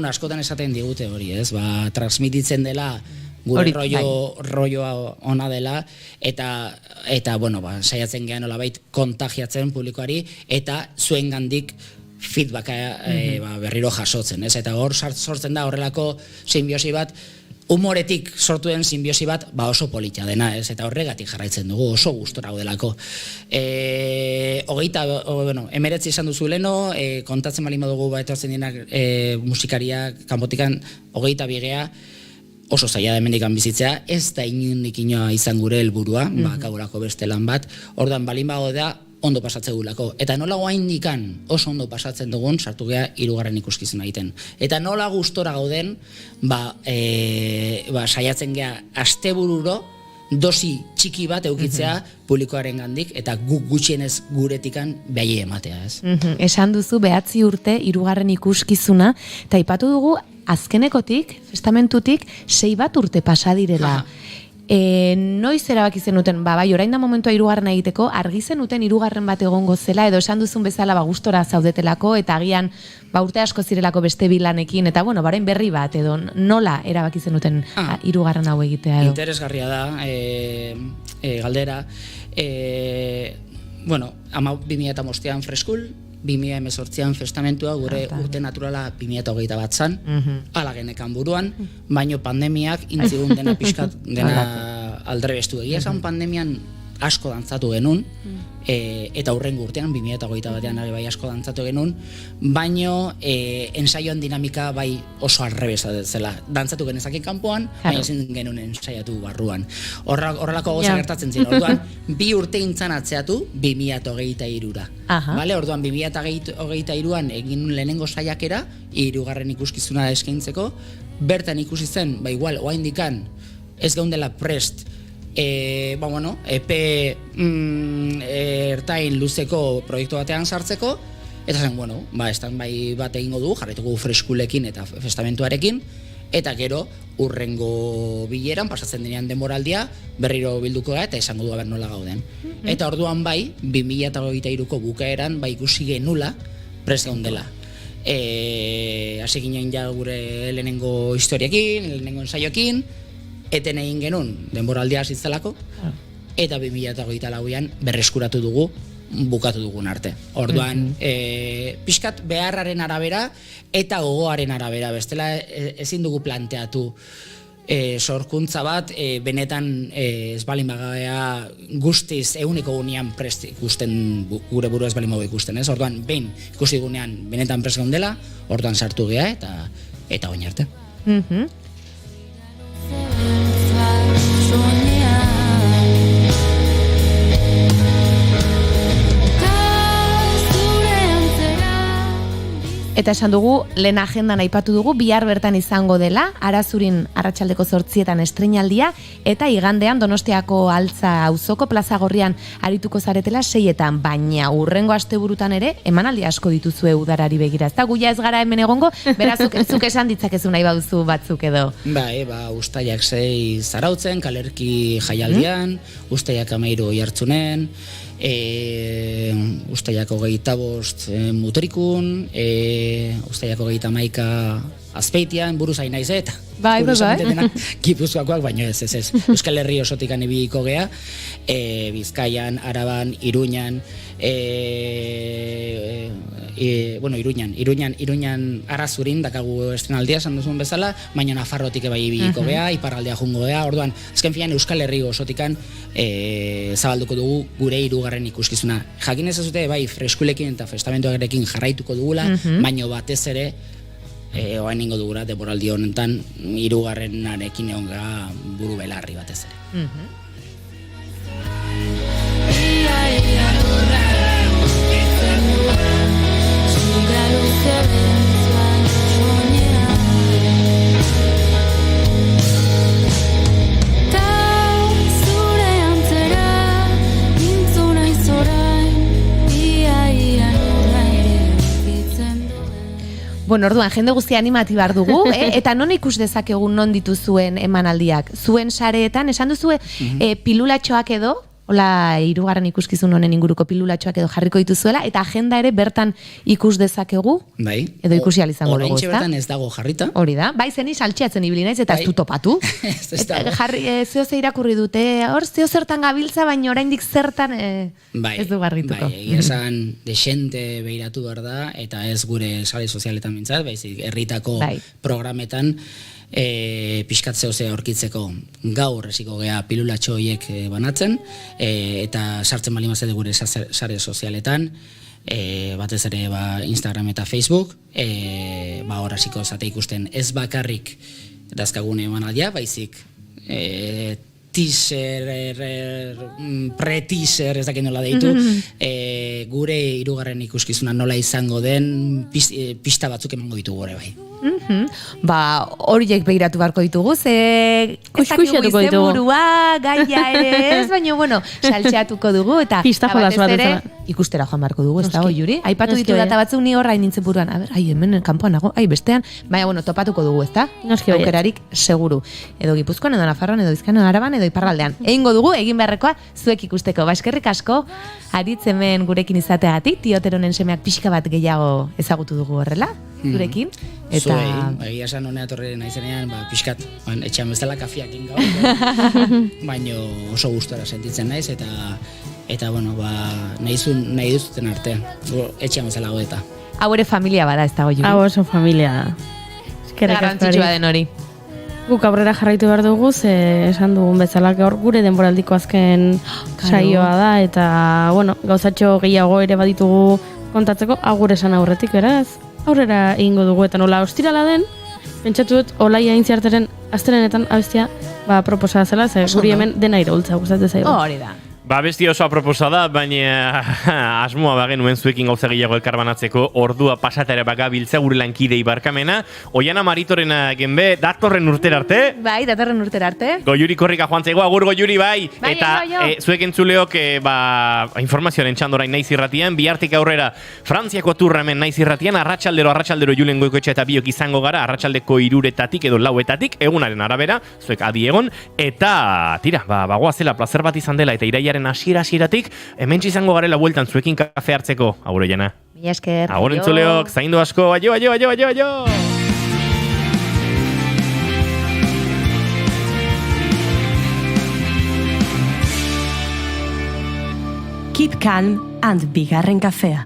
askotan esaten digute hori, ez? Transmititzen dela gure rolloa ona dela, eta saiatzen gehan nolabait kontagiatzen publikoari, eta zuengandik feedbacka berriro jasotzen, ez? Eta hor sortzen da horrelako simbiosi bat, humoretik sortu den simbiosi bat, oso polita dena, ez? Eta horregatik jarraitzen dugu, oso gustora gaudelako. 19 izan duzu leno, kontatzen balin badugu etortzen dinak musikariak, kanpotikan 22 gea, oso zaila da hemendikan bizitzea, ez da inundik inoa izan gure helburua, kagurako beste lan bat, ordan balin bago da, ondo pasatzen dugulako. Eta nola guaindikan oso ondo pasatzen dugun, sartu gea 3. ikuskizuna egiten. Eta nola gustora gauden, saiatzen gea astebururo dosi txiki bat eukitzea publikoaren gandik, eta guk gutxienez guretikan behai ematea, ez? Esan duzu 9 urte 3. ikuskizuna, eta ipatu dugu azkenekotik, festamentutik, 6 urte pasa direla. Noiz erabaki zenuten, bai, orain da momentua hirugarren egiteko, argi zenuten hirugarren bat egongo zela, edo esan duzun bezala gustora zaudetelako, eta agian urte asko zirelako beste bilanekin, eta bueno, barain berri bat, edo nola erabaki zenuten hirugarren hau egitea edo? Interesgarria da, galdera. Bueno, 2005an freskul, 2018an festamentua, gure urte naturala 2021 zan, ala genekan buruan, baino pandemiak intzigun dena pixkat, dena aldrebestu. Egia esan pandemian asko dantzatu genuen, eta hurrengo urtean, 2021 batean bai asko dantzatu genuen, baino ensaioan dinamika bai oso arrebesa zela. Dantzatu genezake kanpoan, baina ezin genuen ensaiatu barruan. Horrelako gauza gertatzen ziren. Orduan, 2 urte intzan atzeatu 2023ra. Vale, orduan 2023an egin lehenengo saiakera, 3. ikuskizuna eskaintzeko, bertan ikusi zen, igual, oaindikan ez geundela prest, EP ertain luzeko proiektu batean sartzeko, eta zen, estan bai bat egingo du, jarraitugu freskulekin eta festamentuarekin, eta gero urrengo bileran, pasatzen denean denboraldia, berriro bilduko gara eta esango du aber nola gauden. Eta orduan bai, 2023ko bukaeran, bai ikusi genula prest gaundela. Hasi ginen ja gure lehenengo historiakin, lehenengo ensaioekin, eten egin genuen denboraldia hasitzelako, eta 2024an berreskuratu dugu, bukatu dugun arte. Orduan, pixkat beharraren arabera eta gogoaren arabera, bestela ezin dugu planteatu sorkuntza bat, benetan ez balin bagabea guztiz eguneko gunean prest ikusten, gure buru ez balin bago ikusten, ez? Orduan, behin ikusi gunean benetan prest gaundela, orduan sartu gea eta oin arte. Eta esan dugu, lehen agendan aipatu dugu, bihar bertan izango dela, Arazurin arratsaldeko 8etan estreinaldia, eta igandean Donostiako Altza auzoko Plaza Gorrian arituko zaretela 6etan, baina urrengo asteburutan ere, emanaldi asko dituzue udarari begira. Ez da, guia ez gara hemen egongo, berazuk esan ditzakezu nahi baduzu batzuk edo. Uztailak 6 Zarautzen, Kalerki jaialdian, Uztailak 13 Oiartzunen, Uztailak 25 Mutrikun, Uztailak 31 Azpeitian, buruz hain naiz eta Gipuzkoakoak, baino ez. Euskal Herri osotikan ibiliko gea, Bizkaian, Araban, Iruñan, Iruñan Arrazurin dakagu estrenaldia, esan duzun bezala, baina Nafarrotik bai ibiliko gea, iparraldea jungo gea, orduan, azken finean Euskal Herri osotikan zabalduko dugu gure 3. ikuskizuna. Jakin ez azute, bai, freskulekin eta festamentuarekin jarraituko dugula, baino batez ere, oain ingo dugura, denboraldi honetan, 3. egon gara buru belarri batez ere. Bueno, orduan, jende guztia animati behar dugu, eta non ikus dezakegu non dituzuen emanaldiak? Zuen sareetan, esan duzue pilulatxoak edo, hola 3. ikuskizun honen inguruko pilulatxoak edo jarriko dituzuela, eta agenda ere bertan ikus dezakegu? Bai. Edo ikusi alizango dugu, ezta? Oraintxe bertan ez dago jarrita. Hori da, bai zeni saltxeatzen ibili naiz, eta ez du topatu. Zeo ze irakurri dute, hor zeo zertan gabiltza, baina oraindik zertan ez du garrituko. Bai, esan desente behiratu behar da, eta ez gure sare sozialetan mintzat, baizik herritako programetan, pixkat zehose aurkitzeko gaur esiko gea pilulatxo horiek banatzen, eta sartzen bali mazete gure sare sozialetan, batez ere Instagram eta Facebook, hor hasiko zate ikusten ez bakarrik dazkagune emanaldia, baizik teaser, pre-teaser, ez dakit nola deitu, gure 3. ikuskizuna nola izango den pista batzuk emango ditugu gore bai. Horiek behiratu beharko ditugu, ze kuskuxatuko ditugu. Burua, gaia ere ez, baina, saltxeatuko dugu, eta pista jolas bat ezala. ikustera joan beharko dugu, ez da, Noski. Juri? Aipatu Noski, ditu bai. data batzuk ni horra nintzen buruan, a ber, hemen kanpoan nago, bestean, baina, bueno, topatuko dugu, ez da? Noski, bai. Aukerarik seguru. Edo Gipuzkoan, edo Nafarroan, edo Bizkaian, edo Araban, edo Iparraldean. Egingo dugu, egin beharrekoa, zuek ikusteko. Eskerrik asko, Aritz hemen gurekin izateagatik, Tioteronen semeak pixka bat gehiago ezagutu dugu horrela, zurekin. Eta... Zuei, egia esan honea torre naizenean, pixkat, etxean bezala kafiakin gau, baino oso gustora sentitzen naiz, eta bueno, nahi duzuten arte, etxean bezala goeta. Hau ere familia bada, ez dago, Juri? Hau oso familia. Eskerrik asko, Garrantzitsua den hori. Guk aurrera jarraitu behar dugu, esan dugun bezala gaur gure denboraldiko azken saioa da, eta, bueno, gauzatxo gehiago ere baditugu kontatzeko, agur esan aurretik, beraz, aurrera egingo dugu, eta nola ostirala den, pentsatu dut, Olaia Aintziarteren astelenetan abestia, proposa zela, ze guri hemen dena iraultza gustatzen zaigu. Hori da. Besti oso aproposa da, baina asmoa bagenuen zuekin gauza gehiago elkarbanatzeko ordua pasatara bagabiltza gure lankidei barkamena. Oiana Maritorena genbe, datorren urtera arte. Bai, datorren urtera arte. Goiuri korrika joan zaigu, agur Goiuri bai. Bai, eta zuek entzuleok informazioaren txandorain naiz irratian, bihartik aurrera Frantziako turra hemen naiz irratian, arratsaldero Julen Goikoetxe eta biok izango gara, arratsaldeko 3:00 edo 4:00, egunaren arabera, zuek adi egon, eta tira, bagoazela plazer bat izan dela, eta iraiaren hasieratik hementsi izango garela bueltan zuekin kafe hartzeko. Agur Oiana. Mila esker. Agur entzuleok, zaindu asko, aio. Keep calm and bigarren kafea.